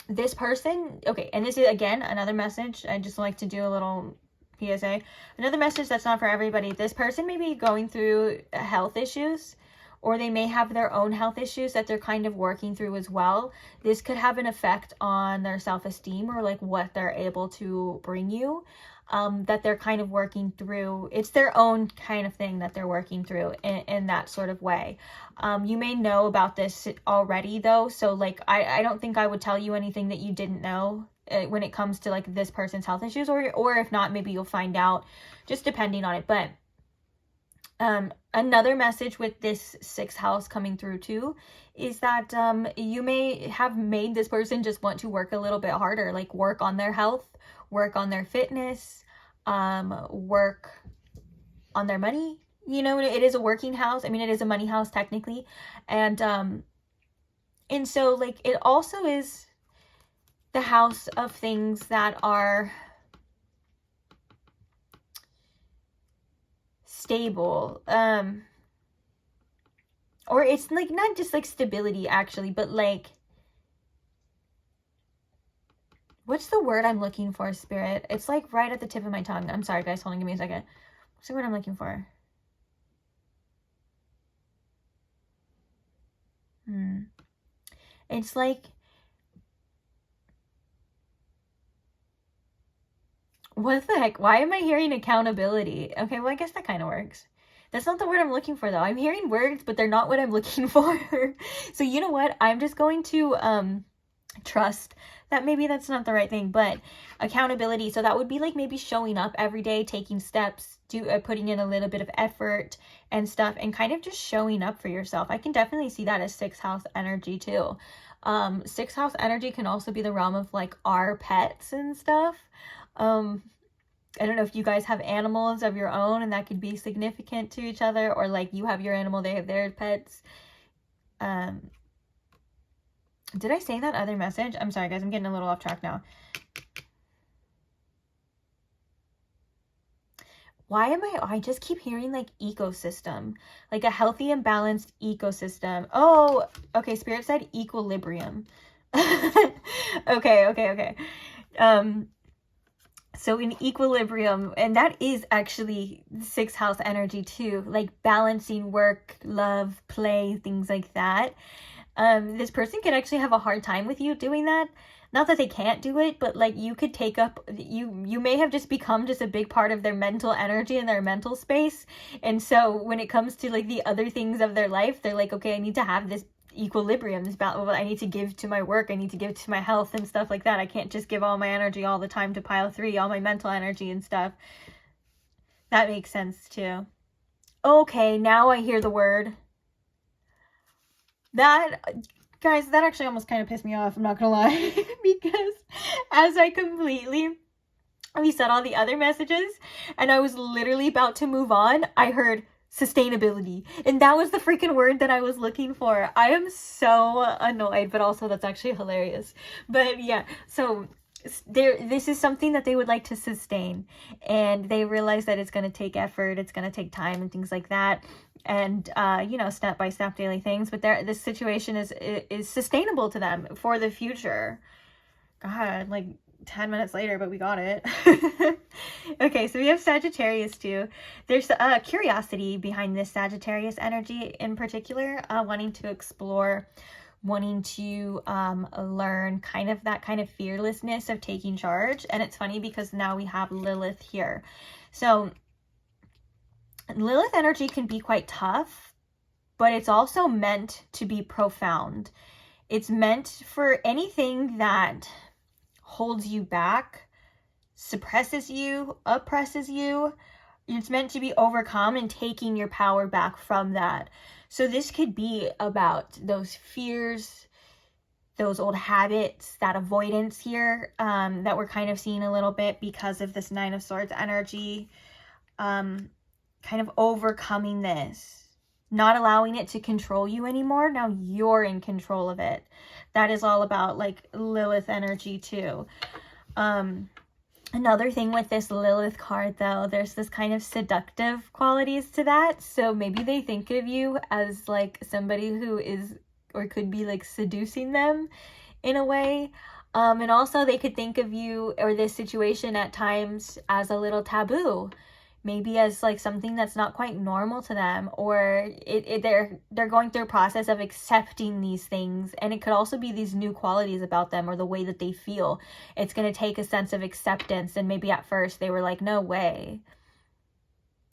this person, okay, and this is again another message. I just like to do a little PSA. Another message that's not for everybody. This person may be going through health issues, or they may have their own health issues that they're kind of working through as well. This could have an effect on their self-esteem or like what they're able to bring you. That they're kind of working through. It's their own kind of thing that they're working through in that sort of way. You may know about this already though, so like I don't think I would tell you anything that you didn't know when it comes to like this person's health issues, or if not, maybe you'll find out, just depending on it. But another message with this 6th house coming through too is that you may have made this person just want to work a little bit harder, like work on their health, work on their fitness, work on their money. You know, it is a working house. I mean, it is a money house technically. And so like it also is the house of things that are stable. Or it's like not just like stability actually, but like, what's the word I'm looking for, Spirit? It's like right at the tip of my tongue. I'm sorry, guys. Hold on. Give me a second. What's the word I'm looking for? It's like, what the heck? Why am I hearing accountability? Okay, well, I guess that kind of works. That's not the word I'm looking for, though. I'm hearing words, but they're not what I'm looking for. So you know what? I'm just going to trust that maybe that's not the right thing, but accountability. So that would be like maybe showing up every day, taking steps, putting in a little bit of effort and stuff, and kind of just showing up for yourself. I can definitely see that as 6th house energy too. 6th house energy can also be the realm of like our pets and stuff. I don't know if you guys have animals of your own and that could be significant to each other, or like you have your animal, they have their pets. Did I say that other message? I'm sorry, guys. I'm getting a little off track now. Why am I just keep hearing like ecosystem, like a healthy and balanced ecosystem. Oh, okay. Spirit said equilibrium. Okay. So in equilibrium, and that is actually 6th house energy too, like balancing work, love, play, things like that. This person could actually have a hard time with you doing that. Not that they can't do it, but like you could take up, you may have just become just a big part of their mental energy and their mental space. And so when it comes to like the other things of their life, they're like, okay, I need to have this equilibrium, this balance. I need to give to my work, I need to give to my health and stuff like that. I can't just give all my energy all the time to pile 3, all my mental energy and stuff. That makes sense too. Okay, now I hear the word. That, guys, that actually almost kind of pissed me off, I'm not gonna lie. Because as we said all the other messages and I was literally about to move on, I heard sustainability, and that was the freaking word that I was looking for. I am so annoyed, but also that's actually hilarious. But yeah, so this is something that they would like to sustain, and they realize that it's going to take effort, it's going to take time and things like that, and you know, step by step daily things, but this situation is sustainable to them for the future. God, like 10 minutes later, but we got it. Okay, so we have Sagittarius too. There's a curiosity behind this Sagittarius energy in particular, wanting to explore, wanting to learn, kind of that kind of fearlessness of taking charge. And it's funny because now we have Lilith here. So Lilith energy can be quite tough, but it's also meant to be profound. It's meant for anything that holds you back, suppresses you, oppresses you. It's meant to be overcome and taking your power back from that. So this could be about those fears, those old habits, that avoidance here, that we're kind of seeing a little bit because of this Nine of Swords energy, kind of overcoming this, not allowing it to control you anymore. Now you're in control of it. That is all about like Lilith energy too. Another thing with this Lilith card though, there's this kind of seductive qualities to that. So maybe they think of you as like somebody who is or could be like seducing them in a way. And also they could think of you or this situation at times as a little taboo, maybe as like something that's not quite normal to them, or they're going through a process of accepting these things, and it could also be these new qualities about them or the way that they feel. It's going to take a sense of acceptance, and maybe at first they were like, no way,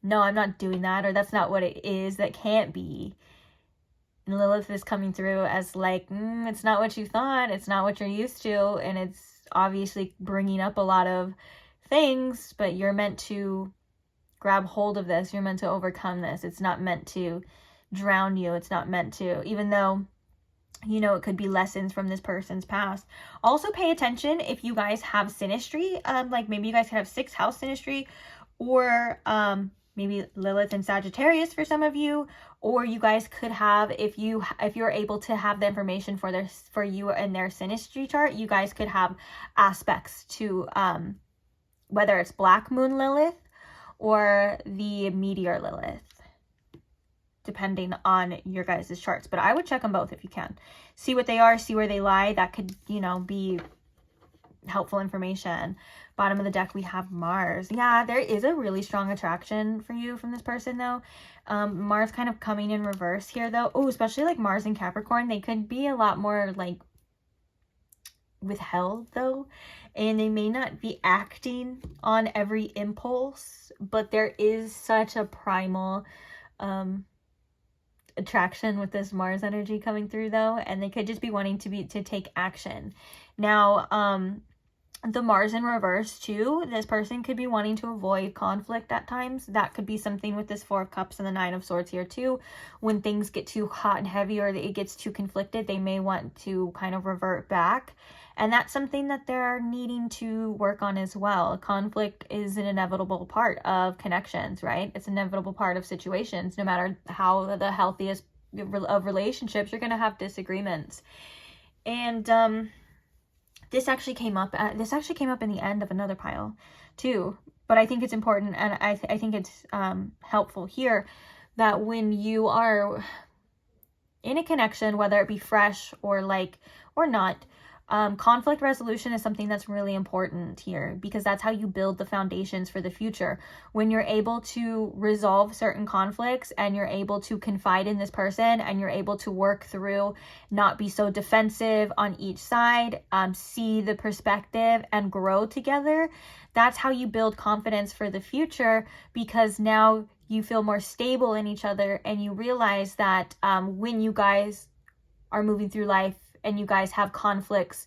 no, I'm not doing that, or that's not what it is, that can't be. And Lilith is coming through as like, it's not what you thought, it's not what you're used to, and it's obviously bringing up a lot of things, but you're meant to grab hold of this. You're meant to overcome this. It's not meant to drown you. It's not meant to, even though, you know, it could be lessons from this person's past. Also pay attention if you guys have synastry, like maybe you guys could have 6th house synastry, or maybe Lilith and Sagittarius for some of you, or you guys could have, if you're able to have the information for you and their synastry chart, you guys could have aspects to whether it's Black Moon Lilith or the Meteor Lilith, depending on your guys' charts. But I would check them both if you can. See what they are, see where they lie. That could, you know, be helpful information. Bottom of the deck, we have Mars. Yeah, there is a really strong attraction for you from this person, though. Mars kind of coming in reverse here, though. Oh, especially like Mars and Capricorn. They could be a lot more like withheld, though. And they may not be acting on every impulse, but there is such a primal attraction with this Mars energy coming through, though, and they could just be wanting to take action. Now, the Mars in reverse too, this person could be wanting to avoid conflict at times. That could be something with this 4 of Cups and the 9 of Swords here too. When things get too hot and heavy, or it gets too conflicted, they may want to kind of revert back. And that's something that they're needing to work on as well. Conflict is an inevitable part of connections, right? It's an inevitable part of situations. No matter how the healthiest of relationships, you're going to have disagreements. And this actually came up in the end of another pile too. But I think it's important, and I think it's helpful here, that when you are in a connection, whether it be fresh or not, conflict resolution is something that's really important here, because that's how you build the foundations for the future. When you're able to resolve certain conflicts, and you're able to confide in this person, and you're able to work through, not be so defensive on each side, see the perspective and grow together, that's how you build confidence for the future, because now you feel more stable in each other, and you realize that when you guys are moving through life and you guys have conflicts,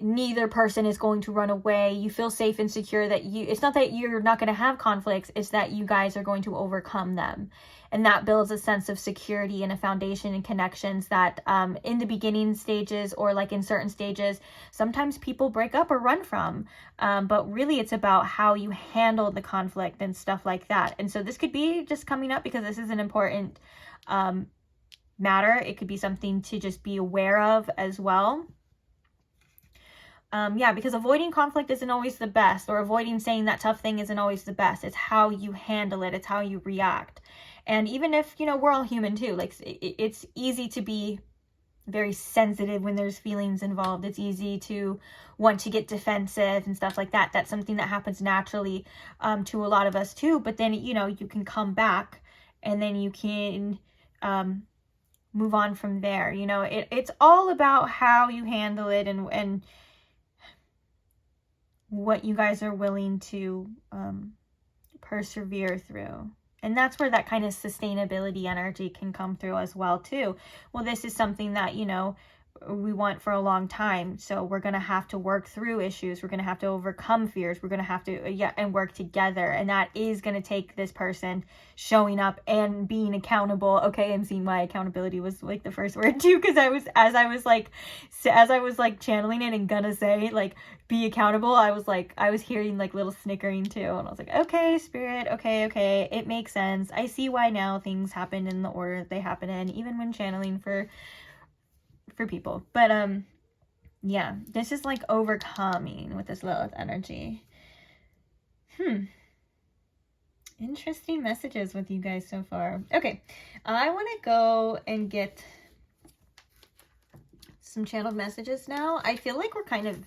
neither person is going to run away. You feel safe and secure that it's not that you're not going to have conflicts, it's that you guys are going to overcome them. And that builds a sense of security and a foundation and connections that in the beginning stages, or like in certain stages, sometimes people break up or run from. But really it's about how you handle the conflict and stuff like that. And so this could be just coming up because this is an important matter. It could be something to just be aware of as well. Yeah, because avoiding conflict isn't always the best, or avoiding saying that tough thing isn't always the best. It's how you handle it. It's how you react. And even if, you know, we're all human too, like it's easy to be very sensitive when there's feelings involved. It's easy to want to get defensive and stuff like that. That's something that happens naturally to a lot of us too. But then, you know, you can come back, and then you can move on from there. You know, it's all about how you handle it, and what you guys are willing to persevere through. And that's where that kind of sustainability energy can come through as well too. Well, this is something that, you know, we want for a long time. So we're going to have to work through issues. We're going to have to overcome fears. We're going to have to, and work together. And that is going to take this person showing up and being accountable. Okay, I'm seeing why accountability was like the first word too, because as I was like channeling it and gonna say like be accountable, I was hearing like little snickering too, and I was like, okay, spirit, okay, it makes sense. I see why now things happen in the order that they happen in, even when channeling for people. But yeah, this is like overcoming with this Lilith energy. Interesting messages with you guys so far. Okay, I want to go and get some channeled messages now. I feel like we're kind of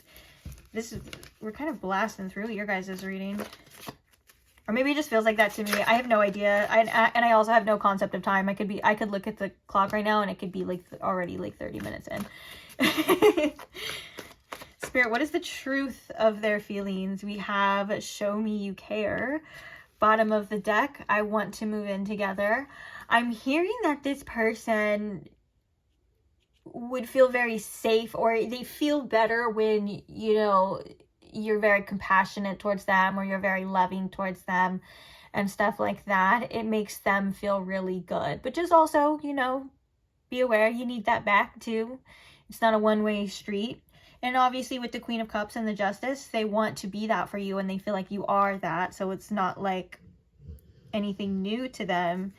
blasting through your guys' reading. Or maybe it just feels like that to me. I have no idea. And I also have no concept of time. I could look at the clock right now and it could be like already like 30 minutes in. Spirit, what is the truth of their feelings? We have show me you care. Bottom of the deck, I want to move in together. I'm hearing that this person would feel very safe, or they feel better when, you know, you're very compassionate towards them, or you're very loving towards them and stuff like that. It makes them feel really good. But just also, you know, be aware you need that back too. It's not a one-way street. And obviously with the Queen of Cups and the Justice, they want to be that for you, and they feel like you are that. So it's not like anything new to them.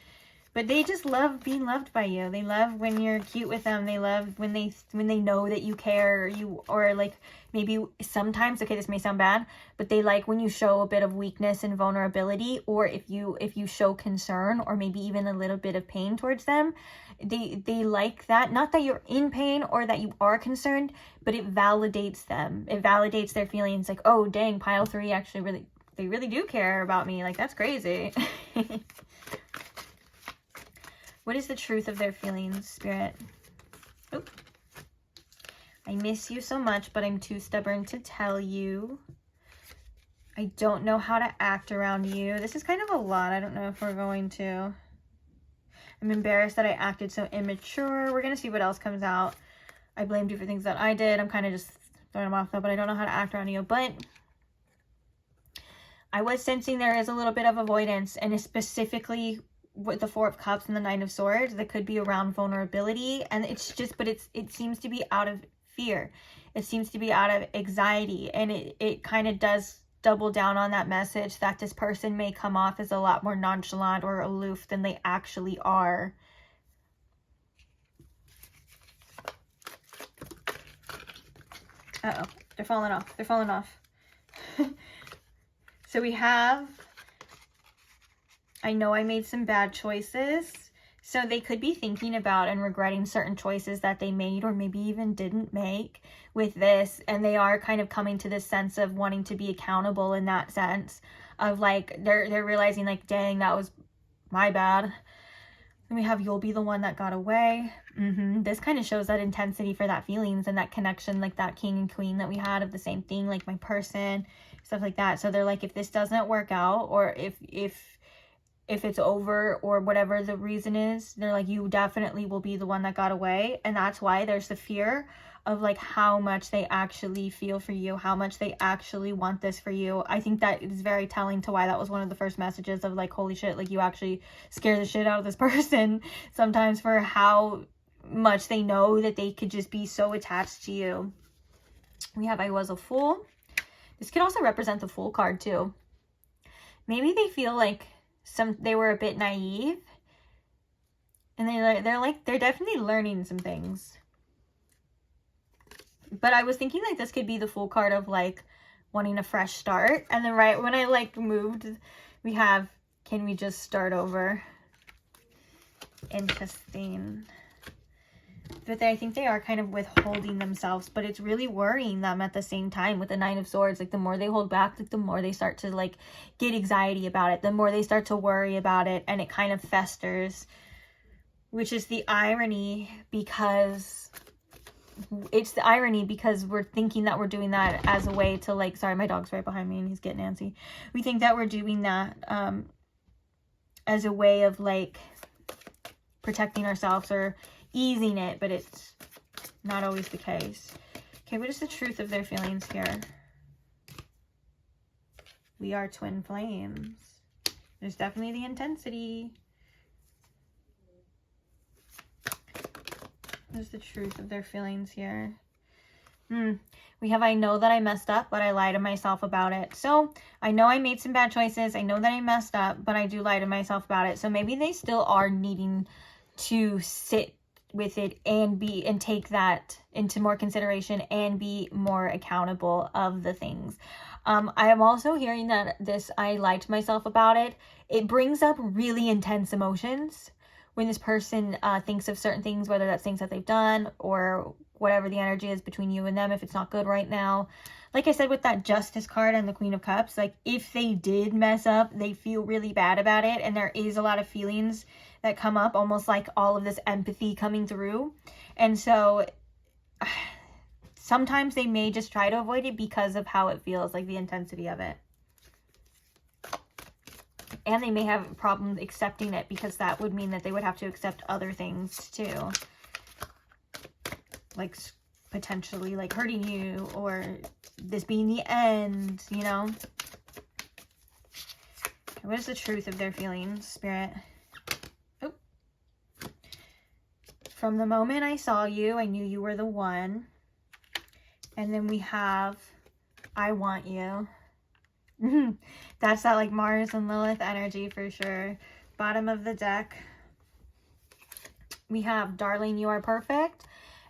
But they just love being loved by you. They love when you're cute with them. They love when they know that you care, or like maybe sometimes, okay, this may sound bad, but they like when you show a bit of weakness and vulnerability, or if you show concern or maybe even a little bit of pain towards them. They like that. Not that you're in pain or that you are concerned, but it validates them. It validates their feelings, like, oh dang, pile 3 actually they really do care about me. Like, that's crazy. What is the truth of their feelings, Spirit? Oh, I miss you so much, but I'm too stubborn to tell you. I don't know how to act around you. This is kind of a lot. I don't know if we're going to. I'm embarrassed that I acted so immature. We're going to see what else comes out. I blamed you for things that I did. I'm kind of just throwing them off though, but I don't know how to act around you. But I was sensing there is a little bit of avoidance, and specifically with the 4 of Cups and the 9 of Swords, that could be around vulnerability. And it's just, but it seems to be out of fear. It seems to be out of anxiety. And it kind of does double down on that message that this person may come off as a lot more nonchalant or aloof than they actually are. Uh-oh, they're falling off. They're falling off. So we have, I know I made some bad choices. So they could be thinking about and regretting certain choices that they made, or maybe even didn't make with this. And they are kind of coming to this sense of wanting to be accountable in that sense of like, they're realizing like, dang, that was my bad. And we have, you'll be the one that got away. This kind of shows that intensity for that feelings and that connection, like that king and queen that we had of the same thing, like my person, stuff like that. So they're like, if this doesn't work out, or if it's over, or whatever the reason is, they're like, you definitely will be the one that got away. And that's why there's the fear of like how much they actually feel for you, how much they actually want this for you. I think that is very telling to why that was one of the first messages of like, holy shit, like you actually scare the shit out of this person sometimes for how much they know that they could just be so attached to you. We have, I was a fool. This could also represent the Fool card too. Maybe they feel like they were a bit naive, and they're definitely learning some things. But I was thinking like this could be the Fool card of like wanting a fresh start. And then right when I like moved, we have, can we just start over? Interesting. But I think they are kind of withholding themselves, but it's really worrying them at the same time with the 9 of Swords. Like the more they hold back, like the more they start to like get anxiety about it, the more they start to worry about it, and it kind of festers, which is the irony, because it's the irony because we're thinking that we're doing that as a way to like, sorry, my dog's right behind me and he's getting antsy. We think that we're doing that as a way of like protecting ourselves or easing it, but it's Not always the case. Okay, what is the truth of their feelings here? We are twin flames. There's definitely the intensity. What is the truth of their feelings here? We have, I know that I messed up, but I lie to myself about it. So I know I made some bad choices. I know that I messed up, but I do lie to myself about it. So maybe they still are needing to sit with it and take that into more consideration and be more accountable of the things. I am also hearing that I lied to myself about it. It brings up really intense emotions when this person thinks of certain things, whether that's things that they've done or whatever the energy is between you and them, if it's not good right now. Like I said with that Justice card and the Queen of Cups, like if they did mess up, they feel really bad about it. And there is a lot of feelings that come up, almost like all of this empathy coming through. And so sometimes they may just try to avoid it because of how it feels, like the intensity of it. And they may have problems accepting it because that would mean that they would have to accept other things too. Like potentially like hurting you or this being the end, you know? What is the truth of their feelings, Spirit? Oh. From the moment I saw you, I knew you were the one. And then we have, I want you. That's that like Mars and Lilith energy for sure. Bottom of the deck, we have, darling, you are perfect.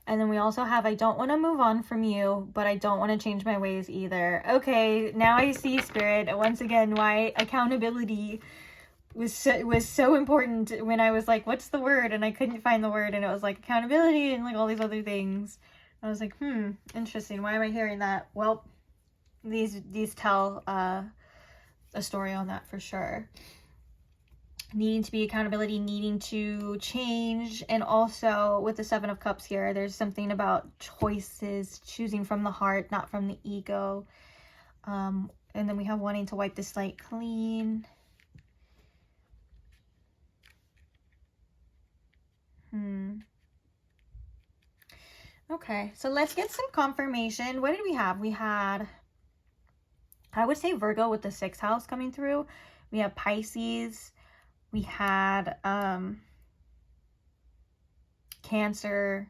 And then we also have, I don't want to move on from you, but I don't want to change my ways either. Okay, now I see, Spirit, once again, why accountability was so important when I was like, what's the word? And I couldn't find the word, and it was like accountability and like all these other things. I was like, interesting. Why am I hearing that? Well, these tell a story on that for sure. Needing to be accountability, needing to change. And also with the Seven of Cups here, there's something about choices, choosing from the heart, not from the ego. And then we have wanting to wipe the slate clean. Okay, so let's get some confirmation. What did we have? We had, I would say Virgo with the 6th house coming through. We have Pisces. We had Cancer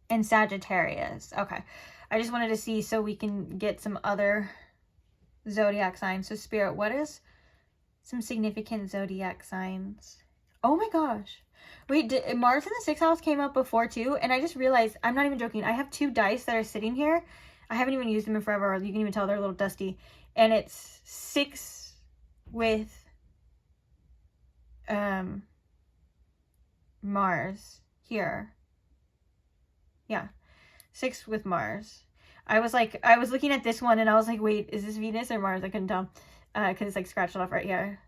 and Sagittarius. Okay, I just wanted to see so we can get some other zodiac signs. So Spirit, what is some significant zodiac signs? Oh my gosh. Wait, Mars in the 6th house came up before too, and I just realized, I'm not even joking, I have 2 dice that are sitting here. I haven't even used them in forever. You can even tell they're a little dusty. And it's 6 with Mars here. Yeah, 6 with Mars. I was looking at this one and I was like, wait, is this Venus or Mars? I couldn't tell because it's like scratched off right here.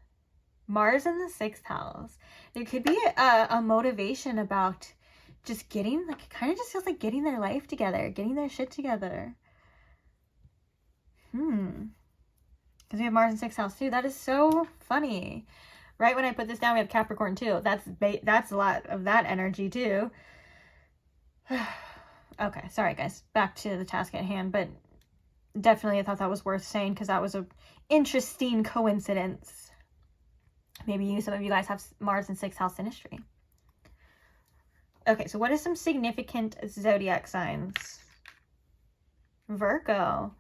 Mars in the 6th house. There could be a motivation about just getting, like, it kind of just feels like getting their life together, getting their shit together. Because we have Mars in 6th house too. That is so funny. Right when I put this down, we have Capricorn too. That's a lot of that energy too. Okay, sorry guys. Back to the task at hand, but definitely I thought that was worth saying because that was an interesting coincidence. Maybe some of you guys have Mars in 6th house synastry. Okay, so what is some significant zodiac signs? Virgo.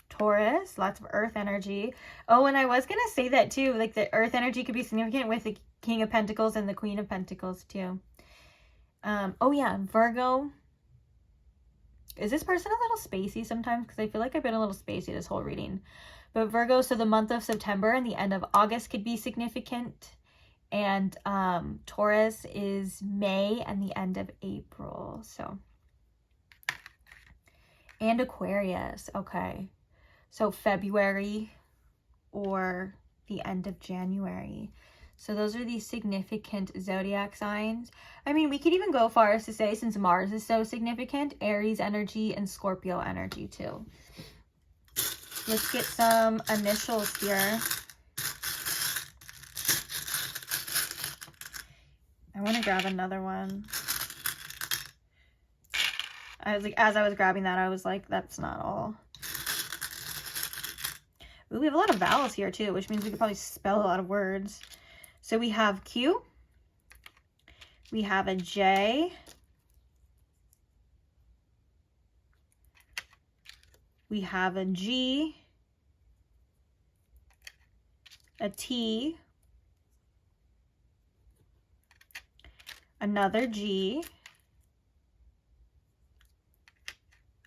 Taurus, lots of earth energy. Oh, and I was going to say that too, like the earth energy could be significant with the King of Pentacles and the Queen of Pentacles too. Oh yeah, Virgo. Is this person a little spacey sometimes? Because I feel like I've been a little spacey this whole reading. But Virgo, so the month of September and the end of August could be significant. And Taurus is May and the end of April. So, and Aquarius. Okay. So February or the end of January. So those are the significant zodiac signs. I mean, we could even go far as to say, since Mars is so significant, Aries energy and Scorpio energy too. Let's get some initials here. I want to grab another one. I was like, as I was grabbing that, I was like, that's not all. Ooh, we have a lot of vowels here too, which means we could probably spell a lot of words. So we have Q. We have a J. We have a G. A T. Another G.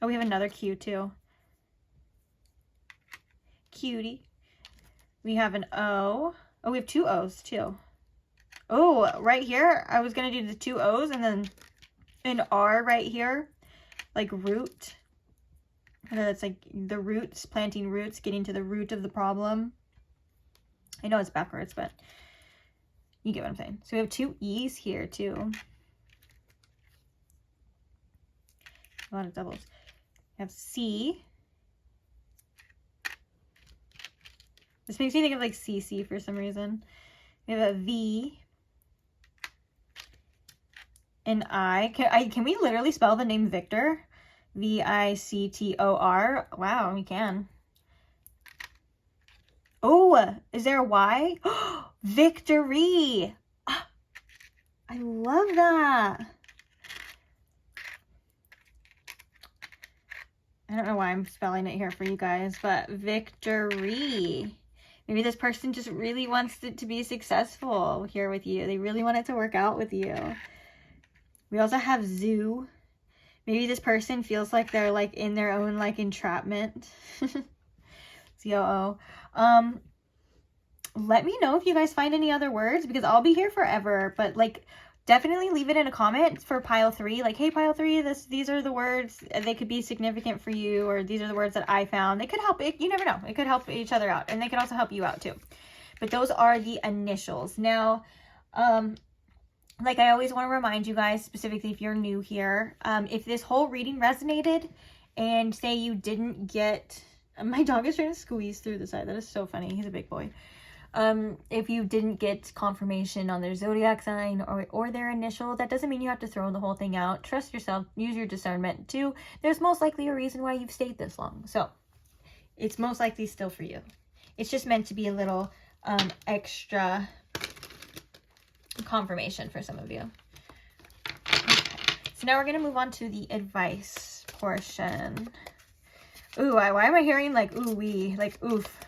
Oh, we have another Q too. Cutie. We have an O. Oh, we have two O's too. Oh, right here, I was going to do the two O's and then an R right here, like root. I know that's like the roots, planting roots, getting to the root of the problem. I know it's backwards, but you get what I'm saying. So we have two E's here too. A lot of doubles. We have C. This makes me think of like CC for some reason. We have a V. An I. Can we literally spell the name Victor? V-I-C-T-O-R. Wow, we can. Oh, is there a Y? Victory. I love that. I don't know why I'm spelling it here for you guys, but victory. Maybe this person just really wants it to be successful here with you. They really want it to work out with you. We also have zoo. Maybe this person feels like they're like in their own like entrapment. COO. Let me know if you guys find any other words because I'll be here forever. But like definitely leave it in a comment for pile 3. Like, hey, pile 3, these are the words. They could be significant for you, or these are the words that I found. They could help. You never know. It could help each other out, and they could also help you out too. But those are the initials. Now, like I always want to remind you guys, specifically if you're new here, if this whole reading resonated and say you didn't get, my dog is trying to squeeze through the side. That is so funny. He's a big boy. If you didn't get confirmation on their zodiac sign or their initial, that doesn't mean you have to throw the whole thing out. Trust yourself. Use your discernment too. There's most likely a reason why you've stayed this long. So it's most likely still for you. It's just meant to be a little extra confirmation for some of you. Okay. So now we're going to move on to the advice portion. Ooh, why am I hearing like ooh wee, like oof?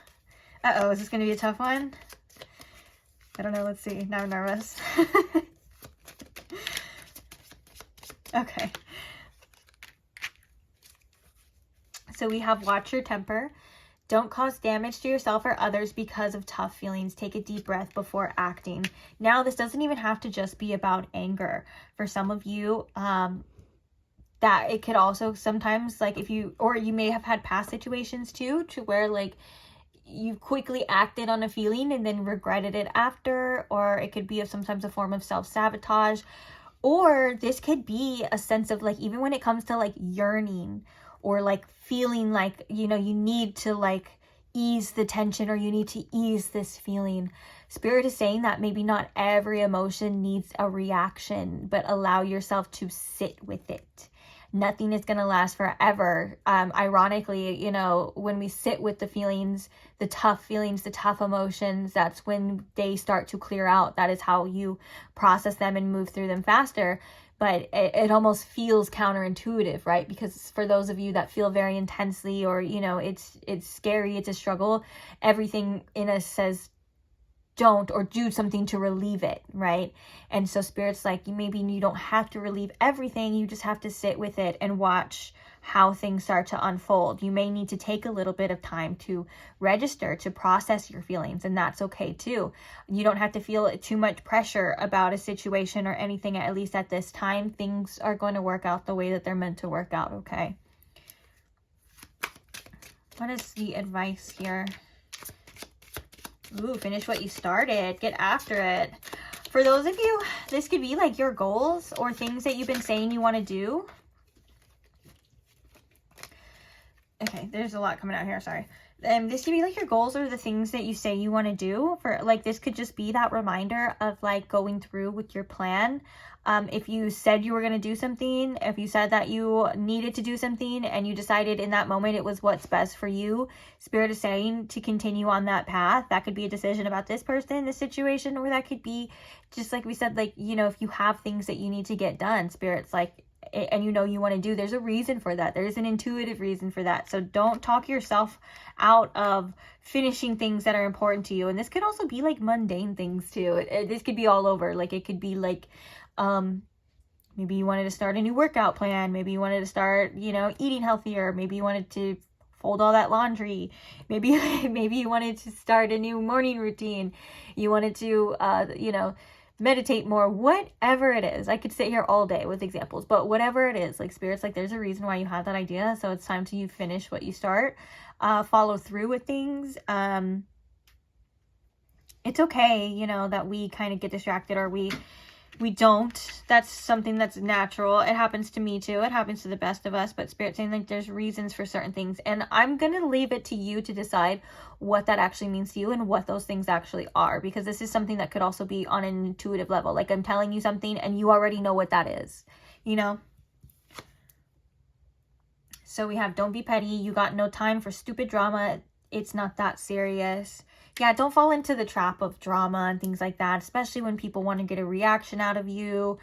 Uh-oh, is this going to be a tough one? I don't know. Let's see. Now I'm nervous. Okay. So we have watch your temper. Don't cause damage to yourself or others because of tough feelings. Take a deep breath before acting. Now, this doesn't even have to just be about anger. For some of you, that it could also sometimes, like if you, or you may have had past situations too, to where like you quickly acted on a feeling and then regretted it after, or it could be sometimes a form of self-sabotage, or this could be a sense of like, even when it comes to like yearning or like feeling like, you know, you need to like ease the tension or you need to ease this feeling. Spirit is saying that maybe not every emotion needs a reaction, but allow yourself to sit with it. Nothing is going to last forever. Ironically, you know, when we sit with the feelings, the tough emotions, that's when they start to clear out. That is how you process them and move through them faster. But it almost feels counterintuitive, right? Because for those of you that feel very intensely, or, you know, it's scary, it's a struggle, everything in us says, don't, or do something to relieve it, right? And so Spirit's like, maybe you don't have to relieve everything, you just have to sit with it and watch how things start to unfold. You may need to take a little bit of time to register, to process your feelings, and that's okay too. You don't have to feel too much pressure about a situation or anything, at least at this time. Things are going to work out the way that they're meant to work out, okay? What is the advice here? Ooh, finish what you started. Get after it. For those of you, this could be like your goals or things that you've been saying you want to do. Okay, there's a lot coming out here, sorry. This could be like your goals or the things that you say you want to do. For like, this could just be that reminder of like going through with your plan. If you said you were going to do something, if you said that you needed to do something and you decided in that moment it was what's best for you, Spirit is saying to continue on that path. That could be a decision about this person, this situation, or that could be just like we said, like, you know, if you have things that you need to get done, Spirit's like, and you know you want to do, there's a reason for that. There's an intuitive reason for that. So don't talk yourself out of finishing things that are important to you. And this could also be like mundane things too. This could be all over. Like, it could be like, maybe you wanted to start a new workout plan. Maybe you wanted to start, you know, eating healthier. Maybe you wanted to fold all that laundry. Maybe you wanted to start a new morning routine. You wanted to, you know, meditate more, whatever it is. I could sit here all day with examples, but whatever it is, like, Spirit's like, there's a reason why you had that idea. So it's time to you finish what you start, follow through with things. It's okay, you know, that we kind of get distracted, or we don't. That's something that's natural. It happens to me too. It happens to the best of us, but Spirit's saying like there's reasons for certain things, and I'm going to leave it to you to decide what that actually means to you and what those things actually are, because this is something that could also be on an intuitive level. Like, I'm telling you something and you already know what that is, you know? So we have, don't be petty. You got no time for stupid drama. It's not that serious. Yeah, don't fall into the trap of drama and things like that, especially when people want to get a reaction out of you.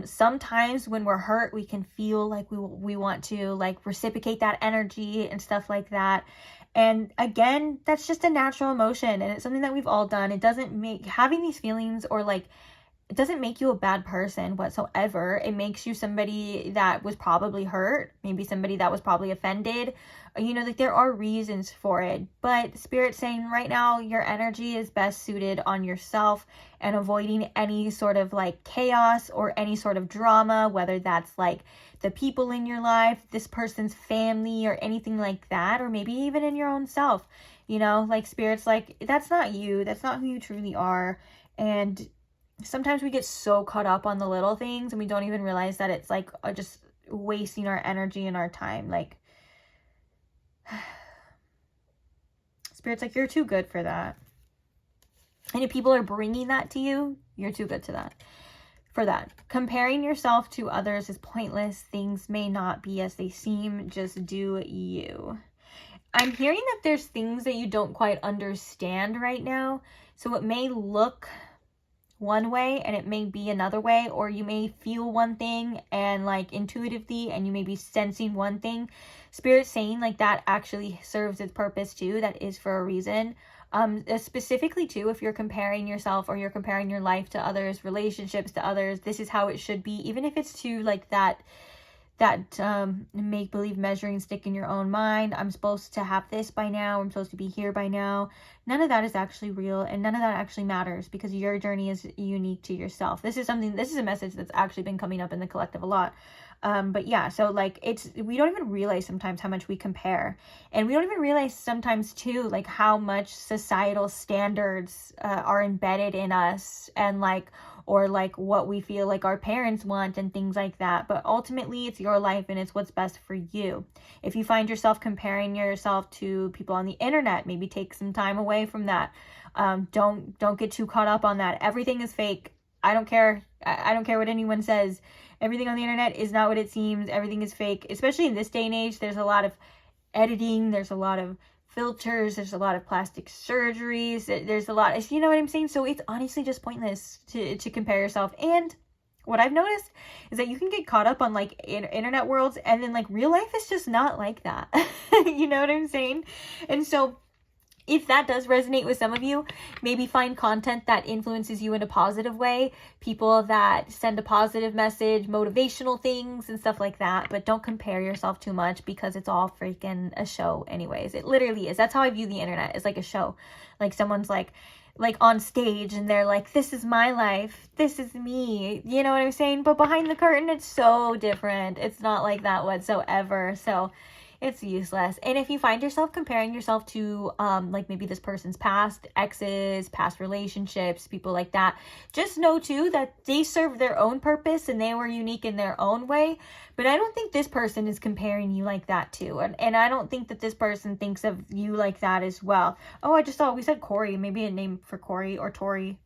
Sometimes when we're hurt, we can feel like we want to like reciprocate that energy and stuff like that. And again, that's just a natural emotion, and it's something that we've all done. It doesn't make having these feelings, or like, it doesn't make you a bad person whatsoever. It makes you somebody that was probably hurt, maybe somebody that was probably offended. You know, like, there are reasons for it, but Spirit's saying right now your energy is best suited on yourself and avoiding any sort of like chaos or any sort of drama, whether that's like the people in your life, this person's family, or anything like that, or maybe even in your own self. You know, like, Spirit's like, that's not you. That's not who you truly are. And sometimes we get so caught up on the little things and we don't even realize that it's like just wasting our energy and our time. Like, Spirit's like, you're too good for that. And if people are bringing that to you, you're too good to that. For that. Comparing yourself to others is pointless. Things may not be as they seem. Just do you. I'm hearing that there's things that you don't quite understand right now. So it may look one way and it may be another way, or you may feel one thing and like intuitively, and you may be sensing one thing. Spirit's saying like that actually serves its purpose too. That is for a reason. Specifically too, if you're comparing yourself or you're comparing your life to others, relationships to others, this is how it should be. Even if it's to like that make-believe measuring stick in your own mind. I'm supposed to have this by now. I'm supposed to be here by now. None of that is actually real, and none of that actually matters, because your journey is unique to yourself. This is a message that's actually been coming up in the collective a lot. But yeah, so like, we don't even realize sometimes how much we compare, and we don't even realize sometimes too, like, how much societal standards are embedded in us, and like, or like what we feel like our parents want and things like that. But ultimately, it's your life and it's what's best for you. If you find yourself comparing yourself to people on the internet, maybe take some time away from that. Don't get too caught up on that. Everything is fake. I don't care. I don't care what anyone says. Everything on the internet is not what it seems. Everything is fake, especially in this day and age. There's a lot of editing. There's a lot of filters, there's a lot of plastic surgeries, there's a lot, you know what I'm saying? So it's honestly just pointless to compare yourself. And what I've noticed is that you can get caught up on like internet worlds, and then like real life is just not like that. You know what I'm saying? And so if that does resonate with some of you, maybe find content that influences you in a positive way. People that send a positive message, motivational things and stuff like that. But don't compare yourself too much, because it's all freaking a show anyways. It literally is. That's how I view the internet. It's like a show. Like, someone's like on stage and they're like, this is my life. This is me. You know what I'm saying? But behind the curtain, it's so different. It's not like that whatsoever. So It's useless. And if you find yourself comparing yourself to like maybe this person's past exes, past relationships, people like that, just know too that they served their own purpose and they were unique in their own way. But I don't think this person is comparing you like that too. And I don't think that this person thinks of you like that as well. Oh, I just thought we said Corey, maybe a name for Corey or Tori.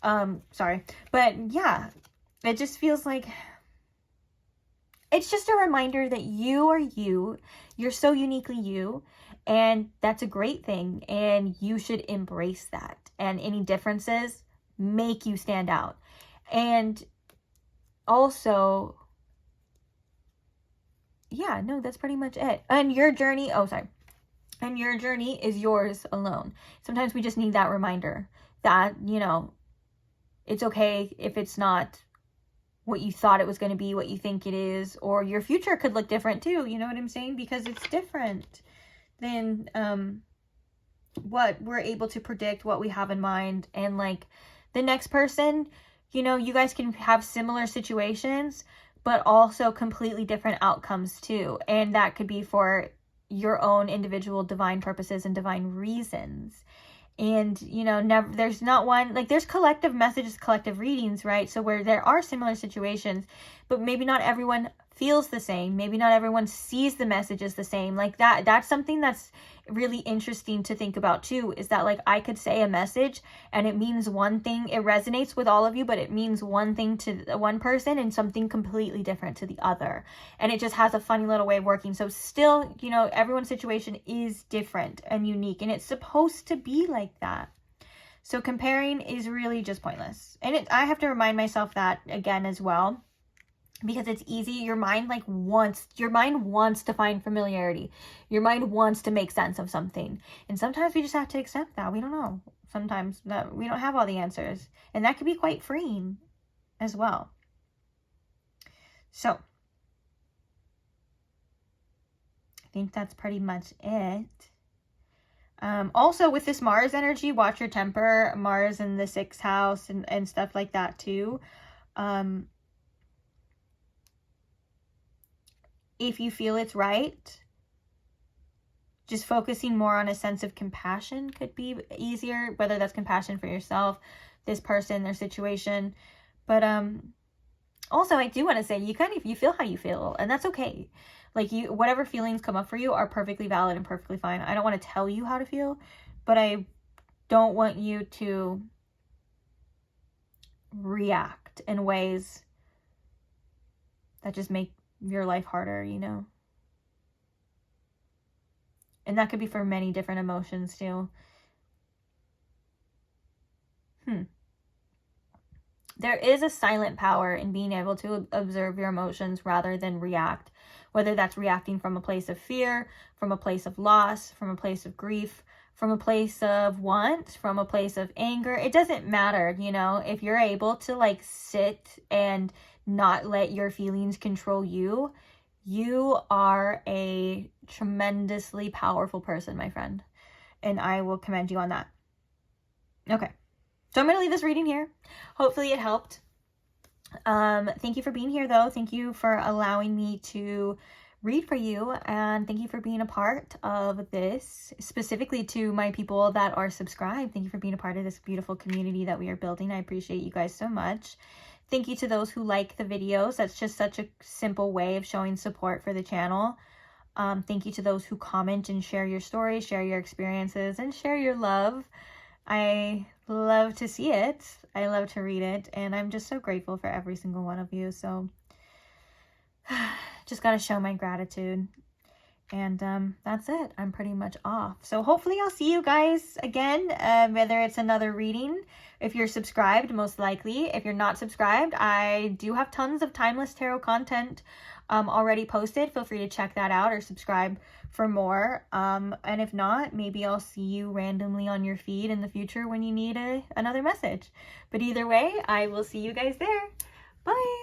Sorry. But yeah, it just feels like it's just a reminder that you are you. You're so uniquely you. And that's a great thing. And you should embrace that. And any differences make you stand out. And also, yeah, no, that's pretty much it. And your journey, and your journey is yours alone. Sometimes we just need that reminder that, you know, it's okay if it's not what you thought it was going to be, what you think it is, or your future could look different too. You know what I'm saying? Because it's different than what we're able to predict, what we have in mind. And like the next person, you know, you guys can have similar situations, but also completely different outcomes too. And that could be for your own individual divine purposes and divine reasons. And, you know, there's not one, like there's collective messages, collective readings, right? So where there are similar situations, but maybe not everyone feels the same. Maybe not everyone sees the messages the same. Like that's something that's really interesting to think about too, is that like I could say a message and it means one thing, it resonates with all of you, but it means one thing to one person and something completely different to the other. And it just has a funny little way of working. So still, you know, everyone's situation is different and unique, and it's supposed to be like that. So comparing is really just pointless. And I have to remind myself that again as well, because it's easy. Your mind wants to find familiarity. Your mind wants to make sense of something. And sometimes we just have to accept that. We don't know. Sometimes that we don't have all the answers. And that can be quite freeing as well. So I think that's pretty much it. Also with this Mars energy, watch your temper. Mars in the 6th house and stuff like that too. If you feel it's right, just focusing more on a sense of compassion could be easier, whether that's compassion for yourself, this person, their situation. But also I do want to say you feel how you feel, and that's okay. Like whatever feelings come up for you are perfectly valid and perfectly fine. I don't want to tell you how to feel, but I don't want you to react in ways that just make your life harder, you know. And that could be for many different emotions too. There is a silent power in being able to observe your emotions rather than react, whether that's reacting from a place of fear, from a place of loss, from a place of grief, from a place of want, from a place of anger. It doesn't matter, you know, if you're able to like sit and not let your feelings control you, you are a tremendously powerful person, my friend. And I will commend you on that. Okay. So I'm going to leave this reading here. Hopefully it helped. Thank you for being here though. Thank you for allowing me to read for you, and thank you for being a part of this, specifically to my people that are subscribed. Thank you for being a part of this beautiful community that we are building. I appreciate you guys so much. Thank you to those who like the videos. That's just such a simple way of showing support for the channel. Thank you to those who comment and share your stories, share your experiences, and share your love. I love to see it. I love to read it, and I'm just so grateful for every single one of you. So just gotta show my gratitude. And that's it. I'm pretty much off. So hopefully I'll see you guys again, whether it's another reading. If you're subscribed, most likely. If you're not subscribed, I do have tons of timeless tarot content already posted. Feel free to check that out or subscribe for more. And if not, maybe I'll see you randomly on your feed in the future when you need another message. But either way, I will see you guys there. Bye!